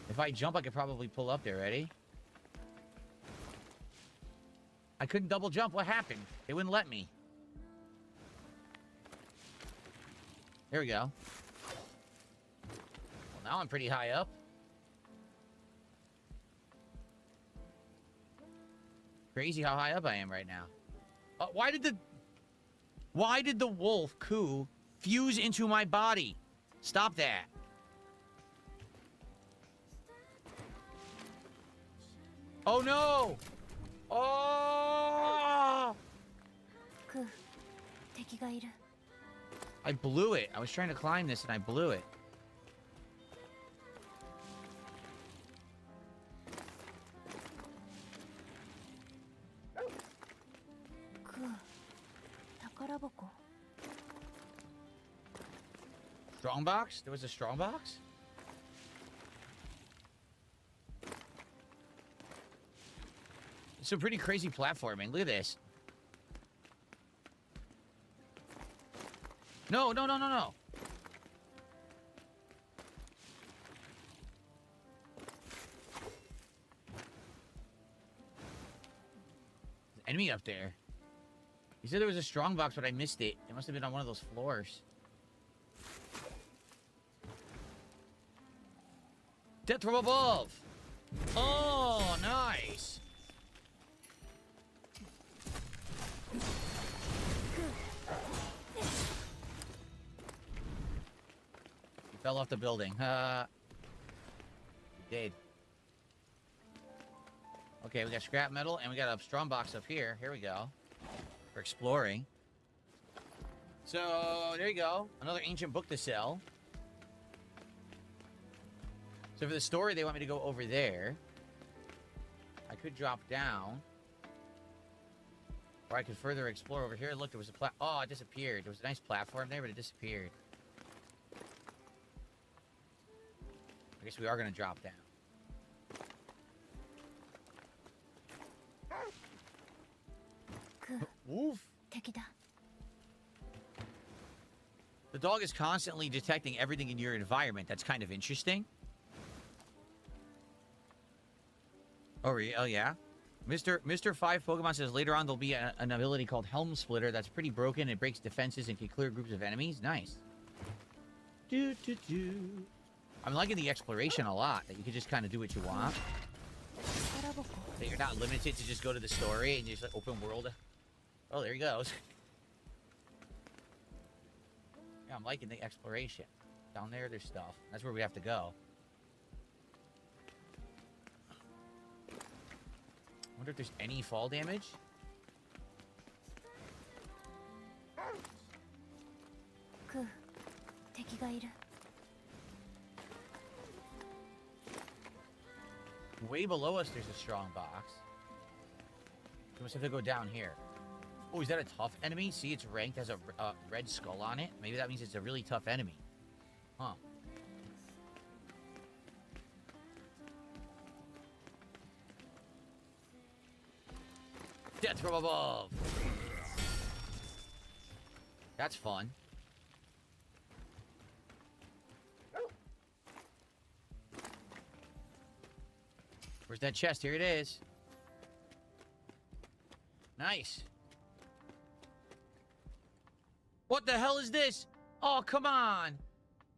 If I jump, I could probably pull up there. Ready? I couldn't double jump. What happened? They wouldn't let me. There we go. Well, now I'm pretty high up. Crazy how high up I am right now. Why did the wolf coup fuse into my body? Stop that. Oh no! Oh! クー、敵がいる。 I blew it. I was trying to climb this and I blew it. クー、宝箱。 Strongbox? There was a strongbox? It's some pretty crazy platforming. Look at this. No, no, no, no, no. There's an enemy up there. He said there was a strongbox, but I missed it. It must have been on one of those floors. Death from above! Oh, nice! He fell off the building. He did. Okay, we got scrap metal, and we got a strong box up here. Here we go. For exploring. So, there you go. Another ancient book to sell. So for the story, they want me to go over there. I could drop down. Or I could further explore over here. Look, there was a oh, it disappeared. There was a nice platform there, but it disappeared. I guess we are going to drop down. Woof. 敵だ。 The dog is constantly detecting everything in your environment. That's kind of interesting. Oh, yeah? Mr. 5 Pokemon says later on there'll be an ability called Helm Splitter that's pretty broken. It breaks defenses and can clear groups of enemies. Nice. I'm liking the exploration a lot. That you can just kind of do what you want. That you're not limited to just go to the story and just like, open world. Oh, there he goes. Yeah, I'm liking the exploration. Down there, there's stuff. That's where we have to go. I wonder if there's any fall damage. Ku, 敵がいる。 Way below us, there's a strong box. We must have to go down here. Oh, is that a tough enemy? See, it's ranked, has a red skull on it. Maybe that means it's a really tough enemy. Huh. Death from above! That's fun. Where's that chest? Here it is. Nice. What the hell is this? Oh, come on.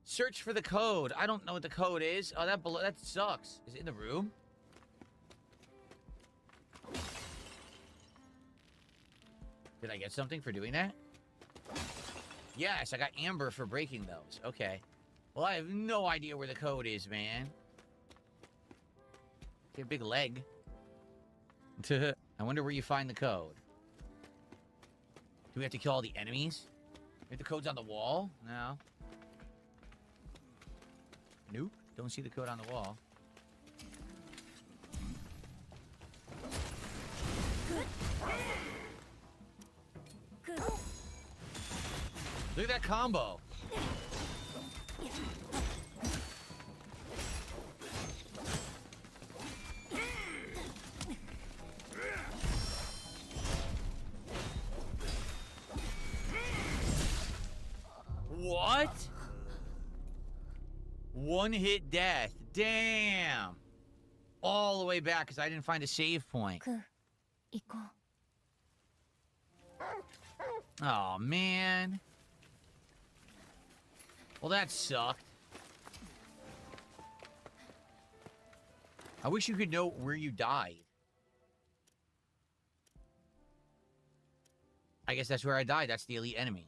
Search for the code. I don't know what the code is. Oh, that sucks. Is it in the room? Did I get something for doing that? Yes, I got amber for breaking those. Okay. Well, I have no idea where the code is, man. Get a big leg. I wonder where you find the code. Do we have to kill all the enemies? If the code's on the wall? No. Nope. Don't see the code on the wall. Look at that combo. What? One hit death. Damn. All the way back because I didn't find a save point. く、行こう。Oh, man. Well, that sucked. I wish you could know where you died. I guess that's where I died. That's the elite enemy.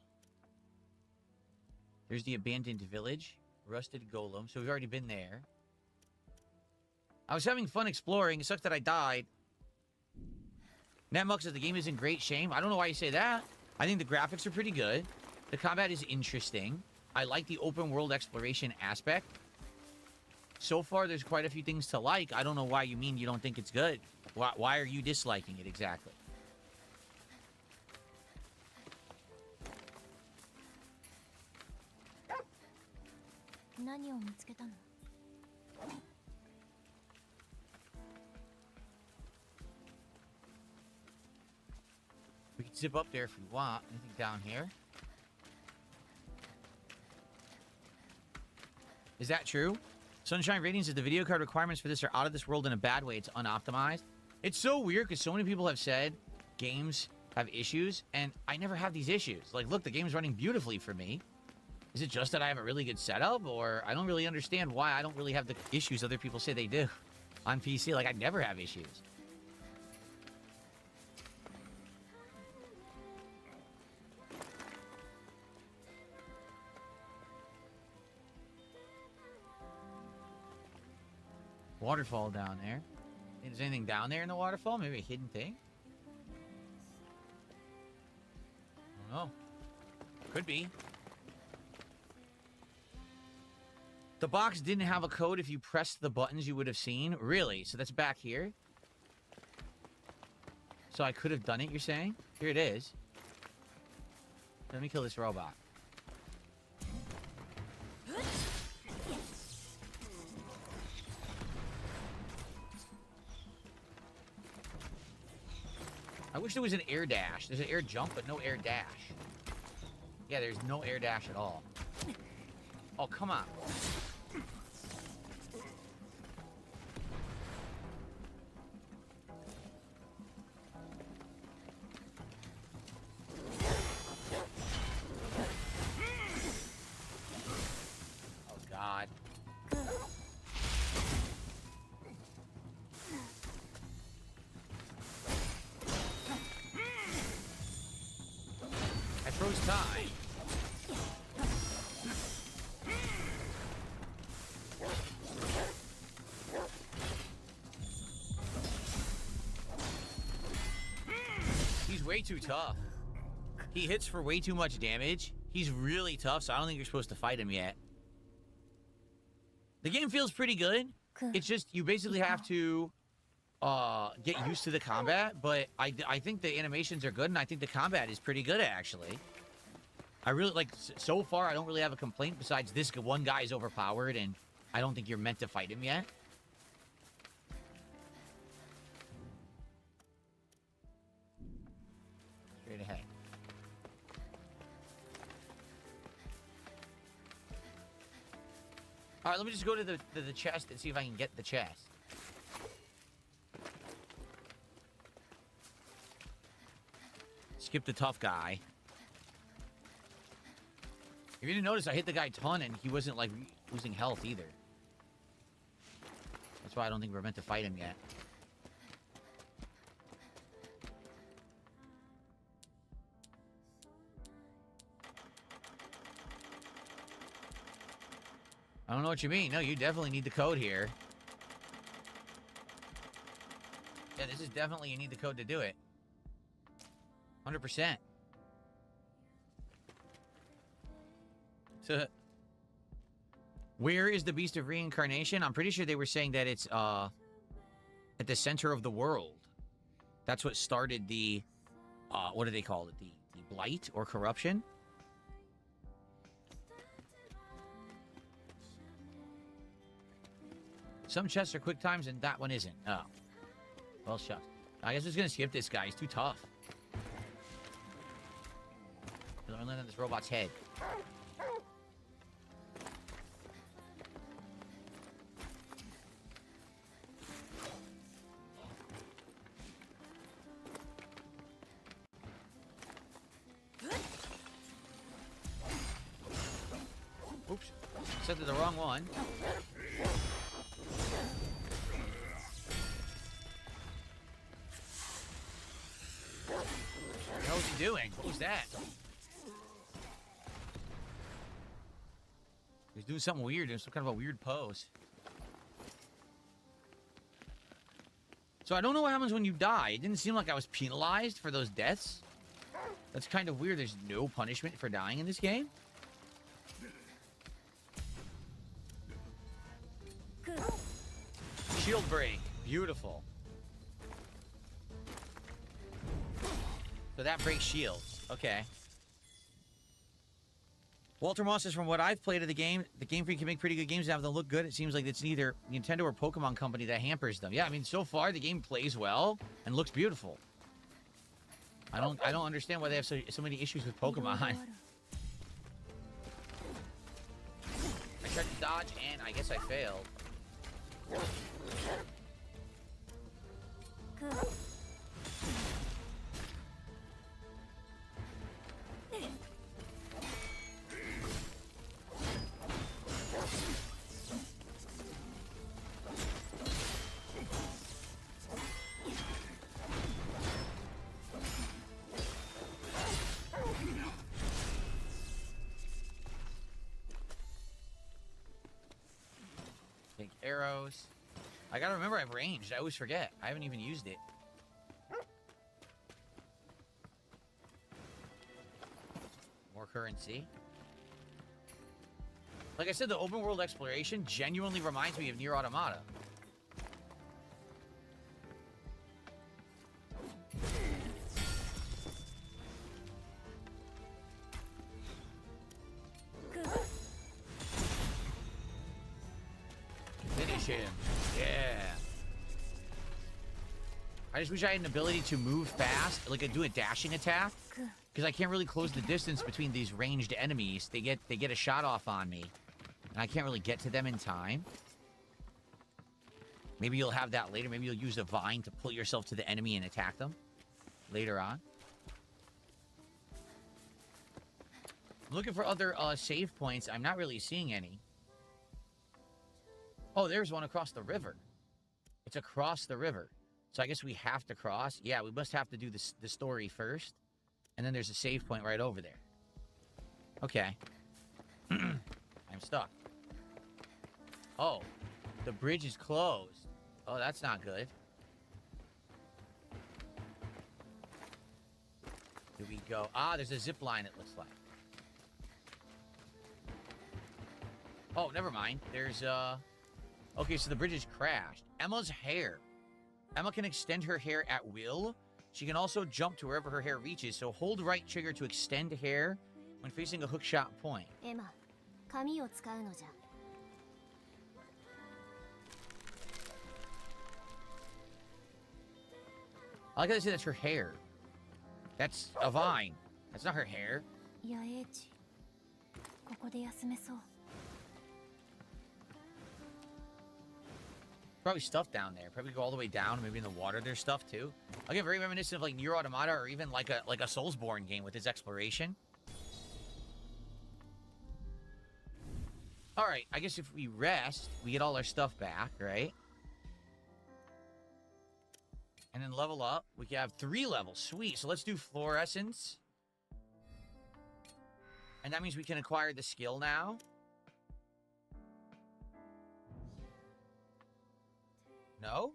There's the abandoned village. Rusted golem. So we've already been there. I was having fun exploring. It sucks that I died. Netmuck says the game is in great shame. I don't know why you say that. I think the graphics are pretty good. The combat is interesting. I like the open world exploration aspect. So far, there's quite a few things to like. I don't know why you mean you don't think it's good. Why are you disliking it exactly? We can zip up there if we want. Anything down here? Is that true? Sunshine Ratings says the video card requirements for this are out of this world in a bad way. It's unoptimized. It's so weird because so many people have said games have issues, and I never have these issues. Like, look, the game's running beautifully for me. Is it just that I have a really good setup, or I don't really understand why I don't really have the issues other people say they do on PC? Like, I never have issues. Waterfall down there. Is there anything down there in the waterfall? Maybe a hidden thing? I don't know. Could be. The box didn't have a code. If you pressed the buttons, you would have seen. Really? So that's back here? So I could have done it, you're saying? Here it is. Let me kill this robot. I wish there was an air dash. There's an air jump, but no air dash. Yeah, there's no air dash at all. Oh, come on. Oh, God. I froze time. He's way too tough. He hits for way too much damage. He's really tough, so I don't think you're supposed to fight him yet. The game feels pretty good. It's just, you basically have to get used to the combat, but I think the animations are good, and I think the combat is pretty good, actually. I really, like, so far, I don't really have a complaint besides this one guy is overpowered, and I don't think you're meant to fight him yet. Straight ahead. All right, let me just go to the chest and see if I can get the chest. Skip the tough guy. If you didn't notice, I hit the guy a ton and he wasn't, like, losing health either. That's why I don't think we're meant to fight him yet. I don't know what you mean. No, you definitely need the code here. Yeah, this is definitely, you need the code to do it. 100%. So, where is the Beast of Reincarnation? I'm pretty sure they were saying that it's at the center of the world. That's what started the what do they call it? The blight or corruption? Some chests are quick times and that one isn't. Oh. Well, shucks. I guess I'm just gonna skip this guy. He's too tough. I'm gonna land on this robot's head. Set to the wrong one. What was he doing? What was that? He's doing something weird. Doing some kind of a weird pose. So I don't know what happens when you die. It didn't seem like I was penalized for those deaths. That's kind of weird. There's no punishment for dying in this game. Shield break. Beautiful. So that breaks shields. Okay. Walter Moss says, from what I've played of the Game Freak can make pretty good games and have them look good. It seems like it's neither Nintendo or Pokemon Company that hampers them. Yeah, I mean, so far the game plays well and looks beautiful. I don't understand why they have so many issues with Pokemon. I tried to dodge and I guess I failed. Take arrows. I gotta remember I've ranged. I always forget. I haven't even used it. More currency. Like I said, the open world exploration genuinely reminds me of Nier Automata. Finish him. Yeah. I just wish I had an ability to move fast, like do a dashing attack. Because I can't really close the distance between these ranged enemies. They get a shot off on me. And I can't really get to them in time. Maybe you'll have that later. Maybe you'll use a vine to pull yourself to the enemy and attack them later on. I'm looking for other save points. I'm not really seeing any. Oh, there's one across the river. It's across the river. So I guess we have to cross. Yeah, we must have to do the story first. And then there's a save point right over there. Okay. I'm stuck. Oh, the bridge is closed. Oh, that's not good. Here we go. Ah, there's a zip line, it looks like. Oh, never mind. There's, okay, so the bridge is crashed. Emma's hair. Emma can extend her hair at will. She can also jump to wherever her hair reaches, so hold right trigger to extend hair when facing a hookshot point. エマ、髪を使うのじゃ。 I like how they say that's her hair. That's a vine. That's not her hair. 野営地。ここで休めそう。 Probably stuff down there. Probably go all the way down. Maybe in the water there's stuff too. Again, very reminiscent of like Nier Automata or even like a Soulsborne game with its exploration. All right, I guess if we rest, we get all our stuff back, right? And then level up. We can have 3 levels. Sweet. So let's do fluorescence. And that means we can acquire the skill now. No?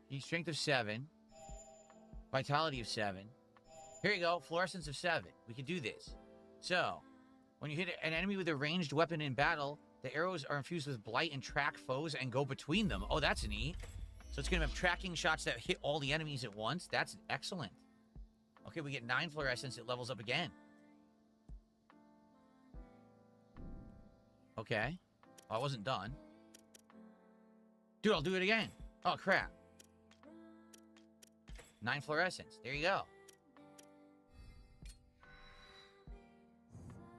Need strength of 7. Vitality of 7. Here you go. Fluorescence of 7. We can do this. So, when you hit an enemy with a ranged weapon in battle, the arrows are infused with blight and track foes and go between them. Oh, that's neat. So it's going to have tracking shots that hit all the enemies at once. That's excellent. Okay, we get 9 fluorescence. It levels up again. Okay. Oh, I wasn't done. Dude, I'll do it again. Oh, crap. 9 fluorescence. There you go.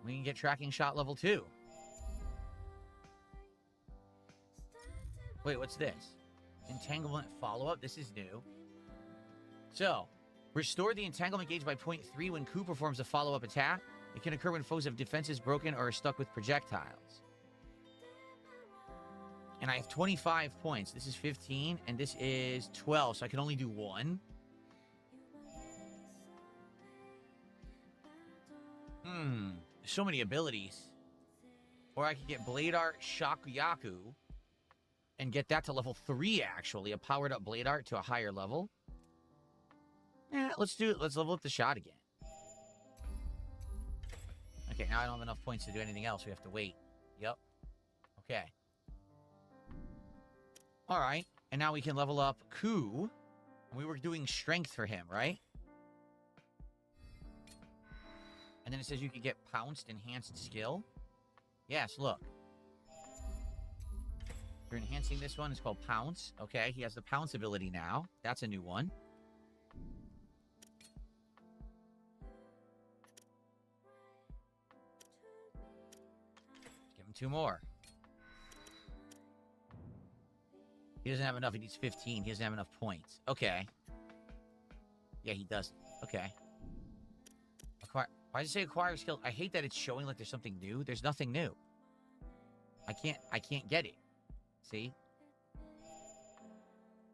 We can get tracking shot level 2. Wait, what's this? Entanglement follow-up? This is new. So, Restore the entanglement gauge by 0.3 when Ku performs a follow-up attack. It can occur when foes have defenses broken or are stuck with projectiles. And I have 25 points. This is 15, and this is 12, so I can only do one. So many abilities. Or I could get Blade Art Shakuyaku and get that to level 3, actually. A powered up Blade Art to a higher level. Yeah, let's do it. Let's level up the shot again. Okay, now I don't have enough points to do anything else. We have to wait. Yep. Okay. All right. And now we can level up Ku. And we were doing strength for him, right? And then it says you can get pounced, enhanced skill. Yes, look. You're enhancing this one. It's called Pounce. Okay, he has the Pounce ability now. That's a new one. Give him 2 more. He doesn't have enough. He needs 15. He doesn't have enough points. Okay. Yeah, he does. Okay. Acquire. Why does it say acquire skill? I hate that it's showing like there's something new. There's nothing new. I can't get it. See?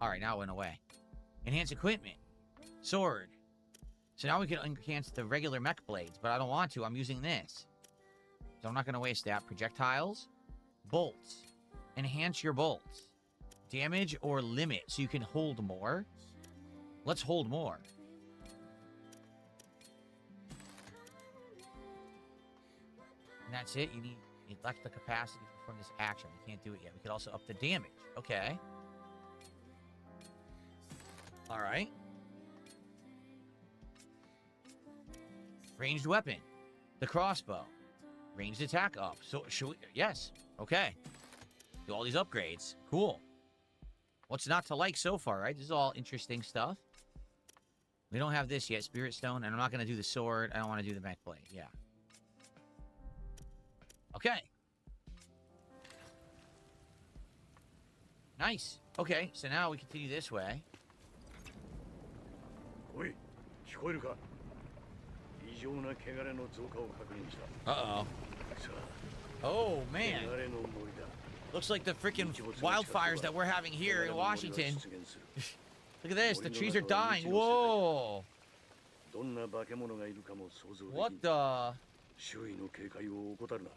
Alright, now it went away. Enhance equipment. Sword. So now we can enhance the regular mech blades, but I don't want to. I'm using this. So I'm not going to waste that. Projectiles. Bolts. Enhance your bolts. Damage or limit, so you can hold more. Let's hold more. And that's it. You need elect the capacity to perform this action. We can't do it yet. We could also up the damage. Okay. All right. Ranged weapon. The crossbow. Ranged attack up. So, should we? Yes. Okay. Do all these upgrades. Cool. What's not to like so far, right? This is all interesting stuff. We don't have this yet. Spirit Stone. And I'm not going to do the sword. I don't want to do the mech blade. Yeah. Okay. Nice. Okay, so now we continue this way. おい、聞こえるか？異常な汚れの増加を確認した。Uh-oh. さあ、 Oh, man. 汚れの森だ。 Looks like the freaking wildfires that we're having here in Washington. Look at this. The trees are dying. Whoa. どんな化け物がいるかも想像できん。 What the? 周囲の警戒を怠るな。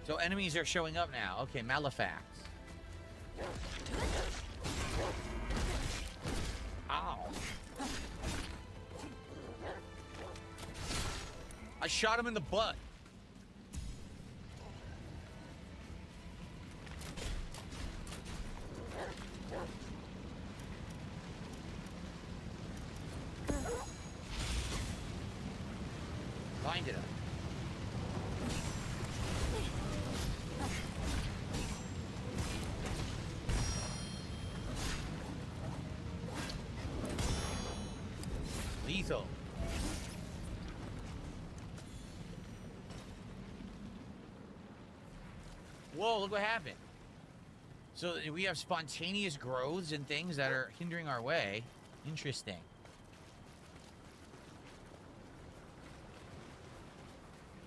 So enemies are showing up now. Okay, Malefax. Ow. I shot him in the butt. Bind it up. Lethal. Whoa, look what happened. So we have spontaneous growths and things that are hindering our way. Interesting.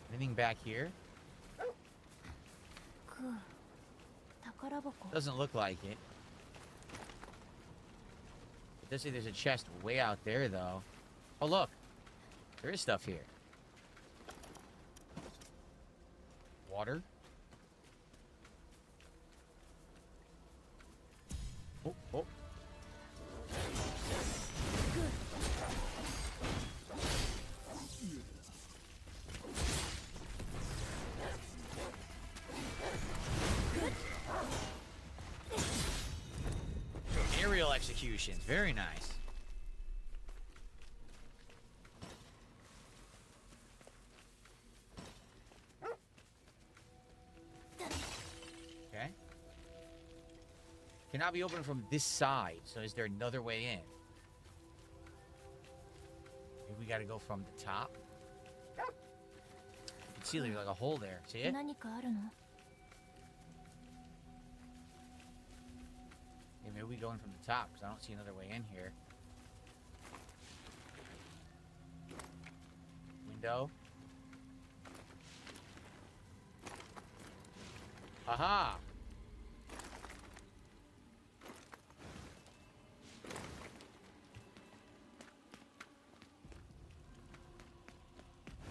Anything back here? Doesn't look like it. It does say there's a chest way out there, though. Oh, look. There is stuff here. Water. Oh, oh. Aerial executions. Very nice. Okay. Cannot be opened from this side. So is there another way in? Maybe we gotta go from the top. You can see there's like a hole there. See it? we going from the top? Because I don't see another way in here. Window. Aha!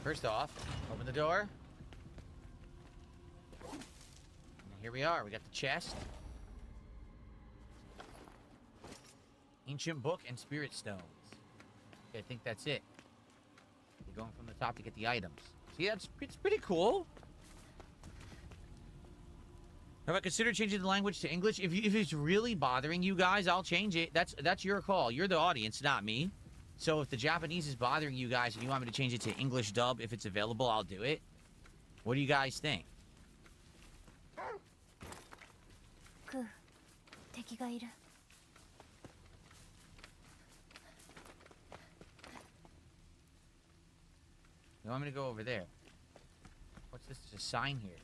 First off, open the door. And here we are. We got the chest. Ancient book and spirit stones. Okay, I think that's it. You're going from the top to get the items. See, it's pretty cool. Have I considered changing the language to English? If it's really bothering you guys, I'll change it. That's your call. You're the audience, not me. So if the Japanese is bothering you guys and you want me to change it to English dub, if it's available, I'll do it. What do you guys think? クー、敵がいる。 You want me to go over there? What's this? There's a sign here.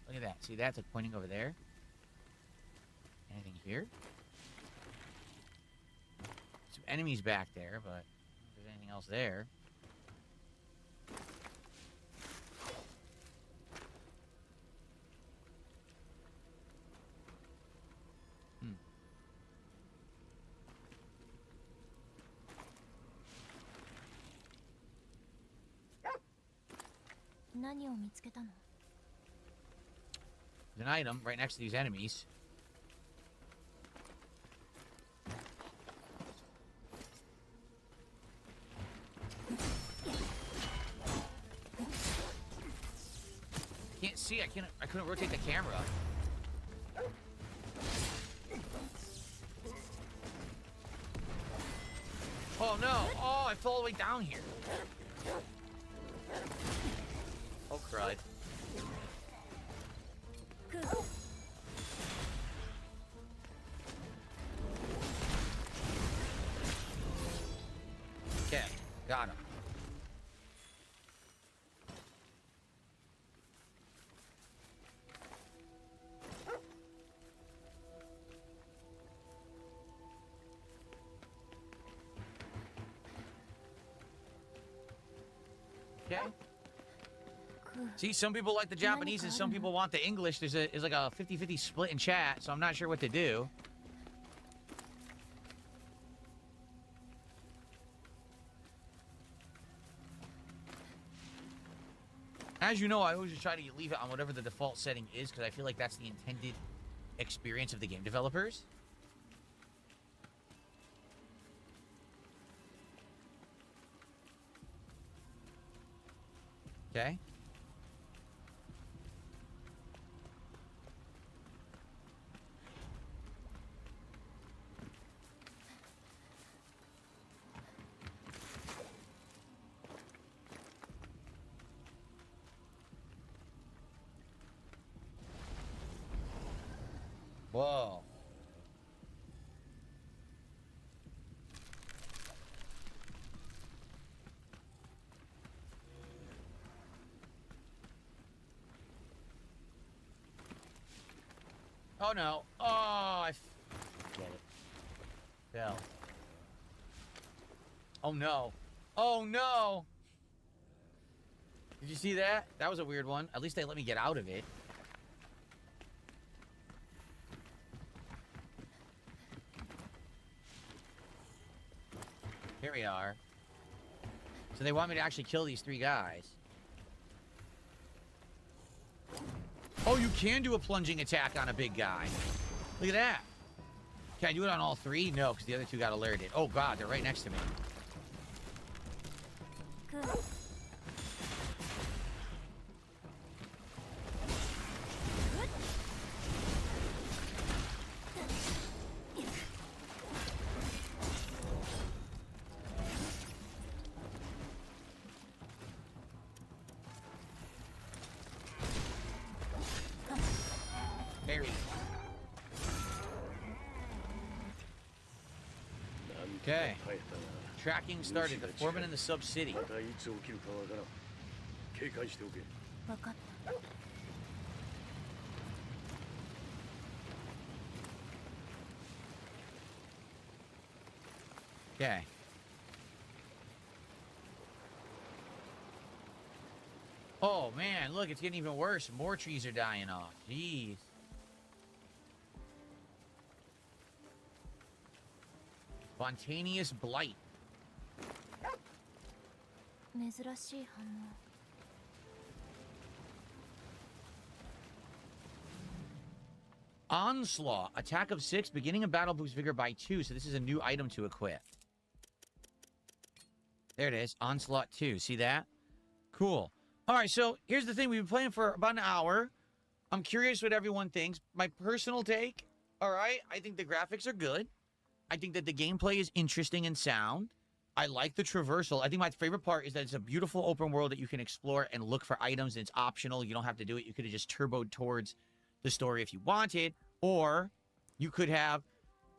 Look at that. See, that's like pointing over there. Anything here? Some enemies back there, but I don't know if there's anything else there. Hmm. 何を見つけたの？ There's an item right next to these enemies. Can't see. I couldn't rotate the camera. Oh no! Oh, I fell all the way down here. Oh crud. Okay, got him. Okay. See, some people like the Japanese and some people want the English. There's like a 50-50 split in chat, so I'm not sure what to do. As you know, I always just try to leave it on whatever the default setting is because I feel like that's the intended experience of the game developers. Okay. Whoa. Oh no. Oh, get it. Fell. Oh no. Oh no. Did you see that? That was a weird one. At least they let me get out of it. Here we are. So they want me to actually kill these 3 guys. Oh, you can do a plunging attack on a big guy. Look at that. Can I do it on all 3? No, because the other 2 got alerted. Oh god, they're right next to me. Good. Okay. Tracking started. The foreman in the sub-city. またいつ起きるかわからん。警戒しておけ。わかった。 Okay. Okay. Oh, man, look, it's getting even worse. More trees are dying off. Jeez. Spontaneous blight. 珍しい反応。 Onslaught. Attack of 6. Beginning of battle boosts vigor by 2. So this is a new item to equip. There it is. Onslaught 2. See that? Cool. All right, so here's the thing. We've been playing for about an hour. I'm curious what everyone thinks. My personal take, all right, I think the graphics are good. I think that the gameplay is interesting and sound. I like the traversal. I think my favorite part is that it's a beautiful open world that you can explore and look for items, and it's optional. You don't have to do it. You could have just turboed towards the story if you wanted, or you could have,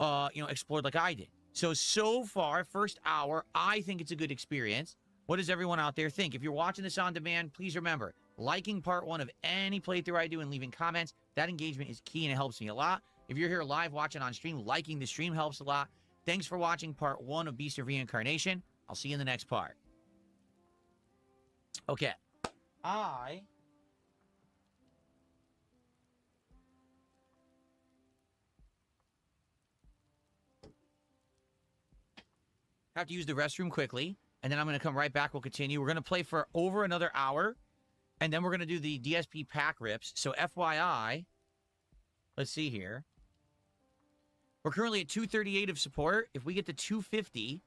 explored like I did. So far, first hour, I think it's a good experience. What does everyone out there think? If you're watching this on demand, please remember, liking part 1 of any playthrough I do and leaving comments, that engagement is key and it helps me a lot. If you're here live watching on stream, liking the stream helps a lot. Thanks for watching part 1 of Beast of Reincarnation. I'll see you in the next part. Okay. I have to use the restroom quickly, and then I'm going to come right back. We'll continue. We're going to play for over another hour, and then we're going to do the DSP pack rips. So FYI, let's see here. We're currently at 238 of support. If we get to 250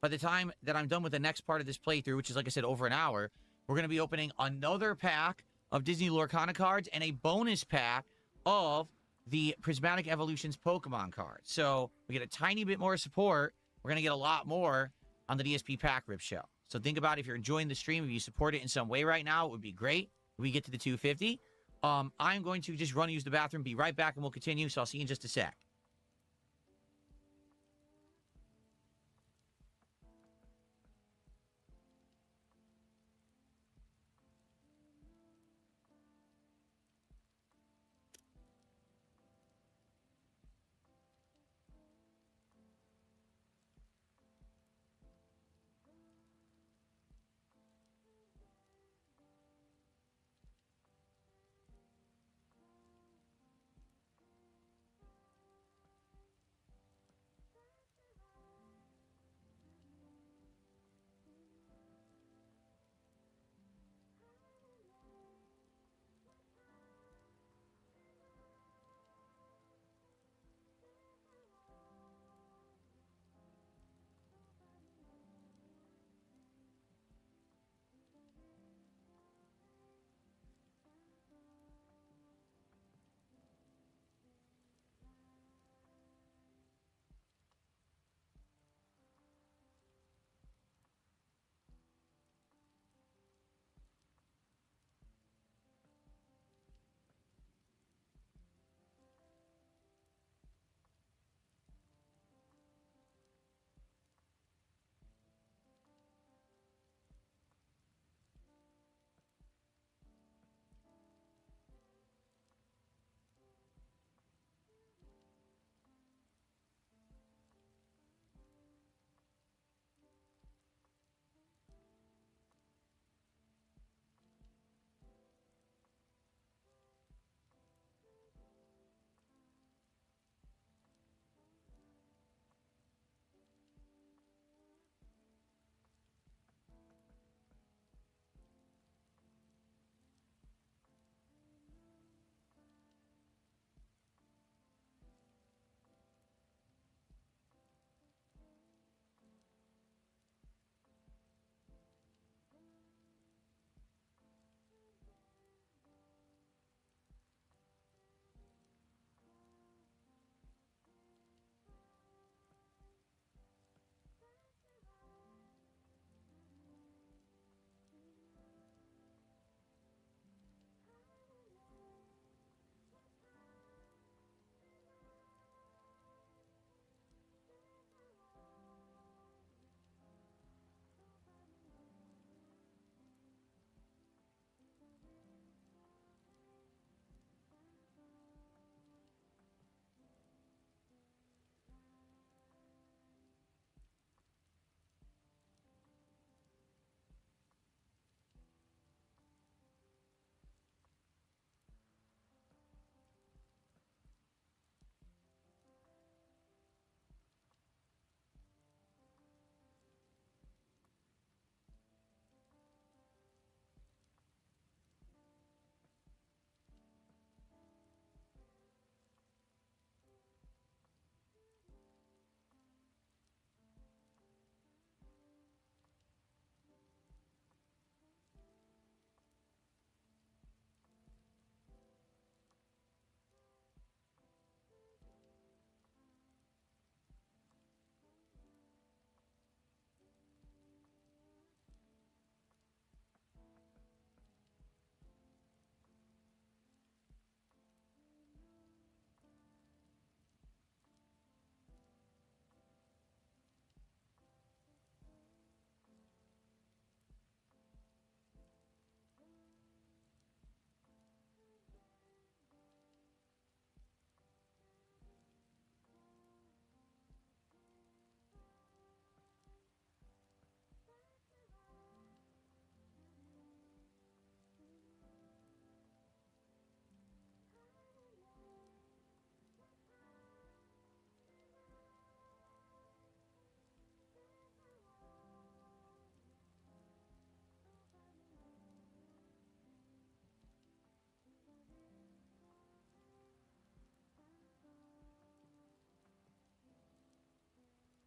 by the time that I'm done with the next part of this playthrough, which is, like I said, over an hour, we're going to be opening another pack of Disney Lorcana cards and a bonus pack of the Prismatic Evolutions Pokemon cards. So we get a tiny bit more support. We're going to get a lot more on the DSP pack rip show. So think about if you're enjoying the stream, if you support it in some way right now, it would be great if we get to the 250. I'm going to just run and use the bathroom, be right back, and we'll continue. So I'll see you in just a sec.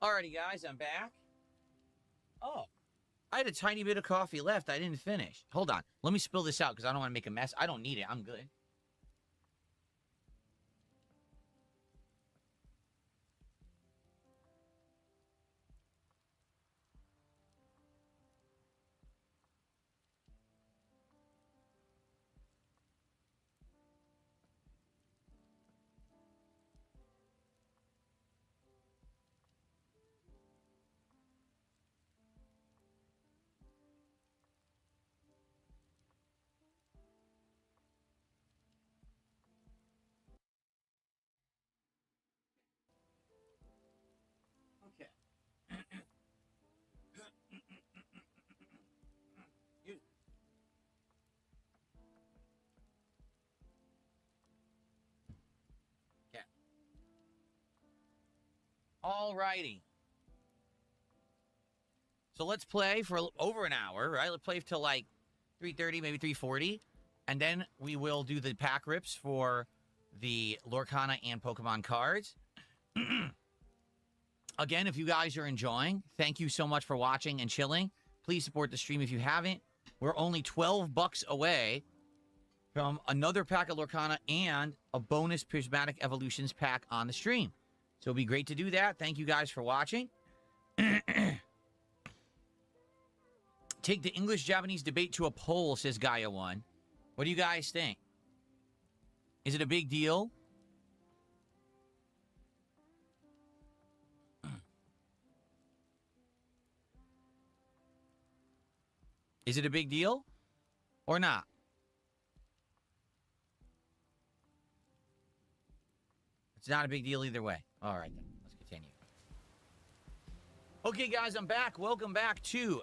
Alrighty, guys, I'm back. Oh, I had a tiny bit of coffee left. I didn't finish. Hold on. Let me spill this out because I don't want to make a mess. I don't need it. I'm good. Okay. Okay. Alrighty. So let's play for over an hour, right? Let's play till like 3:30, maybe 3:40. And then we will do the pack rips for the Lorcana and Pokemon cards. Again, if you guys are enjoying, thank you so much for watching and chilling. Please support the stream if you haven't. We're only $12 away from another pack of Lorcana and a bonus Prismatic Evolutions pack on the stream. So it'll be great to do that. Thank you guys for watching. Take the English-Japanese debate to a poll, says Gaia1. What do you guys think? Is it a big deal? Is it a big deal or not? It's not a big deal either way. All right, then. Let's continue. Okay, guys, I'm back. Welcome back to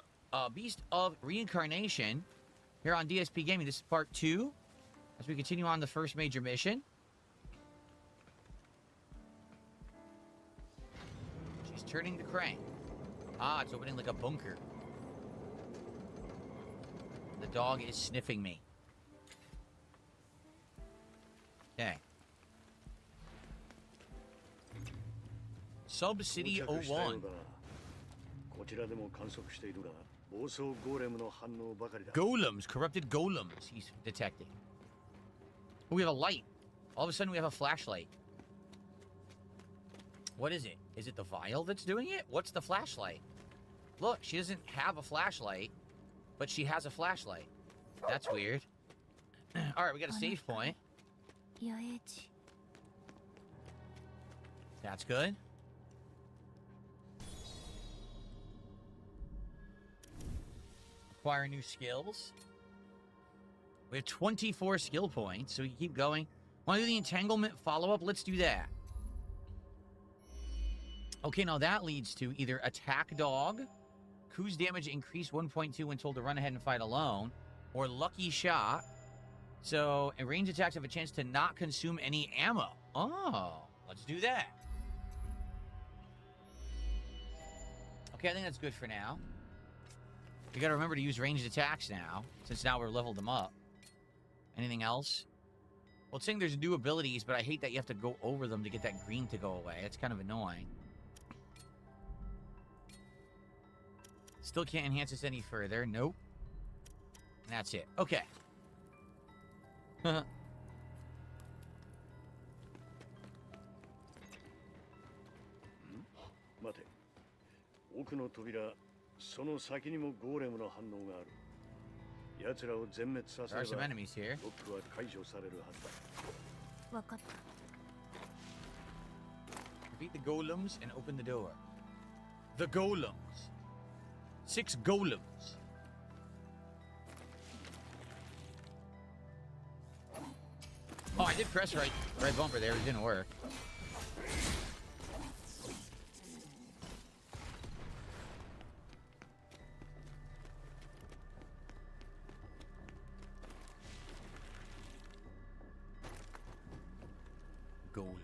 Beast of Reincarnation here on DSP Gaming. This is part 2 as we continue on the first major mission. She's turning the crank. Ah, it's opening like a bunker. The dog is sniffing me. Okay. Sub-City 01. こちらでも観測しているが、暴走ゴーレムの反応ばかりだ。 Golems, corrupted golems, he's detecting. Oh, we have a light. All of a sudden, we have a flashlight. What is it? Is it the vial that's doing it? What's the flashlight? Look, she doesn't have a flashlight, but she has a flashlight. That's weird. All right, we got a save point. That's good. Acquire new skills. We have 24 skill points, so we can keep going. Want to do the entanglement follow-up? Let's do that. Okay, now that leads to either attack dog, whose damage increased 1.2 when told to run ahead and fight alone, or lucky shot. So, and range attacks have a chance to not consume any ammo. Oh, let's do that. Okay, I think that's good for now. We gotta remember to use ranged attacks now, since now we're leveled them up. Anything else? Well, it's saying there's new abilities, but I hate that you have to go over them to get that green to go away. It's kind of annoying. Still can't enhance this any further. Nope. And that's it. Okay. 待て。奥の扉、その先にもゴーレムの反応がある。奴らを全滅させ There れ are some ば、 enemies here. ロックは解除されるはずだ。わかった。 Defeat the golems and open the door. The golems. 6 golems. Oh, I did press right bumper there. It didn't work. Golem.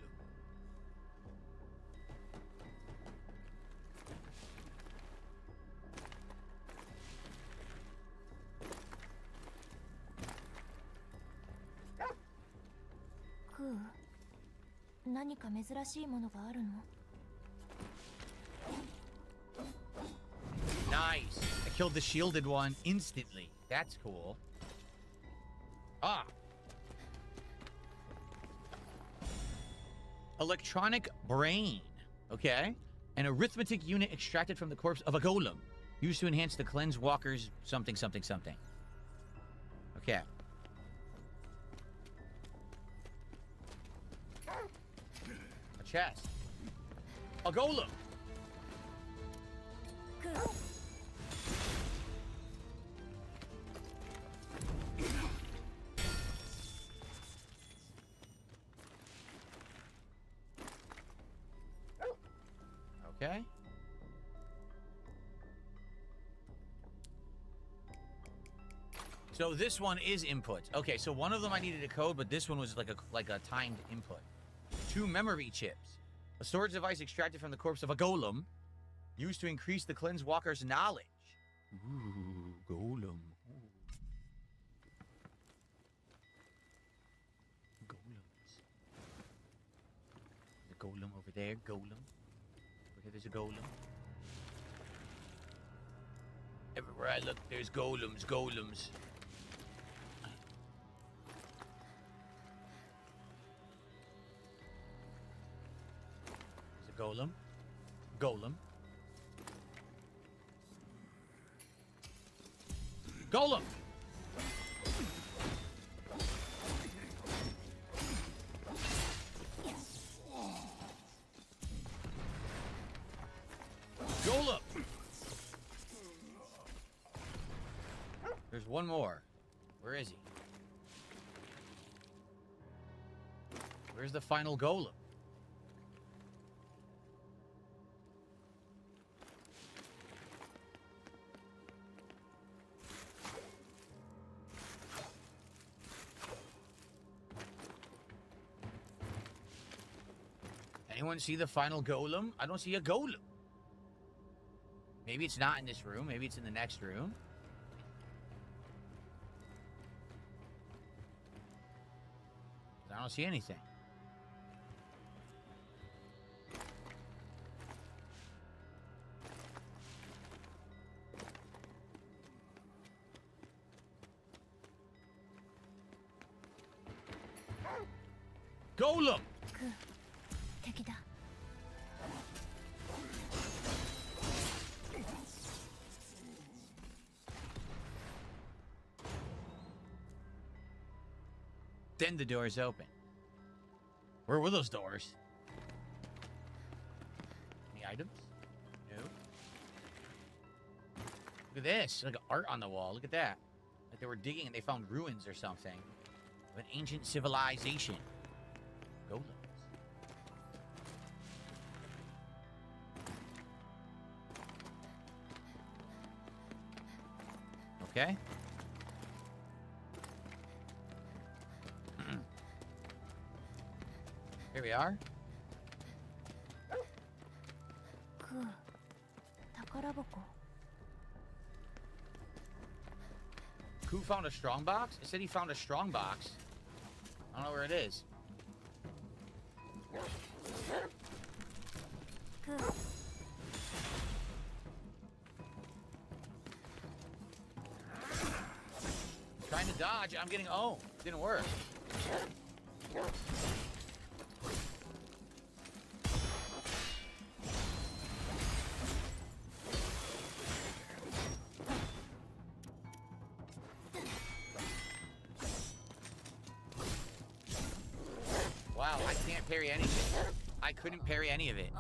クー、何か珍しいものがあるの？ Nice. I killed the shielded one instantly. That's cool. Ah. Electronic brain. Okay. An arithmetic unit extracted from the corpse of a golem. Used to enhance the cleanse walker's something, something, something. Okay. A chest. A golem. Okay. So this one is input. Okay, so one of them I needed a code, but this one was like a timed input. 2 memory chips. A storage device extracted from the corpse of a golem, used to increase the cleanse walker's knowledge. Ooh, golem. Ooh. Golems. There's a golem over there. Golem. Okay, there's a golem. Everywhere I look, there's golems. Golems. There's a golem. Golem. Golem! Golem! There's one more. Where is he? Where's the final golem? Anyone see the final golem? I don't see a golem. Maybe it's not in this room. Maybe it's in the next room. I don't see anything. Golem! 敵だ。 Then the doors open. Where were those doors? Any items? No. Look at this. Like art on the wall. Look at that. Like they were digging and they found ruins or something of an ancient civilization. Golems. Okay. Here we are. くう、宝箱。 Who found a strong box? It said he found a strong box. I don't know where it is. くう。 Trying to dodge. I'm getting owned. Didn't work. Wow, I can't parry anything. I couldn't parry any of it.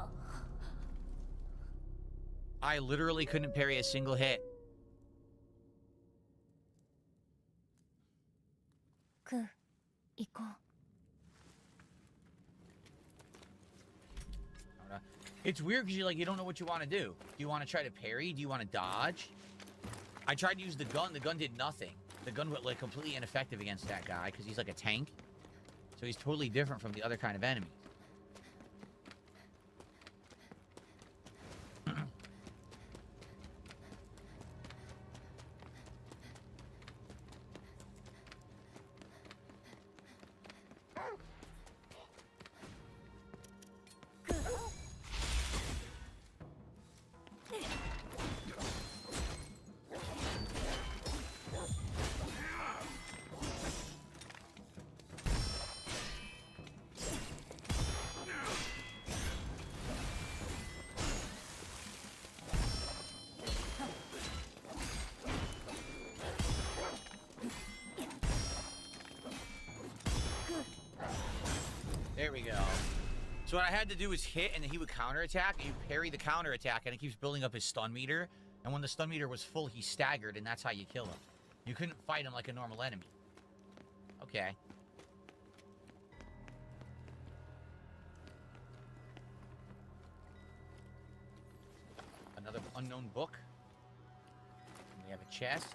I literally couldn't parry a single hit. くう、行こう。 It's weird because you don't know what you want to do. Do you want to try to parry? Do you want to dodge? I tried to use the gun. The gun did nothing. The gun was like completely ineffective against that guy because he's like a tank. So he's totally different from the other kind of enemies. So what I had to do was hit, and then he would counterattack, and you parry the counterattack, and it keeps building up his stun meter. And when the stun meter was full, he staggered, and that's how you kill him. You couldn't fight him like a normal enemy. Okay. Another unknown book. And we have a chest.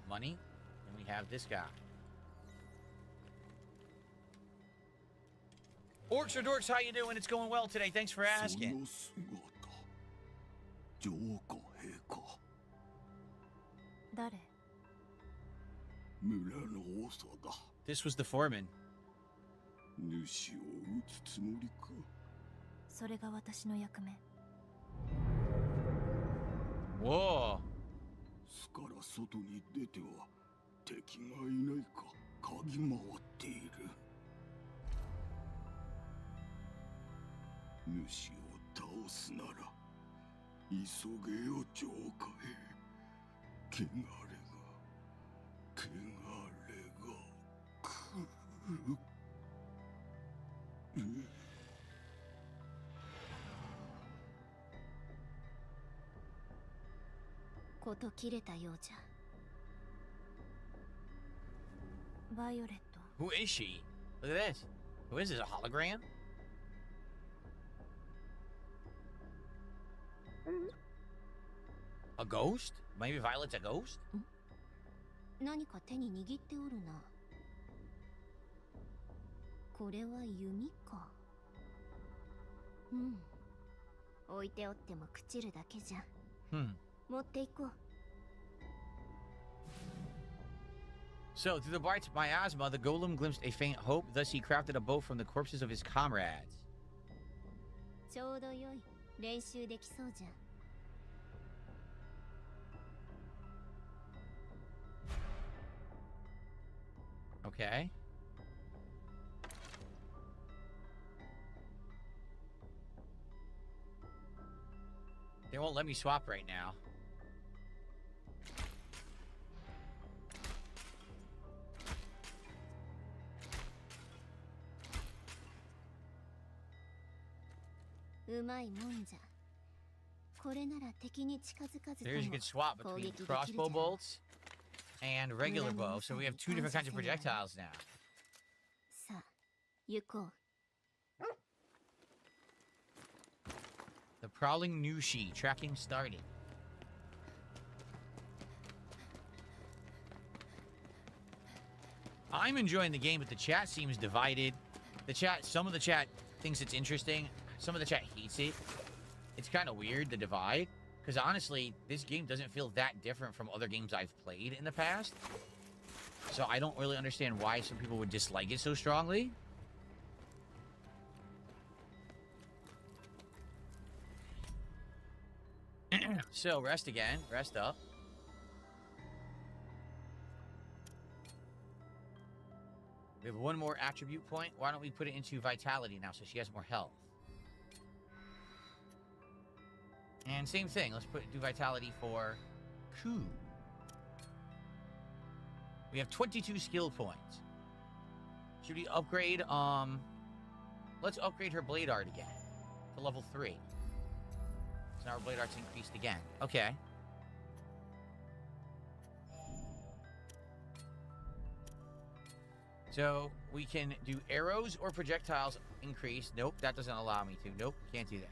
Money. And we have this guy. Orcs or dorks, how you doing? It's going well today. Thanks for asking. ジョーカ兵か。誰？村の長だ。This was the foreman. 主を撃つつもりか。それが私の役目。Whoa. 巣から外に出ては敵がいないか嗅ぎ回っている。主を倒すなら急げよジョーカ兵。汚れがこと切れたようじゃ。バイオレット。 Who is she? Look at this. Who is this? A hologram? A ghost? Maybe Violet's a ghost? 何か手に握っておるな。これは弓か。うん。置いておっても朽ちるだけじゃ。持っていこう。So, through the bites of miasma, the golem glimpsed a faint hope. Thus, he crafted a bow from the corpses of his comrades. ちょうどよい。練習できそうじゃ。Okay. They won't let me swap right now. There you can swap between crossbow bolts and regular bow, so we have two different kinds of projectiles now. The prowling Nushi, tracking starting. I'm enjoying the game, but the chat seems divided. Some of the chat thinks it's interesting. Some of the chat hates it. It's kind of weird, the divide. Because honestly, this game doesn't feel that different from other games I've played in the past. So I don't really understand why some people would dislike it so strongly. So, rest again. Rest up. We have one more attribute point. Why don't we put it into vitality now so she has more health? And same thing. Let's do vitality for Ku. We have 22 skill points. Should we upgrade? Let's upgrade her blade art again to level 3. So now our blade art's increased again. Okay. So we can do arrows or projectiles increase. Nope, that doesn't allow me to. Nope, can't do that.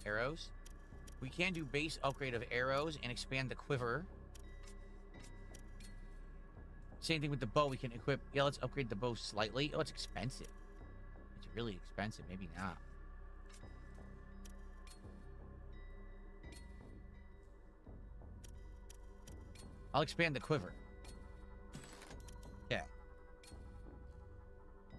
Arrows. We can do base upgrade of arrows and expand the quiver. Same thing with the bow. We can equip. Yeah, let's upgrade the bow slightly. Oh, it's expensive. It's really expensive. Maybe not. I'll expand the quiver. Yeah.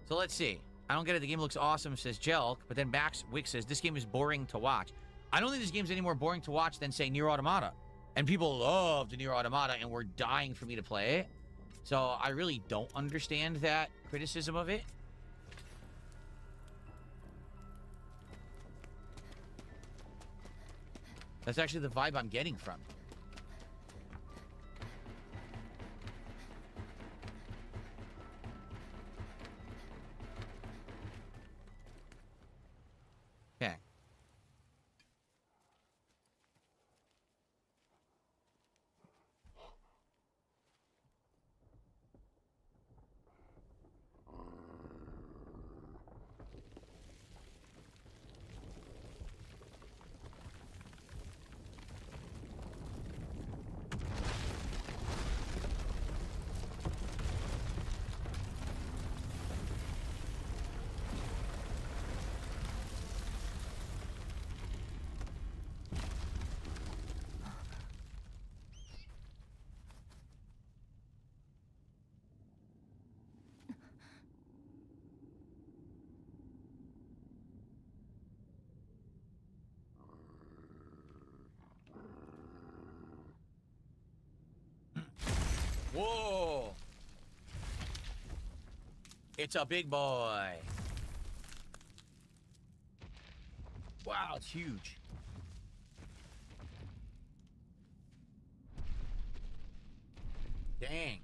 So let's see. I don't get it. The game looks awesome, says Jelk. But then Max Wick says, this game is boring to watch. I don't think this game's any more boring to watch than, say, Nier Automata. And people loved Nier Automata and were dying for me to play it. So I really don't understand that criticism of it. That's actually the vibe I'm getting from it. Whoa! It's a big boy. Wow, it's huge. Dang.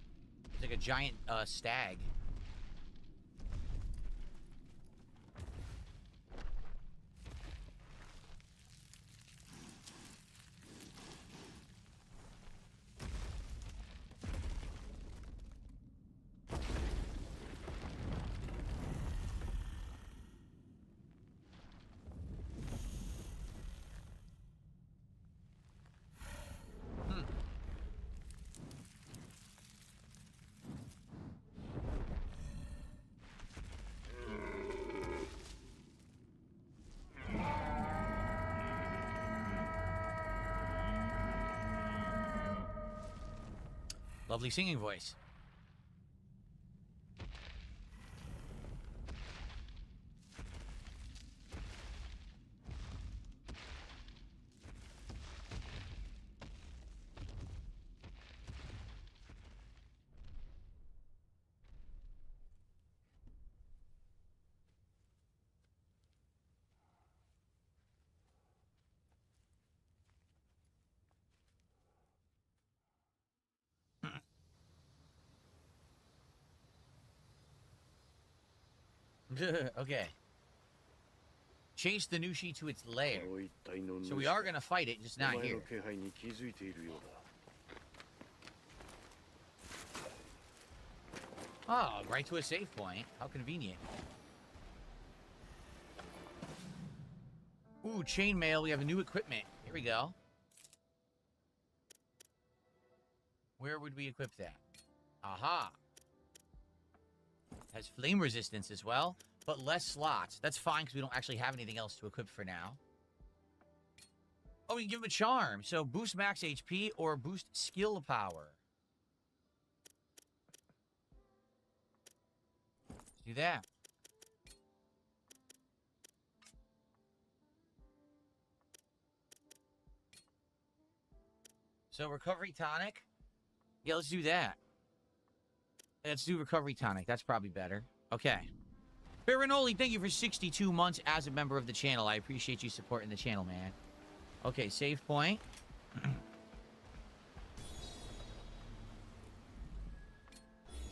It's like a giant stag. Lovely singing voice. Okay. Chase the Nushi to its lair. So we are gonna fight it, just not here. Oh, right to a save point. How convenient. Ooh, chainmail. We have a new equipment. Here we go. Where would we equip that? Aha. Has flame resistance as well, but less slots. That's fine because we don't actually have anything else to equip for now. Oh, we can give him a charm. So boost max HP or boost skill power. Let's do that. So recovery tonic. Yeah, let's do that. Let's do recovery tonic. That's probably better. Okay. Baronoli, thank you for 62 months as a member of the channel. I appreciate you supporting the channel, man. Okay, save point.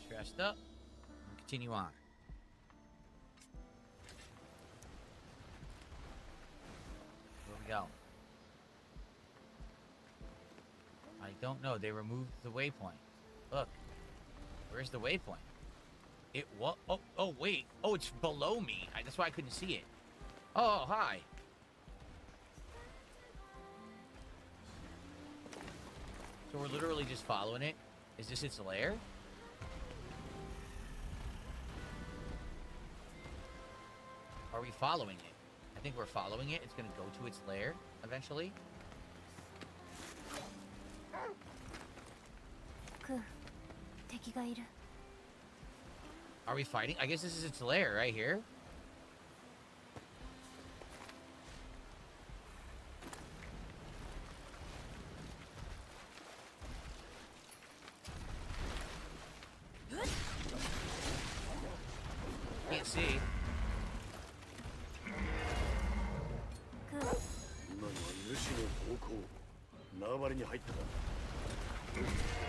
Stressed up. Continue on. Where we go? I don't know. They removed the waypoint. Look. Where's the waypoint? It what? Oh, wait. Oh, it's below me. That's why I couldn't see it. Oh, hi. So we're literally just following it. Is this its lair? Are we following it? I think we're following it. It's going to go to its lair eventually. Are we fighting? I guess this is its lair right here. Can't see.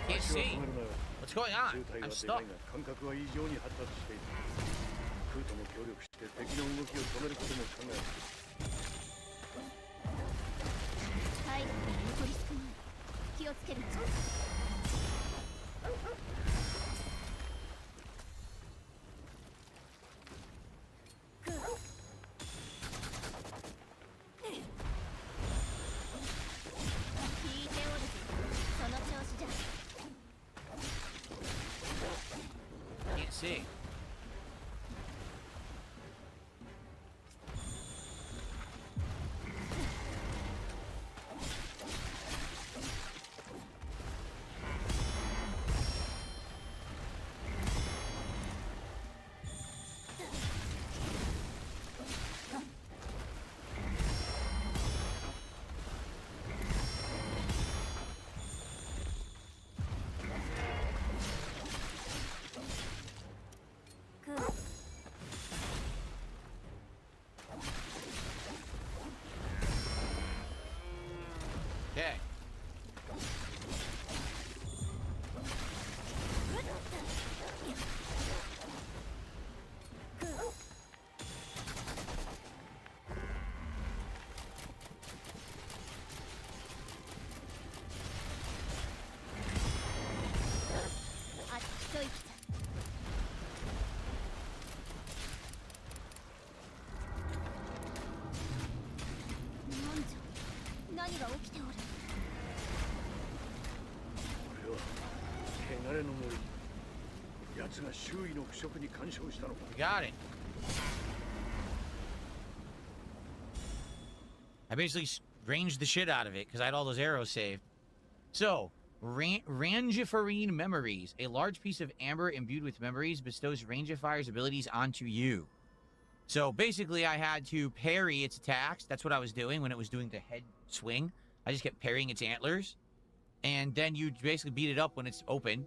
Can't see. What's going on? I'm stuck. Can't see. 汚れの森。奴が周囲の腐食に干渉したのか。 We got it. I basically ranged the shit out of it because I had all those arrows saved. So, Rangiferine Memories. A large piece of amber imbued with memories bestows Rangifier's abilities onto you. So, basically, I had to parry its attacks. That's what I was doing when it was doing the head swing. I just kept parrying its antlers. And then you basically beat it up when it's open.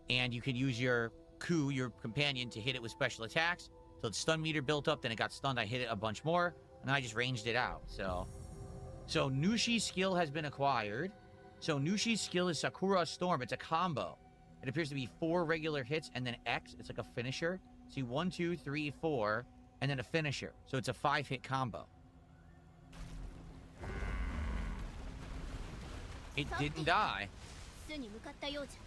And you can use your Ku, your companion, to hit it with special attacks. So the stun meter built up, then it got stunned, I hit it a bunch more, and then I just ranged it out. So Nushi's skill has been acquired. So Nushi's skill is Sakura Storm. It's a combo. It appears to be 4 regular hits and then X. It's like a finisher. See, 1, 2, 3, 4, and then a finisher. So it's a 5-hit combo. It didn't die. 巣に向かったようじゃ。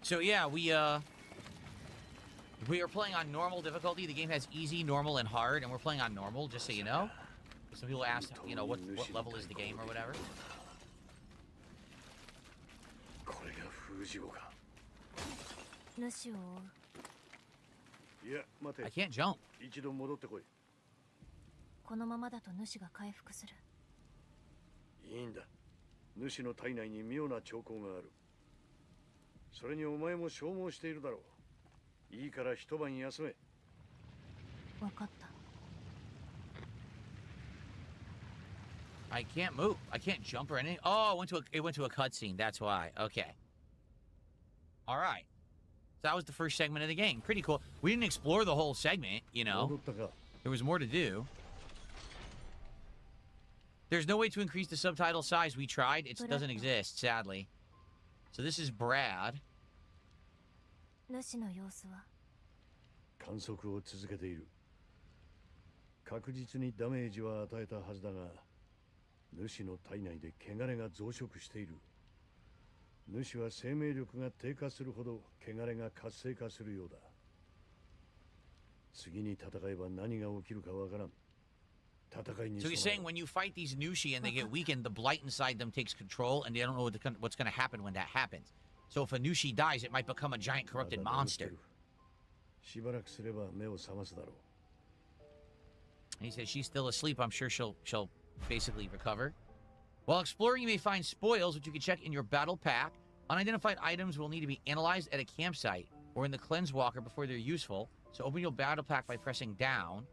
So yeah, we are playing on normal difficulty. The game has easy, normal, and hard, and we're playing on normal, just so you know. Some people ask, you know, what level is the game or whatever. これが封じ子か。主を追う。いや、待て。 I can't jump. 一度戻ってこい。このままだと主が回復する。いいんだ。主の体内に妙な兆候がある。それにお前も消耗しているだろう。いいから一晩休め。わかった。 I can't move. I can't jump or anything. Oh, it went to a cutscene. That's why. Okay. All right. So that was the first segment of the game. Pretty cool. We didn't explore the whole segment, you know. 戻ったか。 There was more to do. There's no way to increase the subtitle size. We tried. It doesn't exist, sadly. So this is Brad. 主の様子は。観測を続けている。確実にダメージは与えたはずだが、主の体内で汚れが増殖している。主は生命力が低下するほど汚れが活性化するようだ。次に戦えば何が起きるかわからん。 So he's saying when you fight these Nushi and they get weakened, the blight inside them takes control, and they don't know what's going to happen when that happens. So if a Nushi dies, it might become a giant corrupted monster. And he says she's still asleep. I'm sure she'll basically recover. While exploring, you may find spoils, which you can check in your battle pack. Unidentified items will need to be analyzed at a campsite or in the Cleanse Walker before they're useful. So open your battle pack by pressing down.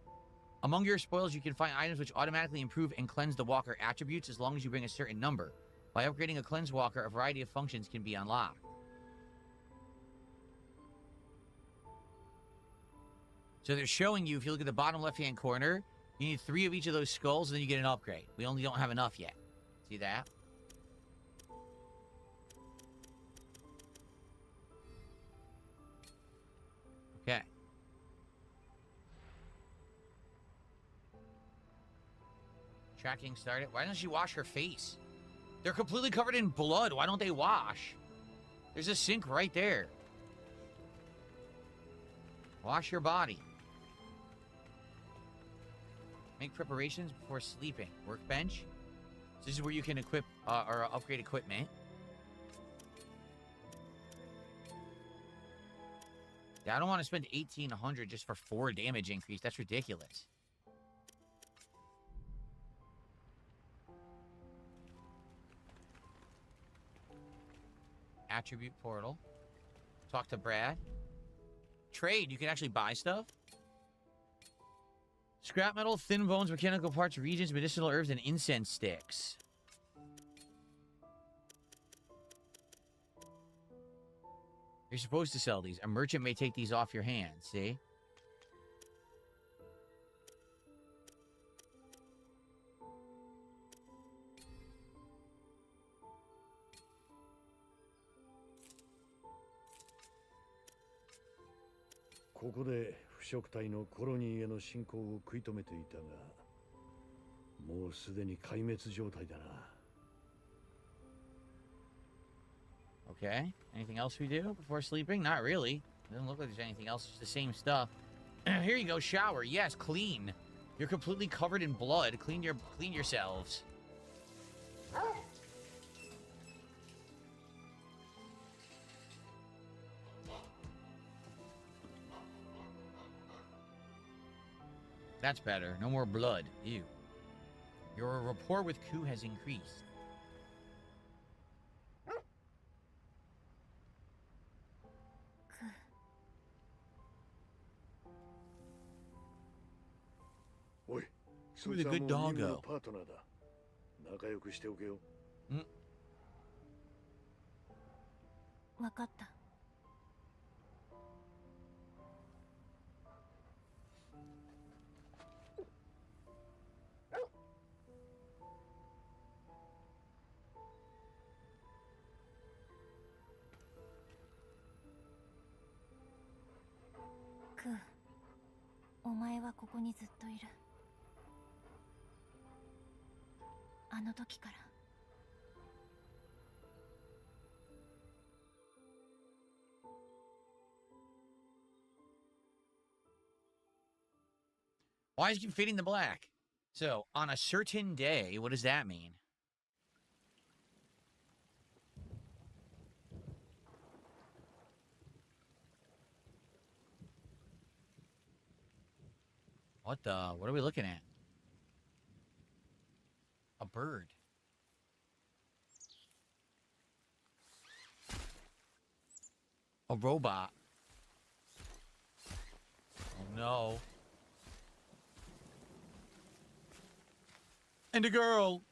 Among your spoils, you can find items which automatically improve and cleanse the walker attributes as long as you bring a certain number. By upgrading a cleanse walker, a variety of functions can be unlocked. So they're showing you, if you look at the bottom left-hand corner, you need 3 of each of those skulls, and then you get an upgrade. We only don't have enough yet. See that? Okay. Tracking started. Why doesn't she wash her face? They're completely covered in blood. Why don't they wash? There's a sink right there. Wash your body. Make preparations before sleeping. Workbench. This is where you can equip or upgrade equipment. Yeah, I don't want to spend 1,800 just for 4 damage increase. That's ridiculous. Attribute portal. Talk to Brad. Trade. You can actually buy stuff. Scrap metal, thin bones, mechanical parts, reagents, medicinal herbs, and incense sticks. You're supposed to sell these. A merchant may take these off your hands, see? Okay. Anything else we do before sleeping? Not really. Doesn't look like there's anything else. It's the same stuff. Here you go. Shower. Yes, clean. You're completely covered in blood. Clean yourselves. That's better. No more blood. Ew. Your rapport with Ku has increased.おい、 Where'd the good dog go? パートナーだ。仲良くしておけよ。わかった。クー、お前はここにずっといる。あの時から。Why is he fading to black? So, on a certain day, what does that mean? What are we looking at? A bird. A robot. Oh no. And a girl.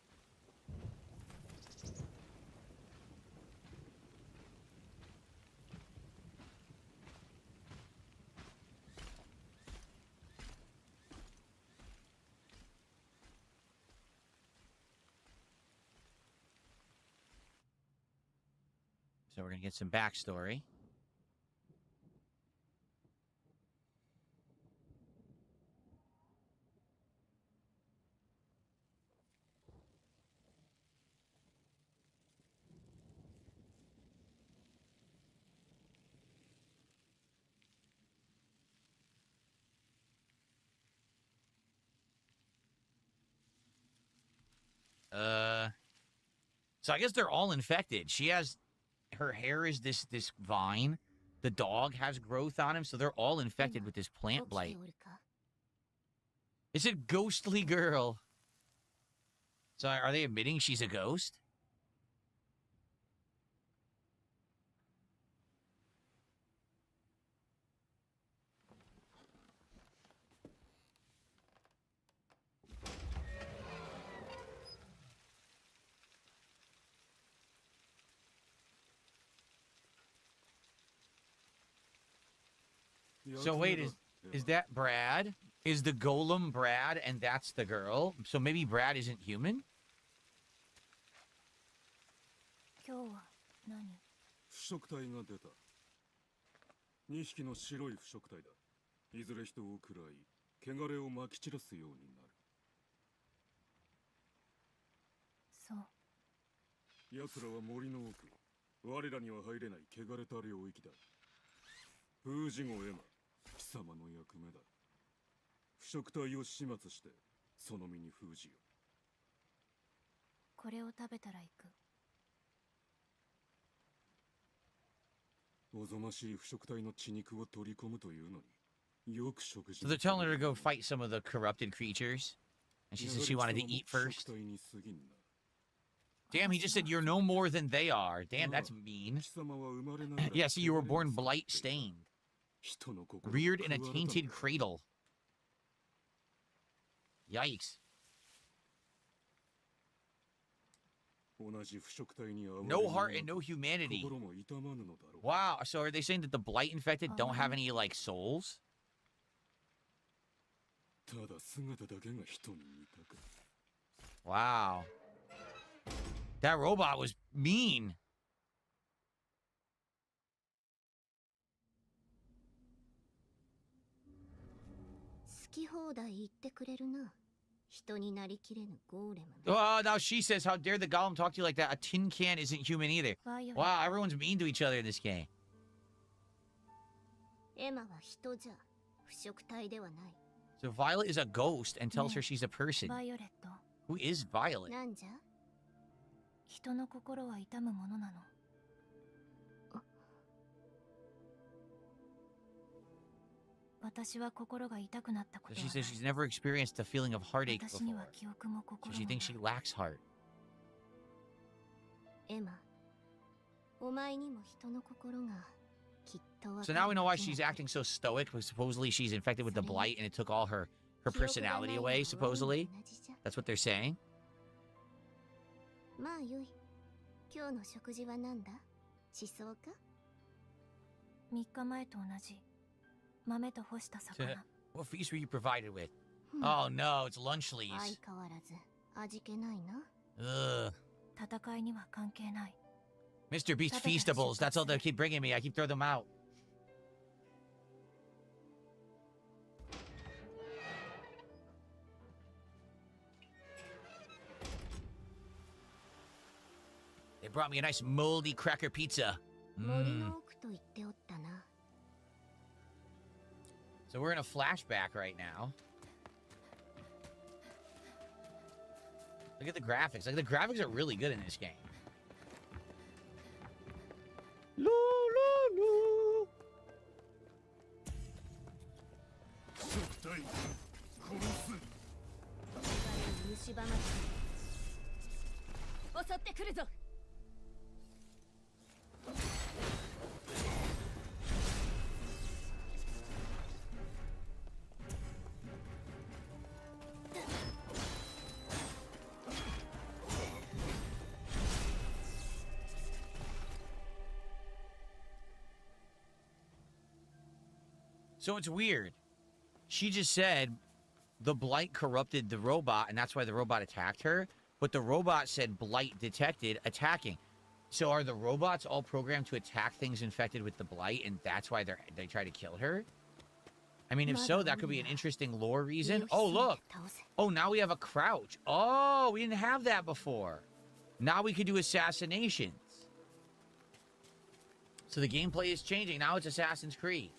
So we're going to get some backstory. So I guess they're all infected. She has, her hair is this vine. The dog has growth on him, so they're all infected with this plant blight. It's a ghostly girl. So are they admitting she's a ghost? So wait, is that Brad? Is the golem Brad and that's the girl? So maybe Brad isn't human? 今日は何？腐食体が出た。2匹の白い腐食体だ。いずれ人を食らい、汚れをまき散らすようになる。そう。奴らは森の奥。我らには入れない汚れた領域だ。封じ子エマ、貴様の役目だ。腐食体を始末して、その身に封じよ。これを食べたら行く。おぞましい腐食体の血肉を取り込むというのに、よく食事。So they're telling her to go fight some of the corrupted creatures, and she said she wanted to eat first. Damn, he just said you're no more than they are. Damn, that's mean. Yeah, see, you were born blight-stained. Reared in a tainted cradle. Yikes. No heart and no humanity. Wow, so are they saying that the blight infected don't have any, like, souls? Wow. That robot was mean. 好き放題言ってくれるな。人になりきれぬゴーレム。 Oh, now she says, how dare the golem talk to you like that? A tin can isn't human either. Wow, everyone's mean to each other in this game. エマは人じゃ、腐食体ではない。 So Violet is a ghost and tells her she's a person. バイオレット。 Who is Violet? なんじゃ？人の心は痛むものなの。私は心が痛くなったこ So と she は says she's never experienced a feeling of heartache 私には before. 記憶も So 心 she も thinks she lacks heart. エマ、お前にも人の心がきっとわか So る now we know why 時 she's が来る acting so stoic, because supposedly she's infected with the blight and it took all her personality away, supposedly. That's what they're saying. まあよい。今日の食事は何だ？しそか？3日前と同じ。豆と干した魚。What feast were you provided with? Oh no, it's lunchlies. 相変わらず味気ないな。 Ugh. 戦いには関係ない。 Mr. Beast Feastables, that's all they keep bringing me. I keep throwing them out. They brought me a nice moldy cracker pizza. 森の奥と言っておったな。 So we're in a flashback right now. Look at the graphics. Like, the graphics are really good in this game. La, la, la. 絶対殺す。虫歯祭り。襲ってくるぞ。So it's weird. She just said the blight corrupted the robot, and that's why the robot attacked her. But the robot said blight detected attacking. So are the robots all programmed to attack things infected with the blight, and that's why they try to kill her? I mean, if so, that could be an interesting lore reason. Oh, look. Oh, now we have a crouch. Oh, we didn't have that before. Now we could do assassinations. So the gameplay is changing. Now it's Assassin's Creed.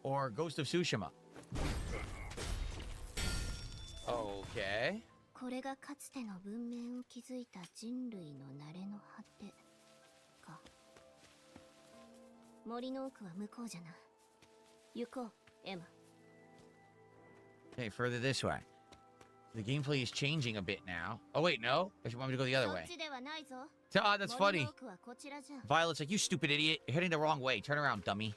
Or Ghost of Tsushima. Okay. これがかつての文明を築いた人類の慣れの果てか。森の奥は向こうじゃな。行こう、エマ。 Okay, further this way. The gameplay is changing a bit now. Oh, wait, no? I should want me to go the other そ way. っちではないぞ。 Ah, that's 森 funny. の奥はこちらじゃ。 Violet's like, you stupid idiot. You're heading the wrong way. Turn around, dummy.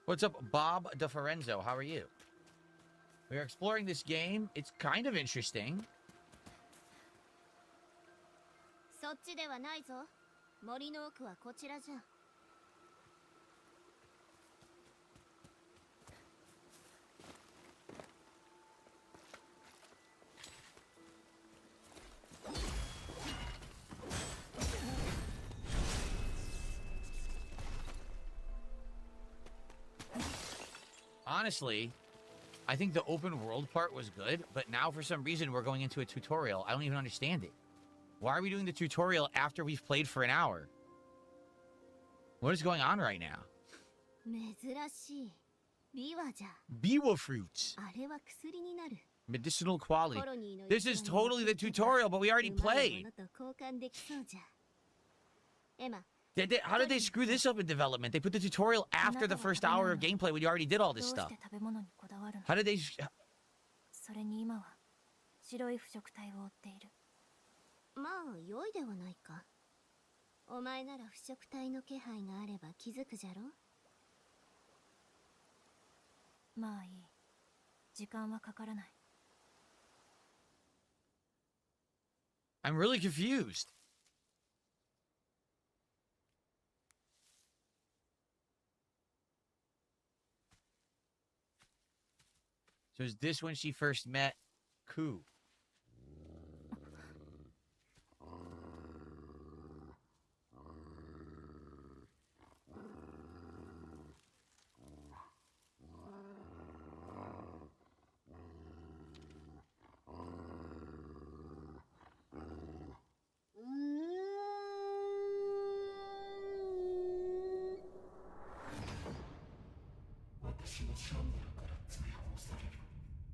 What's up, Bob DeForenzo? How are you? We are exploring this game. It's kind of interesting. そっちではないぞ。森の奥はこちらじゃ。 Honestly, I think the open world part was good, but now for some reason we're going into a tutorial. I don't even understand it. Why are we doing the tutorial after we've played for an hour? What is going on right now? 珍しい。ビワじゃ。 Biwa fruits. あれは薬になる。 Medicinal quality. コロニーの This is totally the tutorial, but we already うまい played. ものと交換できそうじゃ。エマ、 How did they screw this up in development? They put the tutorial after the first hour of gameplay when you already did all どう this し stuff. て食べ物にこだわるの？ How did they... それに今は白い腐食体を追っている。まあ良いではないか。お前なら腐食体の気配があれば気づくじゃろ。まあいい。時間はかからない。 I'm really confused. So is this when she first met Ku?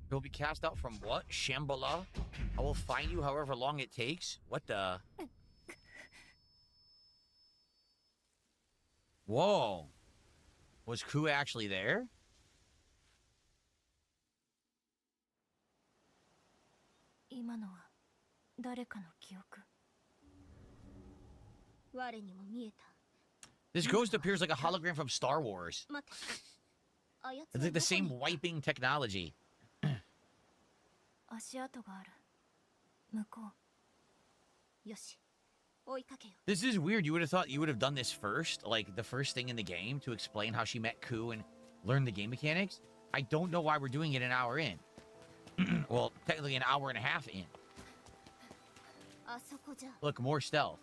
You'll be cast out from what? Shambhala? I will find you however long it takes? What the? Whoa. Was Ku actually there? 今のは誰かの記憶。我にも見えた。 This ghost appears like a hologram from Star Wars. 待って。あやつ It's は like the どこに same wiping technology. 足跡がある。向こう。よし。追いかけよ。 This is weird. You would have thought you would have done this first, like the first thing in the game, to explain how she met Ku and learn the game mechanics. I don't know why we're doing it an hour in. Well, technically an hour and a half in. あそこじゃ。 Look, more stealth.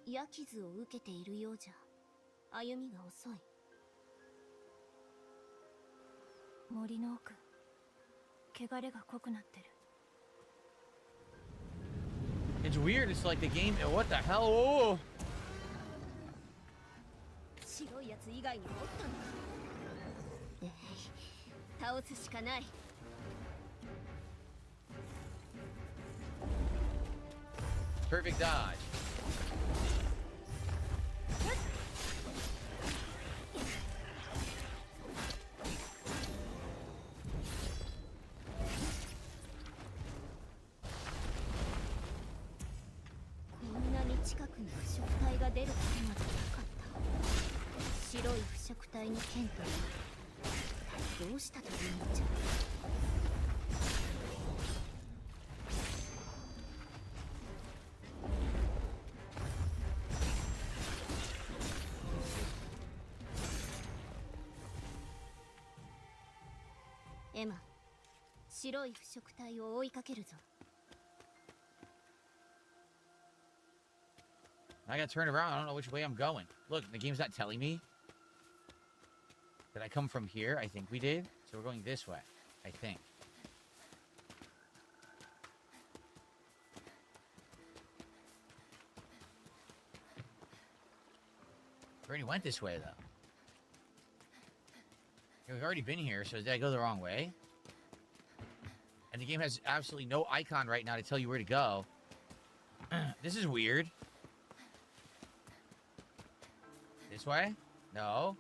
矢傷を受けているようじゃ。歩みが遅い。森の奥。汚れが濃くなってる。 It's weird. It's like the game. What the hell? Oh. 白いやつ以外にもおったのか。倒すしかない。 Perfect dodge. こんなに近くに腐食体が出ることまでなかった。白い腐食体の剣とは一体どうしたというのじゃ。エマ、白い腐食体を追いかけるぞ。 I gotta turn around. I don't know which way I'm going. Look, the game's not telling me. Did I come from here? I think we did. So we're going this way. I think. We already went this way, though. Yeah, we've already been here, so did I go the wrong way? And the game has absolutely no icon right now to tell you where to go. This is weird. This way? No.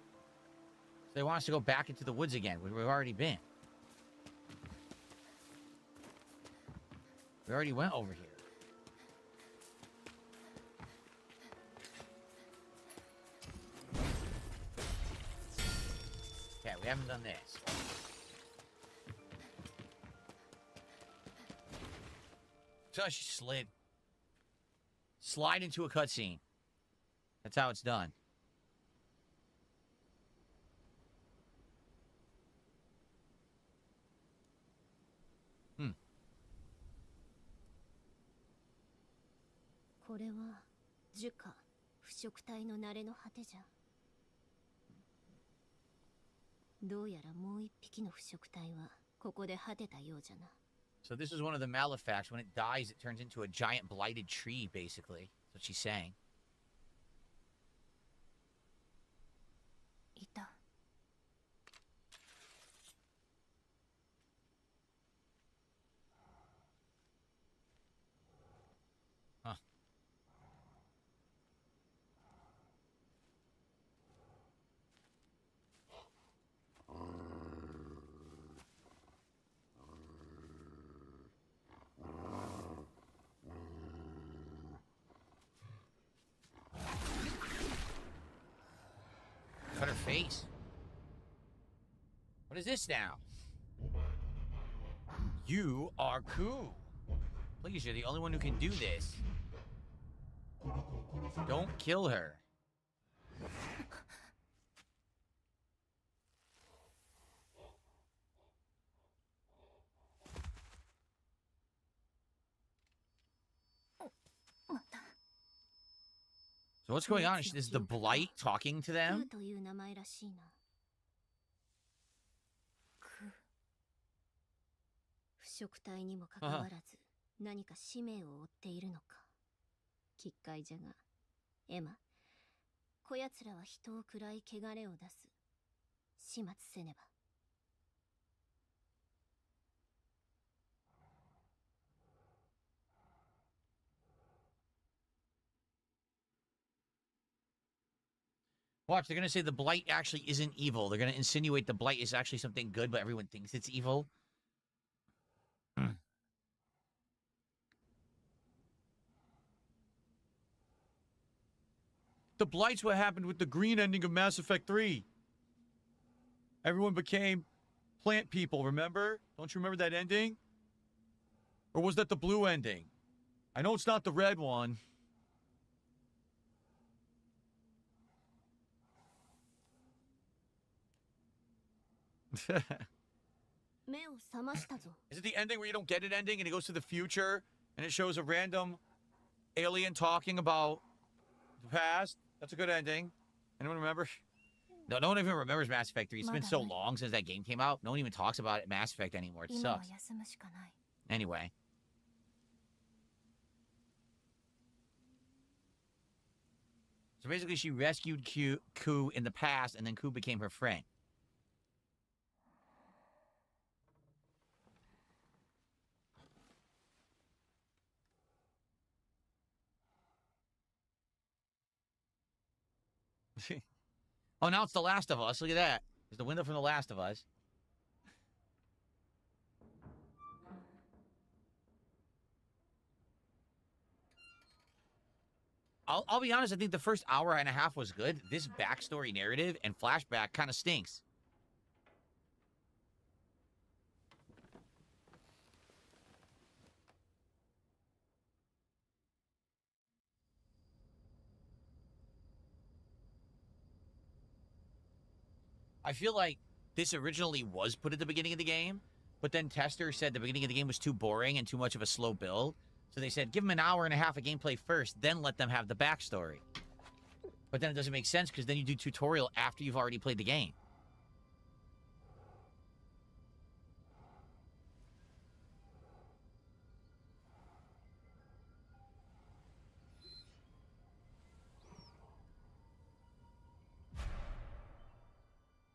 So they want us to go back into the woods again, where we've already been. We already went over here. Okay, we haven't done this. So she slid. Slide into a cutscene. That's how it's done. Hmm. これは樹化腐食体の慣れの果てじゃ。どうやらもう一匹の腐食体はここで果てたようじゃな。 So this is one of the malefacts. When it dies, it turns into a giant blighted tree, basically. That's what she's saying. いた。Huh. Cut her face. What is this now? You are Ku. Please, you're the only one who can do this. Don't kill her. So what's going on? Is the blight talking to クー them? という名前らしいな。クー。腐食体にもかかわらず何か使命を負っているのか。奇怪じゃが、エマ、こやつらは人を喰らい汚れを出す。始末せねば。Watch, they're gonna say the blight actually isn't evil. They're gonna insinuate the blight is actually something good, but everyone thinks it's evil. The blight's what happened with the green ending of Mass Effect 3. Everyone became plant people, remember? Don't you remember that ending? Or was that the blue ending? I know it's not the red one. Is it the ending where you don't get an ending and it goes to the future and it shows a random alien talking about the past? That's a good ending. Anyone remember? No one even remembers Mass Effect 3. It's been so long since that game came out. No one even talks about it, Mass Effect anymore. It sucks. Anyway. So basically she rescued Ku in the past and then Ku became her friend. Oh, now it's The Last of Us. Look at that. There's the window from The Last of Us. I'll be honest, I think the first hour and a half was good. This backstory narrative and flashback kind of stinks. I feel like this originally was put at the beginning of the game, but then Tester said the beginning of the game was too boring and too much of a slow build. So they said, give them an hour and a half of gameplay first, then let them have the backstory. But then it doesn't make sense because then you do tutorial after you've already played the game.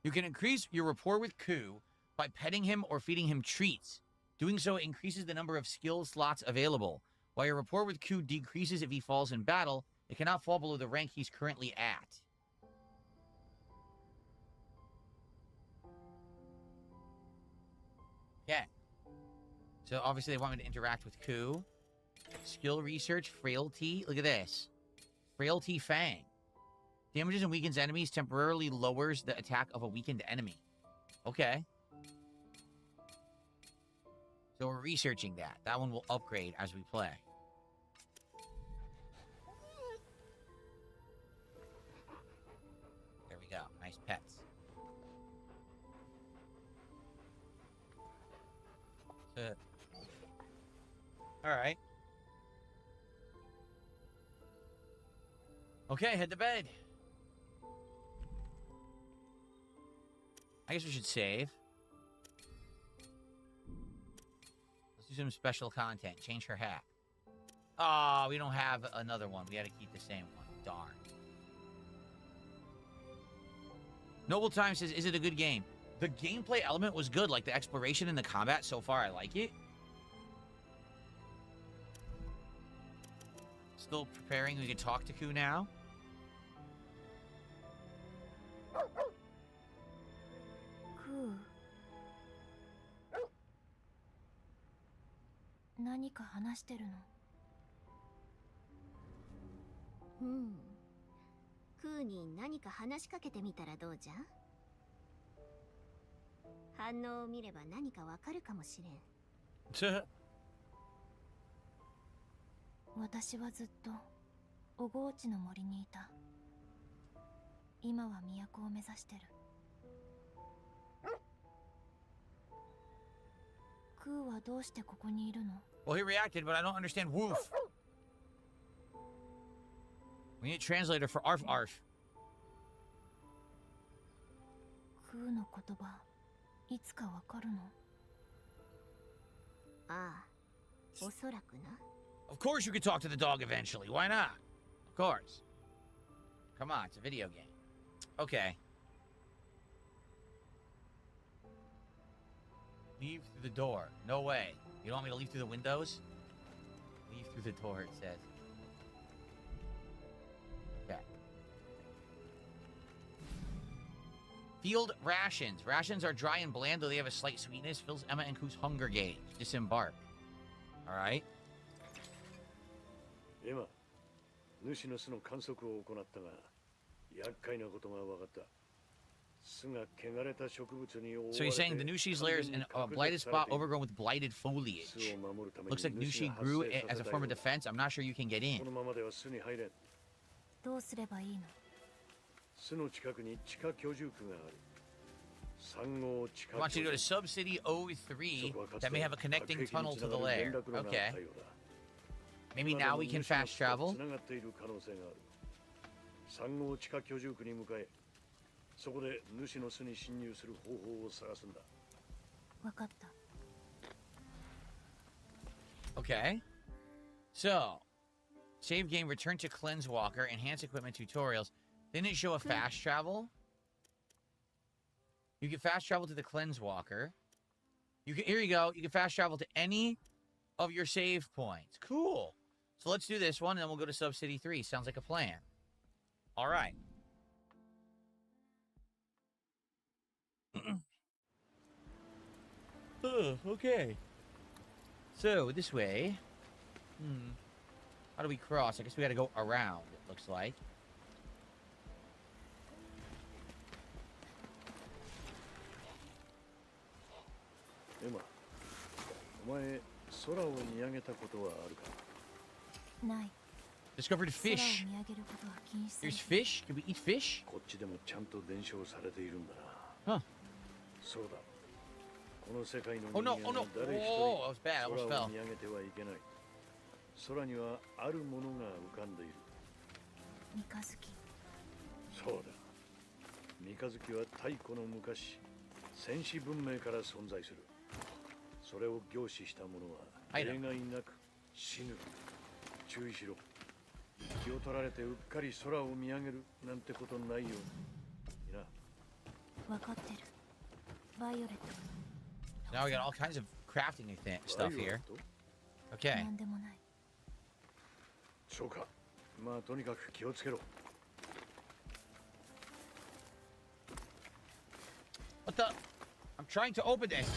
You can increase your rapport with Ku by petting him or feeding him treats. Doing so increases the number of skill slots available. While your rapport with Ku decreases if he falls in battle, it cannot fall below the rank he's currently at. Yeah. So obviously they want me to interact with Ku. Skill research, frailty. Look at this. Frailty Fang. Damages and weakens enemies, temporarily lowers the attack of a weakened enemy. Okay. So we're researching that. That one will upgrade as we play. There we go. Nice pets. Alright. Okay, head to bed. I guess we should save. Let's do some special content. Change her hat. Oh, we don't have another one. We gotta keep the same one. Darn. Noble Time says, is it a good game? The gameplay element was good. Like, the exploration and the combat so far, I like it. Still preparing. We can talk to Ku now. Ku. 何か話してるの？クーに何か話しかけてみたらどうじゃ？反応を見れば何かわかるかもしれん。私はずっとオゴーチの森にいた。今は都を目指してる。クーはどうしてここにいるの？ Well, he reacted, but I don't understand woof. We need a translator for arf arf. クーの言葉、いつかわかるの？ああ、おそらくな。Of course you could talk to the dog eventually. Why not? Of course. Come on, it's a video game. Okay. Leave through the door. No way. You don't want me to leave through the windows? Leave through the door, it says. Okay. Field rations. Rations are dry and bland, though they have a slight sweetness. Fills Emma and Ku's hunger gauge. Disembark. All right. エマ、主の巣の観測を行ったが、厄介なことが分かった。巣が汚れた植物に覆われて So he's saying the Nushi's lair is in a blighted spot overgrown with blighted foliage. Looks like Nushi grew it as a form of defense. I'm not sure you can get in. このままでは巣に入れん。どうすればいいの？巣の近くに地下居住区がある。3号地下 I want you to go to Subcity 03 that may have a connecting tunnel to the lair. Okay. Maybe now we can fast travel. 3号地下居住区に向かえ。そこで主の巣に侵入する方法を探すんだ。わかった。Okay. So, save game, return to Cleanse Walker, enhance equipment tutorials. Didn't it show a fast travel? You can fast travel to the Cleanse Walker. Here you go. You can fast travel to any of your save points. Cool. So let's do this one, and then we'll go to Subcity 3. Sounds like a plan. All right. Okay. So, this way. How do we cross? I guess we gotta go around, it looks like. Emma, お前、空を見上げたことはあるか？ない。 Discovered fish. 空を見上げることは禁止され There's ている。 fish? Can we eat fish? こっちでもちゃんと伝承されているんだな。Huh. そうだ。この世界の Oh 人 no, 間 oh no. は誰一 Oh, that was 人 bad. I almost 空 fell. を見上げてはいけない。空にはあるものが浮かんでいる。三日月。そうだ。三日月は太古の昔、戦士文明から存在する。それを凝視した者は例外なく死ぬ。注意しろ。気を取られてうっかり空を見上げるなんてことないように。いいな。わかってる。バイオレット。 Now we got all kinds of crafting stuff here. Okay. なんでもない。そうか。まあとにかく気をつけろ。 What the? I'm trying to open this.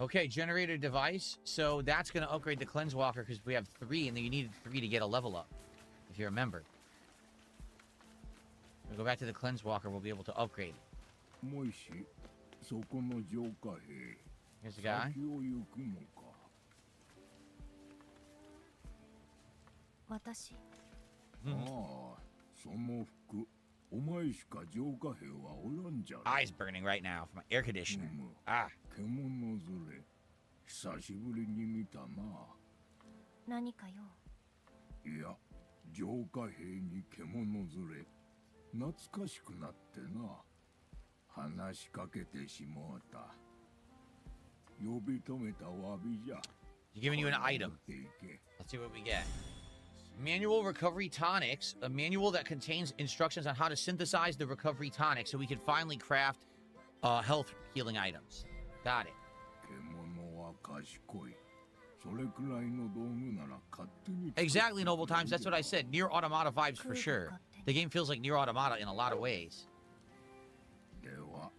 Okay, generator device. So that's going to upgrade the Cleanse Walker because we have 3, and then you needed 3 to get a level up, if you remember. We'll go back to the Cleanse Walker. We'll be able to upgrade. Here's the guy. 私。Eyes burning right now from my air conditioner. Ah. 久しぶりに見たな。何かよ。いや、浄化兵に獣連れ。懐かしくなってな。話しかけてしもうた。呼び止めたわびじゃ。Giving you an item. Let's see what we get. Manual recovery tonics. A manual that contains instructions on how to synthesize the recovery tonic so we can finally craft health healing items. Got it. Exactly, Noble Times. That's what I said. Near Automata vibes for sure. The game feels like Near Automata in a lot of ways.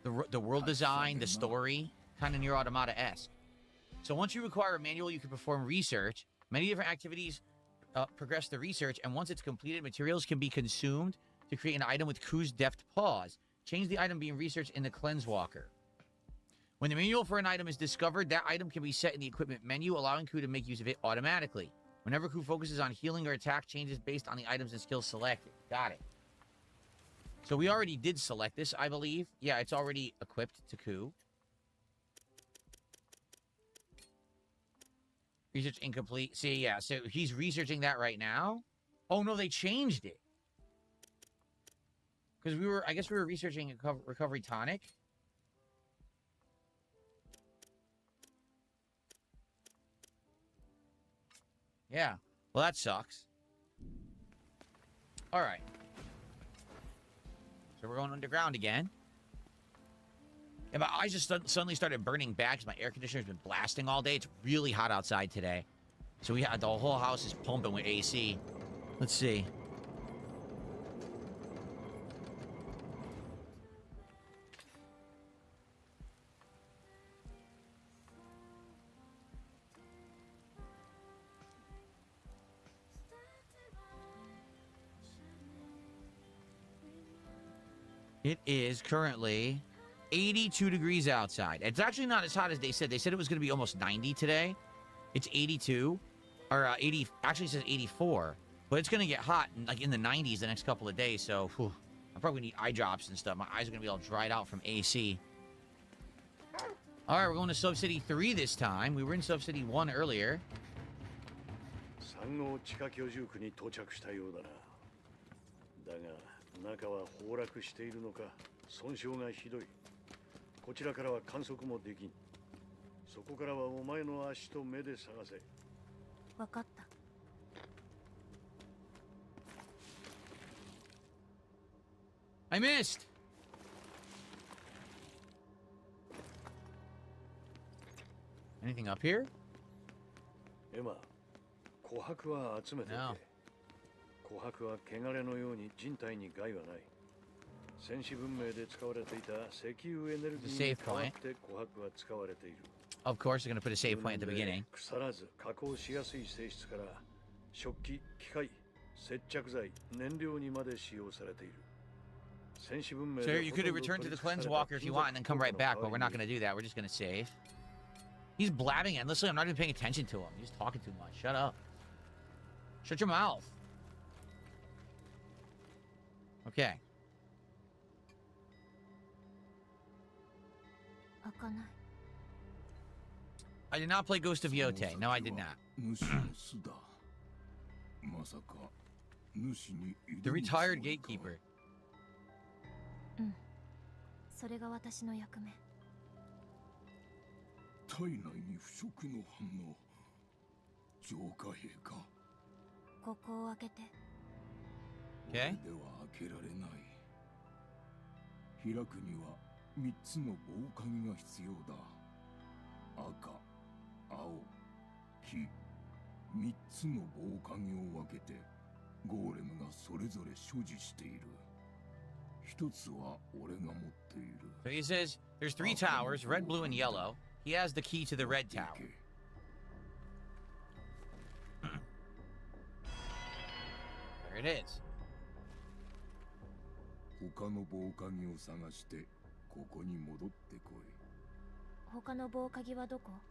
The world design, the story, kind of Near Automata-esque. So once you acquire a manual, you can perform research. Many different activities progress the research, and once it's completed, materials can be consumed to create an item with Ku's deft paws. Change the item being researched in the Cleanse Walker. When the manual for an item is discovered, that item can be set in the equipment menu, allowing Ku to make use of it automatically. Whenever Ku focuses on healing or attack, changes based on the items and skills selected. Got it. So we already did select this, I believe. Yeah, it's already equipped to Ku. Research incomplete. See, yeah, so he's researching that right now. Oh, no, they changed it. Because I guess we were researching a recovery tonic. Yeah, well, that sucks. All right. So we're going underground again. Yeah, my eyes just suddenly started burning bad because my air conditioner's been blasting all day. It's really hot outside today. So the whole house is pumping with AC. Let's see. It is currently 82 degrees outside. It's actually not as hot as they said. They said it was going to be almost 90 today. It's 82. Or 80. Actually, it says 84. But it's going to get hot, like in the 90s the next couple of days. So, whew, I'm probably going to need eye drops and stuff. My eyes are going to be all dried out from AC. All right, we're going to Sub City 3 this time. We were in Sub City 1 earlier. 3号地下居住区に到着したようだな。だが中は崩落しているのか損傷がひどい。こちらからは観測もできん。そこからはお前の足と目で探せ。わかった。I missed. Anything up here? エマ、琥珀は集めておけ。琥珀は汚れのように人体に害はない。戦士文明で使われていた石油エネルギーに代わって琥珀は使われている。Of course, they're going to put a save point at the beginning. 腐らず加工しやすい性質から食器、機械、接着剤、燃料にまで使用されている。 So you could have returned to the Cleanse Walker if you want and then come right back, but we're not going to do that. We're just going to save. He's blabbing endlessly. I'm not even paying attention to him. He's talking too much. Shut up. Shut your mouth. Okay. I did not play Ghost of Yote. No, I did not. The retired gatekeeper. それが私の役目。体内に腐食の反応。浄化兵か。ここを開けて。Okay. では開けられない。開くには3つの棒鍵が必要だ。赤、青、黄、3つの棒鍵を分けてゴーレムがそれぞれ所持している。 So he says there's 3 towers, red, blue, and yellow. He has the key to the red tower. There it is. He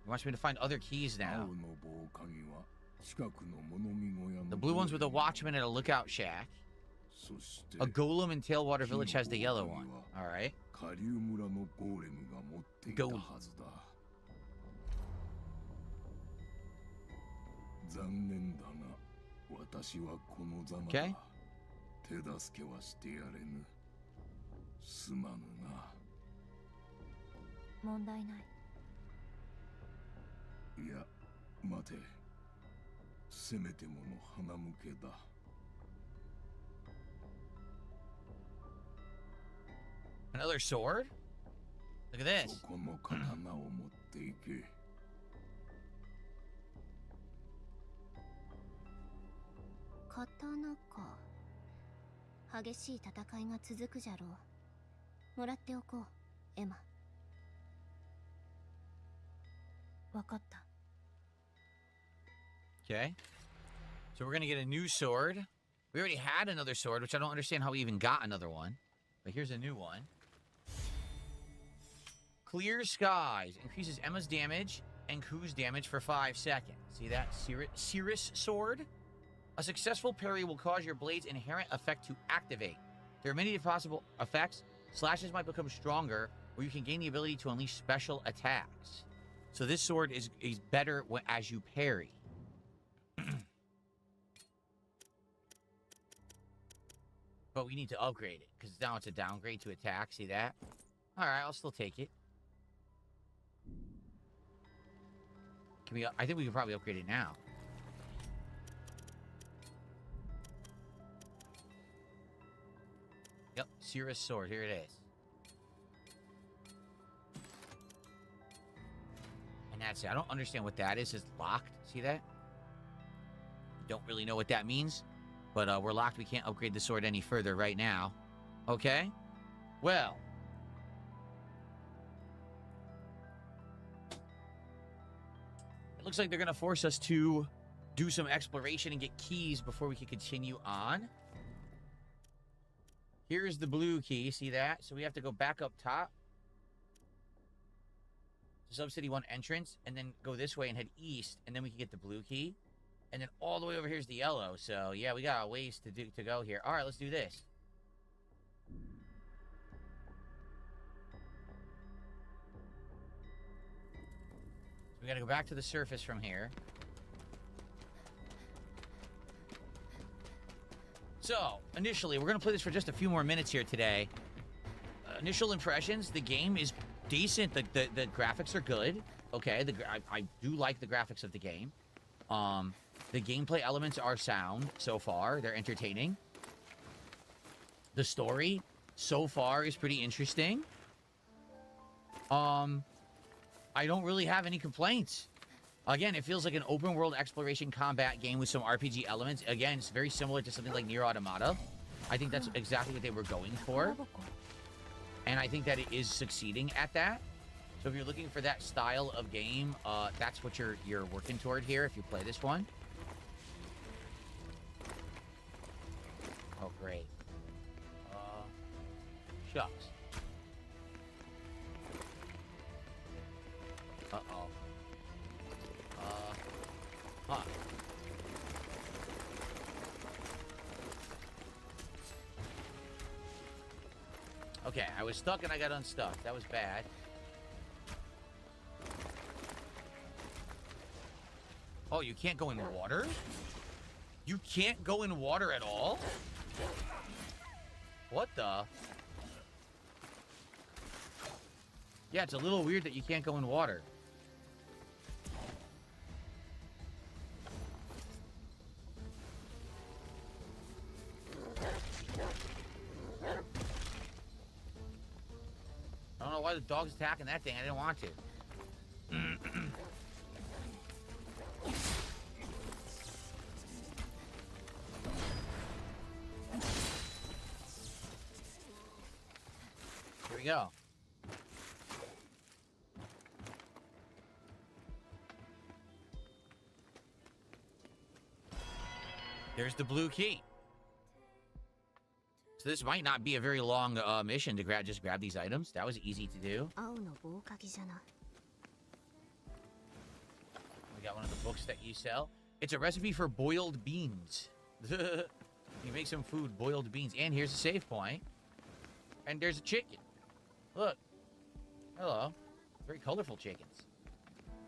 wants me to find other keys now. The blue one's with a watchman at a lookout shack. A golem in Tailwater Village has the yellow one. All right. Golem. Okay. Another sword? Look at this. Katana か。激しい戦いが続くじゃろう。もらっておこう、エマ。わかった。Okay. So we're gonna get a new sword. We already had another sword, which I don't understand how we even got another one. But here's a new one. Clear Skies increases Emma's damage and Ku's damage for 5 seconds. See that? Cirrus Sword? A successful parry will cause your blade's inherent effect to activate. There are many possible effects. Slashes might become stronger, or you can gain the ability to unleash special attacks. So this sword is better as you parry. But we need to upgrade it, because now it's a downgrade to attack. See that? Alright, I'll still take it. Can we? I think we can probably upgrade it now. Yep, Cirrus Sword. Here it is. And that's it. I don't understand what that is. It's locked. See that? Don't really know what that means. But we're locked. We can't upgrade the sword any further right now. Okay? Well. It looks like they're going to force us to do some exploration and get keys before we can continue on. Here's the blue key. See that? So we have to go back up top. Subcity 1 entrance, and then go this way and head east, and then we can get the blue key. And then all the way over here's the yellow. So yeah, we got a ways to go here. All right, let's do this. We got to go back to the surface from here. So, initially, we're going to play this for just a few more minutes here today. Initial impressions, the game is decent. The graphics are good. Okay, I do like the graphics of the game. The gameplay elements are sound so far. They're entertaining. The story so far is pretty interesting. I don't really have any complaints. Again, it feels like an open world exploration combat game with some RPG elements. Again, it's very similar to something like Nier Automata. I think that's exactly what they were going for. And I think that it is succeeding at that. So if you're looking for that style of game, that's what you're working toward here if you play this one. Oh, great. Shucks. Uh-oh. Huh. Okay, I was stuck and I got unstuck. That was bad. Oh, you can't go in water? You can't go in water at all? What the? Yeah, it's a little weird that you can't go in water. I don't know why the dog's attacking that thing. I didn't want to. Here we go. There's the blue key. So this might not be a very long mission to just grab these items. That was easy to do. We got one of the books that you sell. It's a recipe for boiled beans. You make some food, boiled beans. And here's a save point. And there's a chicken. Look. Hello. Very colorful chickens.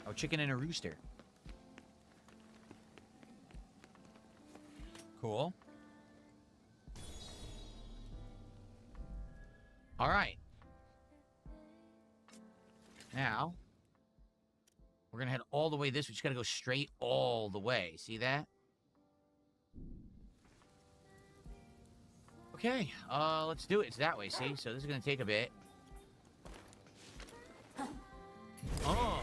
Oh, chicken and a rooster. Cool. All right. Now, we're going to head all the way this way. We just got to go straight all the way. See that? Okay, let's do it. It's that way, see? So this is going to take a bit. Oh.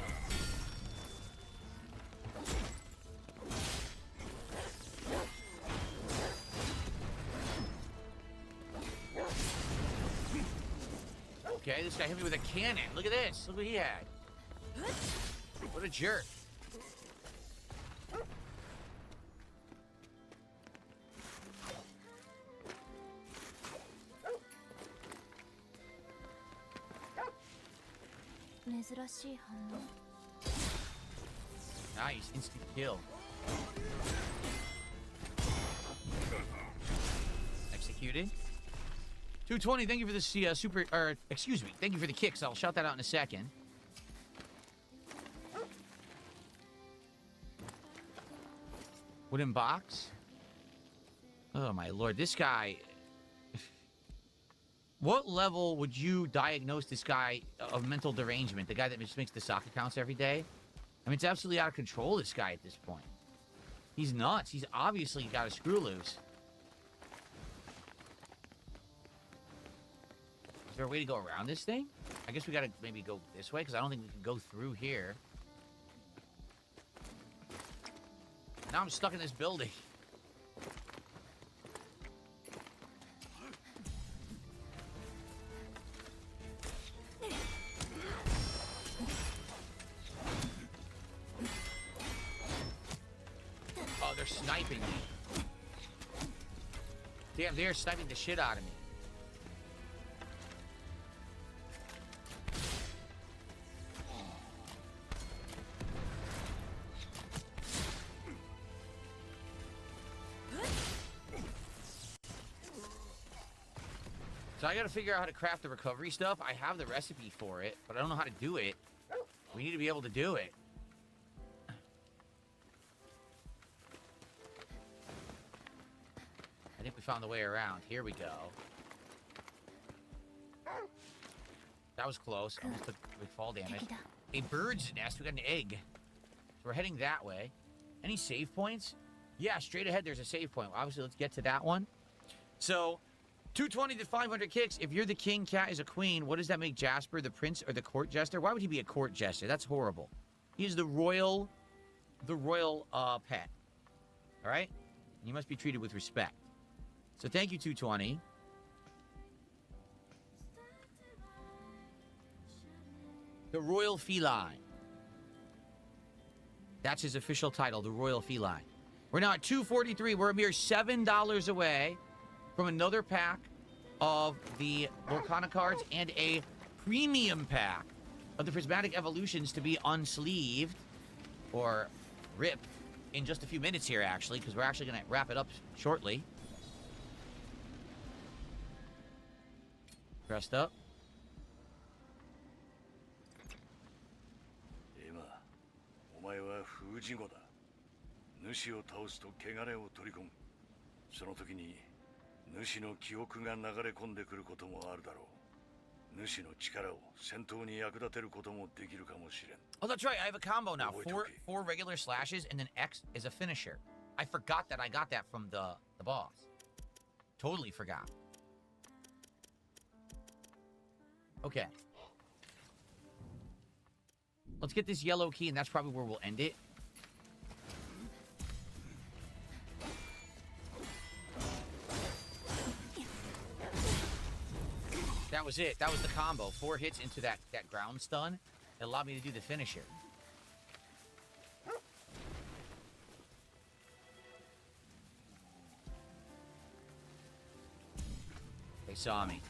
Okay, this guy hit me with a cannon. Look at this. Look what he had. What a jerk. Nice, instant kill. Executed. 220, thank you for this excuse me, thank you for the kicks. I'll shout that out in a second. Wooden box. Oh my lord, this guy. What level would you diagnose this guy of mental derangement? The guy that just makes the soccer counts every day? I mean, it's absolutely out of control, this guy at this point. He's nuts. He's obviously got a screw loose. Is there a way to go around this thing? I guess we gotta maybe go this way, because I don't think we can go through here. Now I'm stuck in this building. Oh, they're sniping me. Damn, they're sniping the shit out of me. So I got to figure out how to craft the recovery stuff. I have the recipe for it, but I don't know how to do it. We need to be able to do it. I think we found the way around. Here we go. That was close. Almost took big fall damage. A bird's nest. We got an egg. So we're heading that way. Any save points? Yeah, straight ahead there's a save point. Obviously, let's get to that one. So, 220 to 500 kicks. If you're the king, Cat is a queen. What does that make Jasper, the prince, or the court jester? Why would he be a court jester? That's horrible. He's the royal pet. All right? You must be treated with respect. So thank you, 220. The Royal Feline. That's his official title, the Royal Feline. We're now at 243. We're a mere $7 away from another pack of the Volcana cards and a premium pack of the Prismatic Evolutions to be unsleeved or ripped in just a few minutes here, actually, because we're actually going to wrap it up shortly. Dressed up. お前は封じ子だ。主を倒すと汚れを取り込む。その時に主の記憶が流れ込んでくることもあるだろう。主の力を戦闘に役立てることもできるかもしれん。Oh, that's right. I have a combo now. Four regular slashes and then X is a finisher. I forgot that I got that from the boss. Totally forgot. Okay. Let's get this yellow key, and that's probably where we'll end it. That was it. That was the combo. 4 hits into that ground stun. It allowed me to do the finisher. They saw me.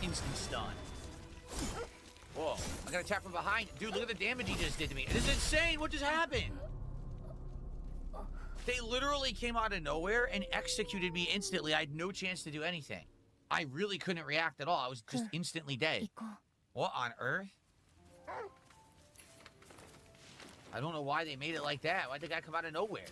Instant stun. Whoa. I got attacked from behind. Dude, look at the damage he just did to me. This is insane. What just happened? They literally came out of nowhere and executed me instantly. I had no chance to do anything. I really couldn't react at all. I was just instantly dead. What on earth? I don't know why they made it like that. Why'd the guy come out of nowhere?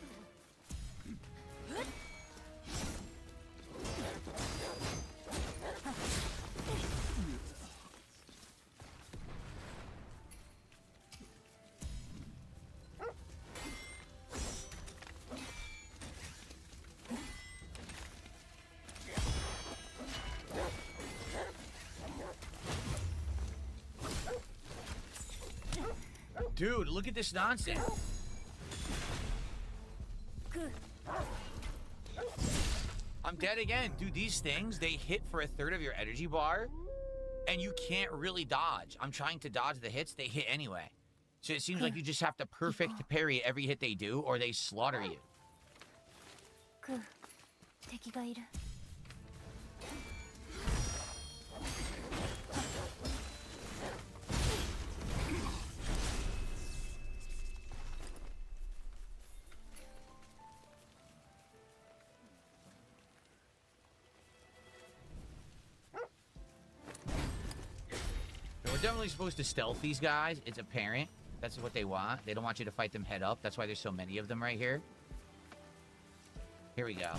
Dude, look at this nonsense. I'm dead again. Dude, these things, they hit for 1/3 of your energy bar, and you can't really dodge. I'm trying to dodge the hits, they hit anyway. So it seems like you just have to perfect parry every hit they do, or they slaughter you. We're definitely supposed to stealth these guys. It's apparent. That's what they want. They don't want you to fight them head up. That's why there's so many of them right here. Here we go.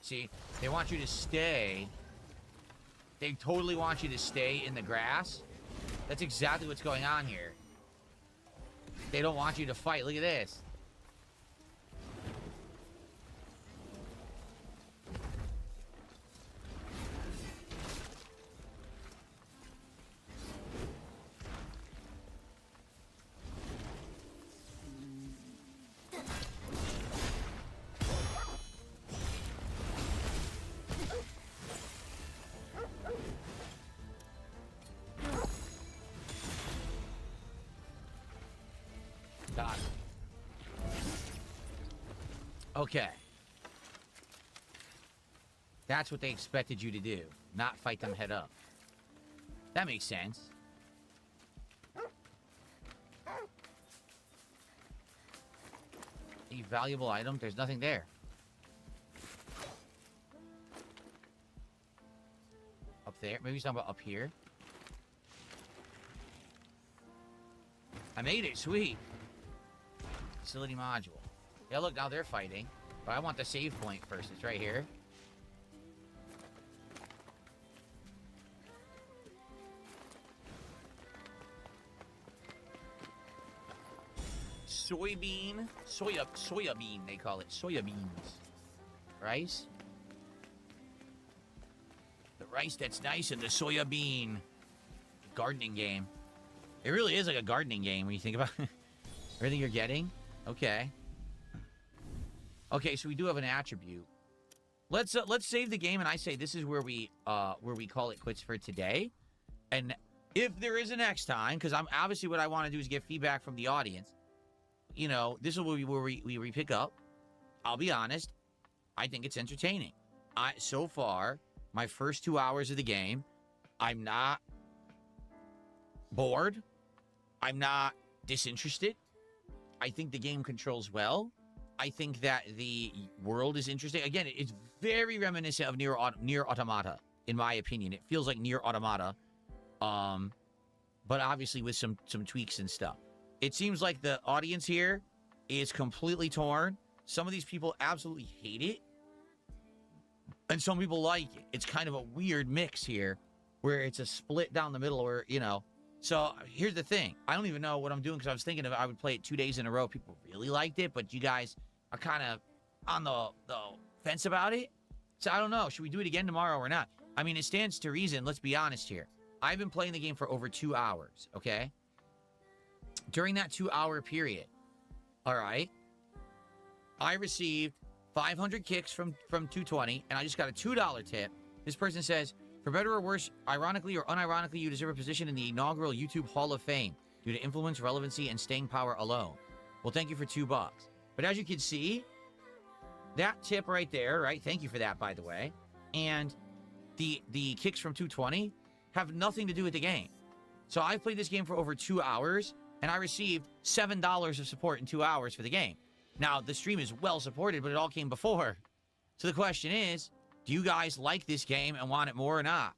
See, they want you to stay. They totally want you to stay in the grass. That's exactly what's going on here. They don't want you to fight. Look at this. Okay. That's what they expected you to do. Not fight them head up. That makes sense. Valuable item. There's nothing there. Up there. Maybe he's talking about up here. I made it. Sweet. Facility module. Yeah, look, now they're fighting. But I want the save point first. It's right here. Soybean. Soya bean, they call it. Soya beans. Rice. The rice that's nice and the soya bean. Gardening game. It really is like a gardening game when you think about everything you're getting. Okay. Okay, so we do have an attribute. Let's save the game, and I say this is where we call it quits for today. And if there is a next time, because I'm obviously what I want to do is get feedback from the audience. You know, this will be where we pick up. I'll be honest, I think it's entertaining. So far, my first 2 hours of the game, I'm not bored. I'm not disinterested. I think the game controls well. I think that the world is interesting. Again, it's very reminiscent of Nier Automata, in my opinion. It feels like Nier Automata, but obviously with some tweaks and stuff. It seems like the audience here is completely torn. Some of these people absolutely hate it, and some people like it. It's kind of a weird mix here, where it's a split down the middle, where, you know. So here's the thing. I don't even know what I'm doing, because I was thinking I would play it 2 days in a row. People really liked it, but you guys are kind of on the fence about it. So I don't know. Should we do it again tomorrow or not? I mean, it stands to reason. Let's be honest here. I've been playing the game for over 2 hours, okay? During that 2-hour period, all right, I received 500 kicks from 220, and I just got a $2 tip. This person says, for better or worse, ironically or unironically, you deserve a position in the inaugural YouTube Hall of Fame due to influence, relevancy, and staying power alone. Well, thank you for $2. But as you can see, that tip right there, right? Thank you for that, by the way. And the kicks from 220 have nothing to do with the game. So I've played this game for over 2 hours, and I received $7 of support in 2 hours for the game. Now, the stream is well supported, but it all came before. So the question is, do you guys like this game and want it more or not?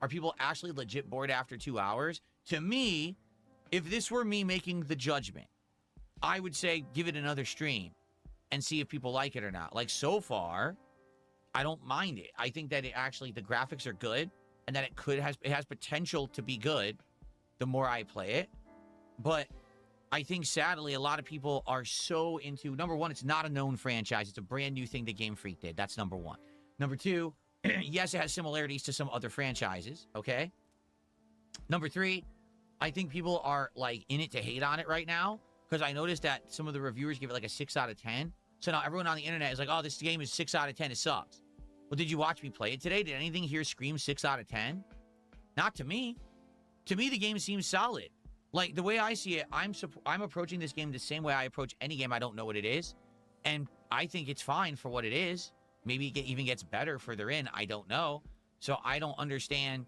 Are people actually legit bored after 2 hours? To me, if this were me making the judgment, I would say give it another stream and see if people like it or not. Like, so far, I don't mind it. I think that it actually, the graphics are good, and that it has potential to be good the more I play it. But I think, sadly, a lot of people are so into, number one, it's not a known franchise. It's a brand new thing that Game Freak did. That's number one. Number two, yes, it has similarities to some other franchises, okay? Number three, I think people are, like, in it to hate on it right now, because I noticed that some of the reviewers give it, like, a 6 out of 10. So now everyone on the internet is like, oh, this game is 6 out of 10. It sucks. Well, did you watch me play it today? Did anything here scream 6 out of 10? Not to me. To me, the game seems solid. Like, the way I see it, I'm approaching this game the same way I approach any game I don't know what it is. And I think it's fine for what it is. Maybe it even gets better further in. I don't know. So I don't understand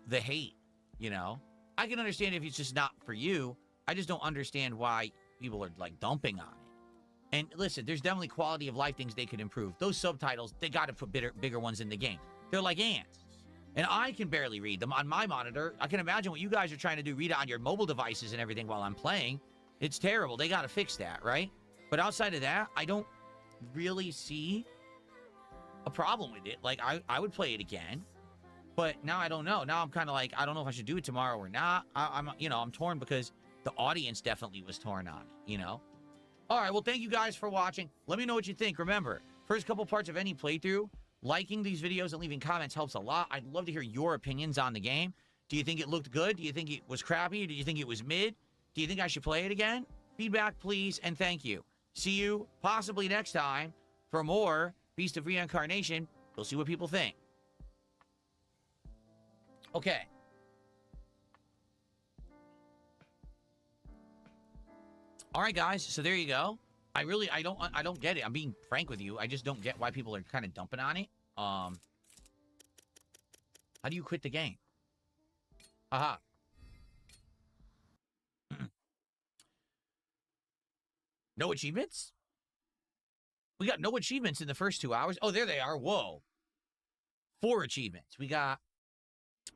the hate, you know? I can understand if it's just not for you. I just don't understand why people are, like, dumping on it. And listen, there's definitely quality of life things they could improve. Those subtitles, they got to put bigger ones in the game. They're like ants. And I can barely read them on my monitor. I can imagine what you guys are trying to do, read it on your mobile devices and everything while I'm playing. It's terrible. They got to fix that, right? But outside of that, I don't really see a problem with it. Like, I would play it again. But now I don't know. Now I'm kind of like, I don't know if I should do it tomorrow or not. I'm torn because the audience definitely was torn on it, you know? All right, well, thank you guys for watching. Let me know what you think. Remember, first couple parts of any playthrough, liking these videos and leaving comments helps a lot. I'd love to hear your opinions on the game. Do you think it looked good? Do you think it was crappy? Do you think it was mid? Do you think I should play it again? Feedback, please, and thank you. See you possibly next time for more Beast of Reincarnation. We'll see what people think. Okay. All right, guys. So there you go. I don't get it. I'm being frank with you. I just don't get why people are kind of dumping on it. How do you quit the game? Aha. No achievements? We got no achievements in the first 2 hours. Oh, there they are. Whoa. 4 achievements. We got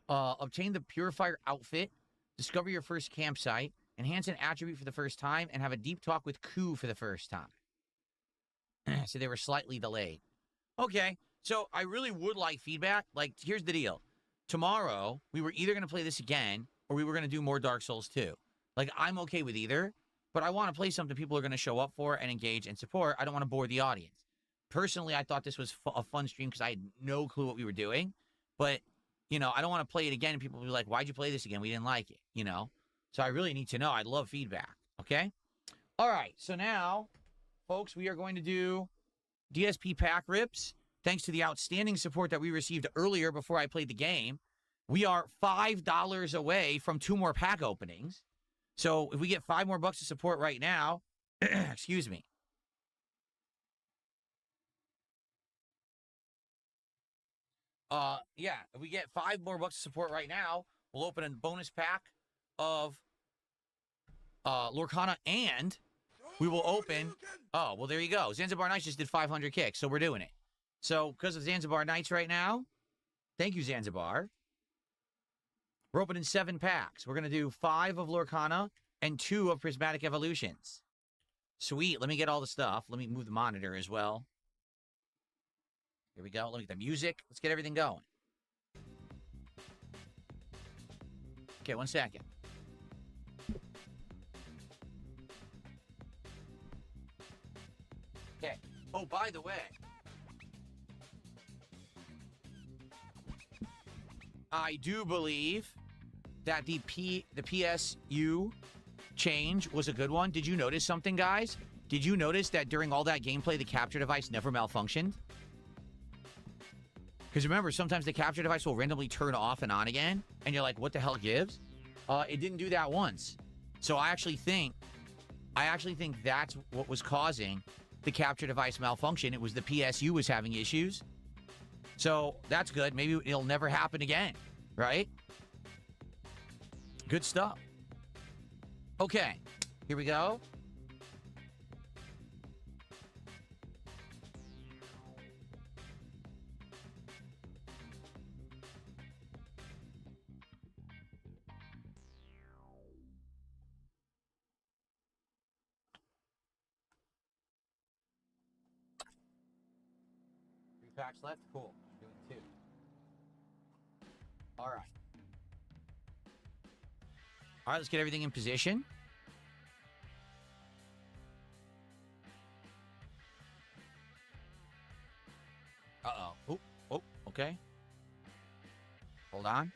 obtain the Purifier outfit, discover your first campsite, enhance an attribute for the first time, and have a deep talk with Ku for the first time. So they were slightly delayed. Okay, so I really would like feedback. Like, here's the deal. Tomorrow, we were either going to play this again, or we were going to do more Dark Souls 2. Like, I'm okay with either, but I want to play something people are going to show up for and engage and support. I don't want to bore the audience. Personally, I thought this was a fun stream because I had no clue what we were doing. But, you know, I don't want to play it again and people will be like, why'd you play this again? We didn't like it, you know? So I really need to know. I'd love feedback, okay? All right, so now, folks, we are going to do DSP pack rips. Thanks to the outstanding support that we received earlier before I played the game. We are $5 away from 2 more pack openings. So if we get 5 more bucks of support right now, excuse me. Yeah, if we get 5 more bucks of support right now, we'll open a bonus pack of Lorcana, and we will open... Oh, well, there you go. Zanzibar Nights just did 500 kicks, so we're doing it. So, because of Zanzibar Nights right now, thank you, Zanzibar. We're opening 7 packs. We're going to do 5 of Lorcana and 2 of Prismatic Evolutions. Sweet. Let me get all the stuff. Let me move the monitor as well. Here we go. Let me get the music. Let's get everything going. Okay, 1 second. Okay. Oh, by the way, I do believe that the PSU change was a good one. Did you notice something, guys? Did you notice that during all that gameplay, the capture device never malfunctioned? Because remember, sometimes the capture device will randomly turn off and on again, and you're like, what the hell gives? It didn't do that once. So I actually think that's what was causing the capture device malfunction. It was the PSU was having issues. So that's good. Maybe it'll never happen again, right? Good stuff. Okay, here we go. Packs left? Cool. Doing 2. All right. All right, let's get everything in position. Uh-oh. Oh, okay. Hold on.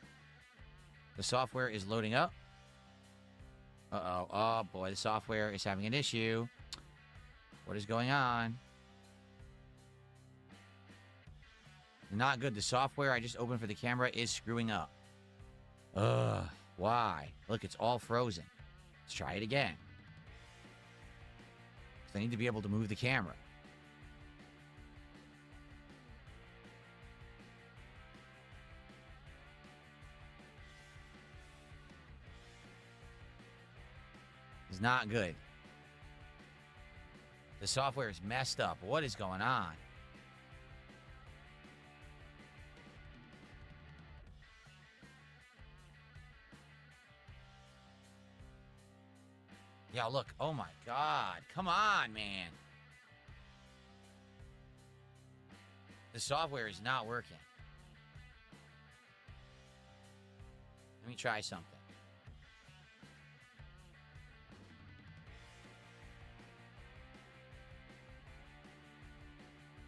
The software is loading up. Uh-oh. Oh, boy, the software is having an issue. What is going on? Not good. The software I just opened for the camera is screwing up. Ugh. Why? Look, it's all frozen. Let's try it again. I need to be able to move the camera. It's not good. The software is messed up. What is going on? Yeah, look. Oh, my God. Come on, man. The software is not working. Let me try something.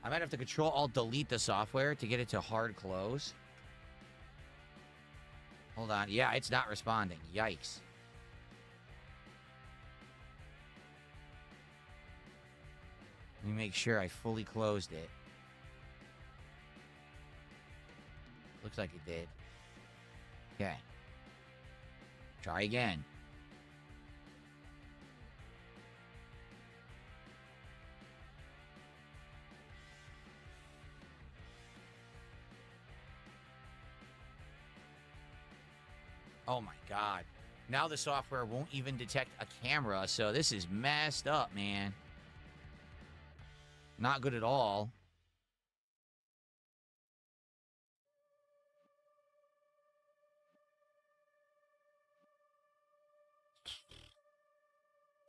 I might have to Control-Alt-Delete the software to get it to hard close. Hold on. Yeah, it's not responding. Yikes. Let me make sure I fully closed it. Looks like it did. Okay. Try again. Oh my God. Now the software won't even detect a camera, so this is messed up, man. Not good at all.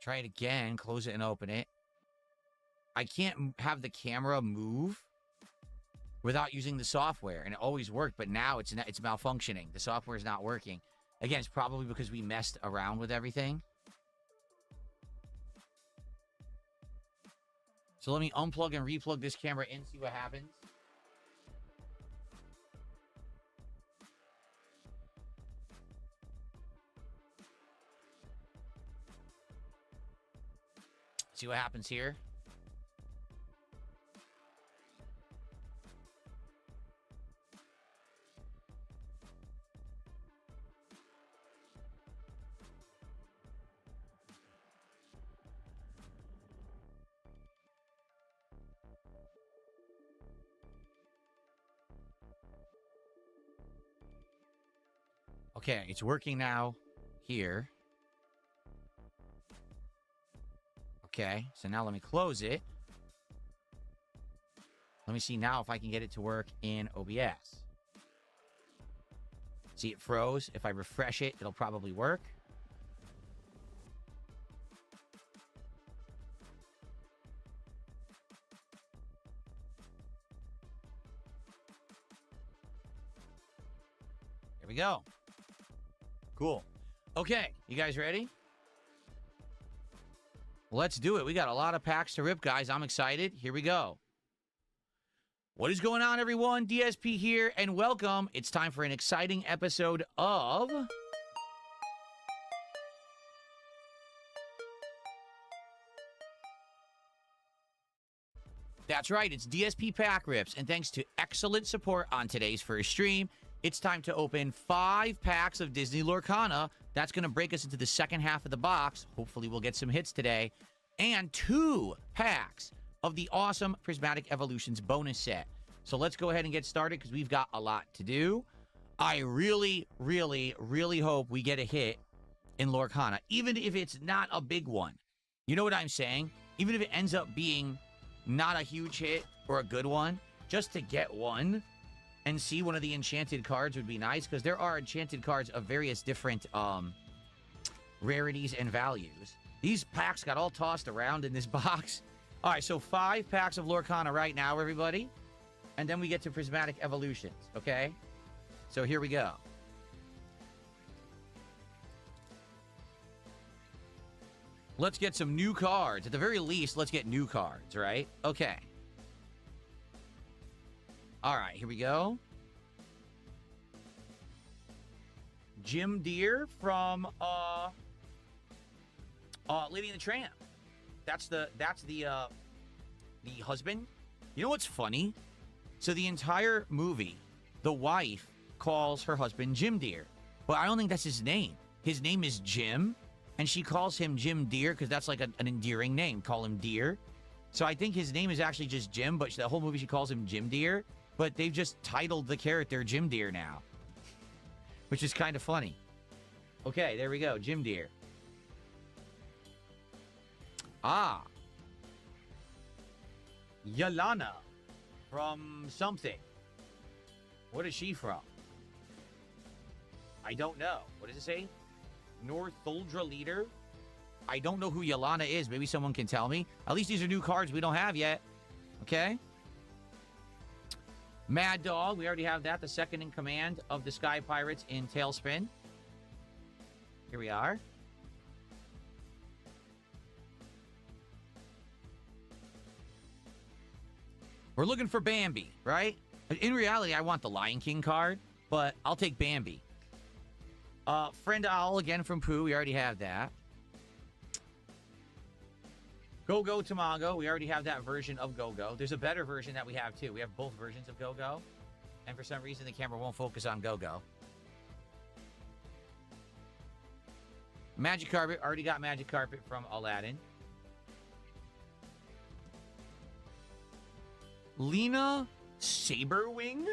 Try it again. Close it and open it. I can't have the camera move without using the software, and it always worked, but now it's malfunctioning. The software is not working. Again, it's probably because we messed around with everything. So let me unplug and replug this camera in, see what happens. See what happens here. Okay, it's working now here. Okay, so now let me close it. Let me see now if I can get it to work in OBS. See, it froze. If I refresh it, it'll probably work. There we go. Cool. Okay, you guys ready? Let's do it. We got a lot of packs to rip, guys. I'm excited. Here we go. What is going on, everyone? DSP here, and welcome. It's time for an exciting episode of... That's right, it's DSP Pack Rips, and thanks to excellent support on today's first stream, it's time to open 5 packs of Disney Lorcana. That's going to break us into the second half of the box. Hopefully we'll get some hits today. And 2 packs of the awesome Prismatic Evolutions bonus set. So let's go ahead and get started because we've got a lot to do. I really, really, really hope we get a hit in Lorcana, even if it's not a big one. You know what I'm saying? Even if it ends up being not a huge hit or a good one, just to get one and see one of the enchanted cards would be nice, because there are enchanted cards of various different rarities and values. These packs got all tossed around in this box. All right, so 5 packs of Lorcana right now, everybody. And then we get to Prismatic Evolutions, okay? So here we go. Let's get some new cards. At the very least, let's get new cards, right? Okay. All right, here we go. Jim Deere from Lady and the Tramp. That's the husband. You know what's funny? So the entire movie, the wife calls her husband Jim Deere, but I don't think that's his name. His name is Jim, and she calls him Jim Deere because that's like an endearing name. Call him Deere. So I think his name is actually just Jim, but the whole movie she calls him Jim Deere. But they've just titled the character Jim Deere now, which is kind of funny. Okay, there we go. Jim Deere. Ah. Yelana from something. What is she from? I don't know. What does it say? Northuldra Leader? I don't know who Yelana is. Maybe someone can tell me. At least these are new cards we don't have yet. Okay? Mad Dog, we already have that. The second in command of the Sky Pirates in Tailspin. Here we are. We're looking for Bambi, right? In reality, I want the Lion King card, but I'll take Bambi. Friend Owl again from Pooh. We already have that. Go-Go Tamago. We already have that version of Go-Go. There's a better version that we have, too. We have both versions of Go-Go. And for some reason, the camera won't focus on Go-Go. Magic Carpet. Already got Magic Carpet from Aladdin. Lena Saberwing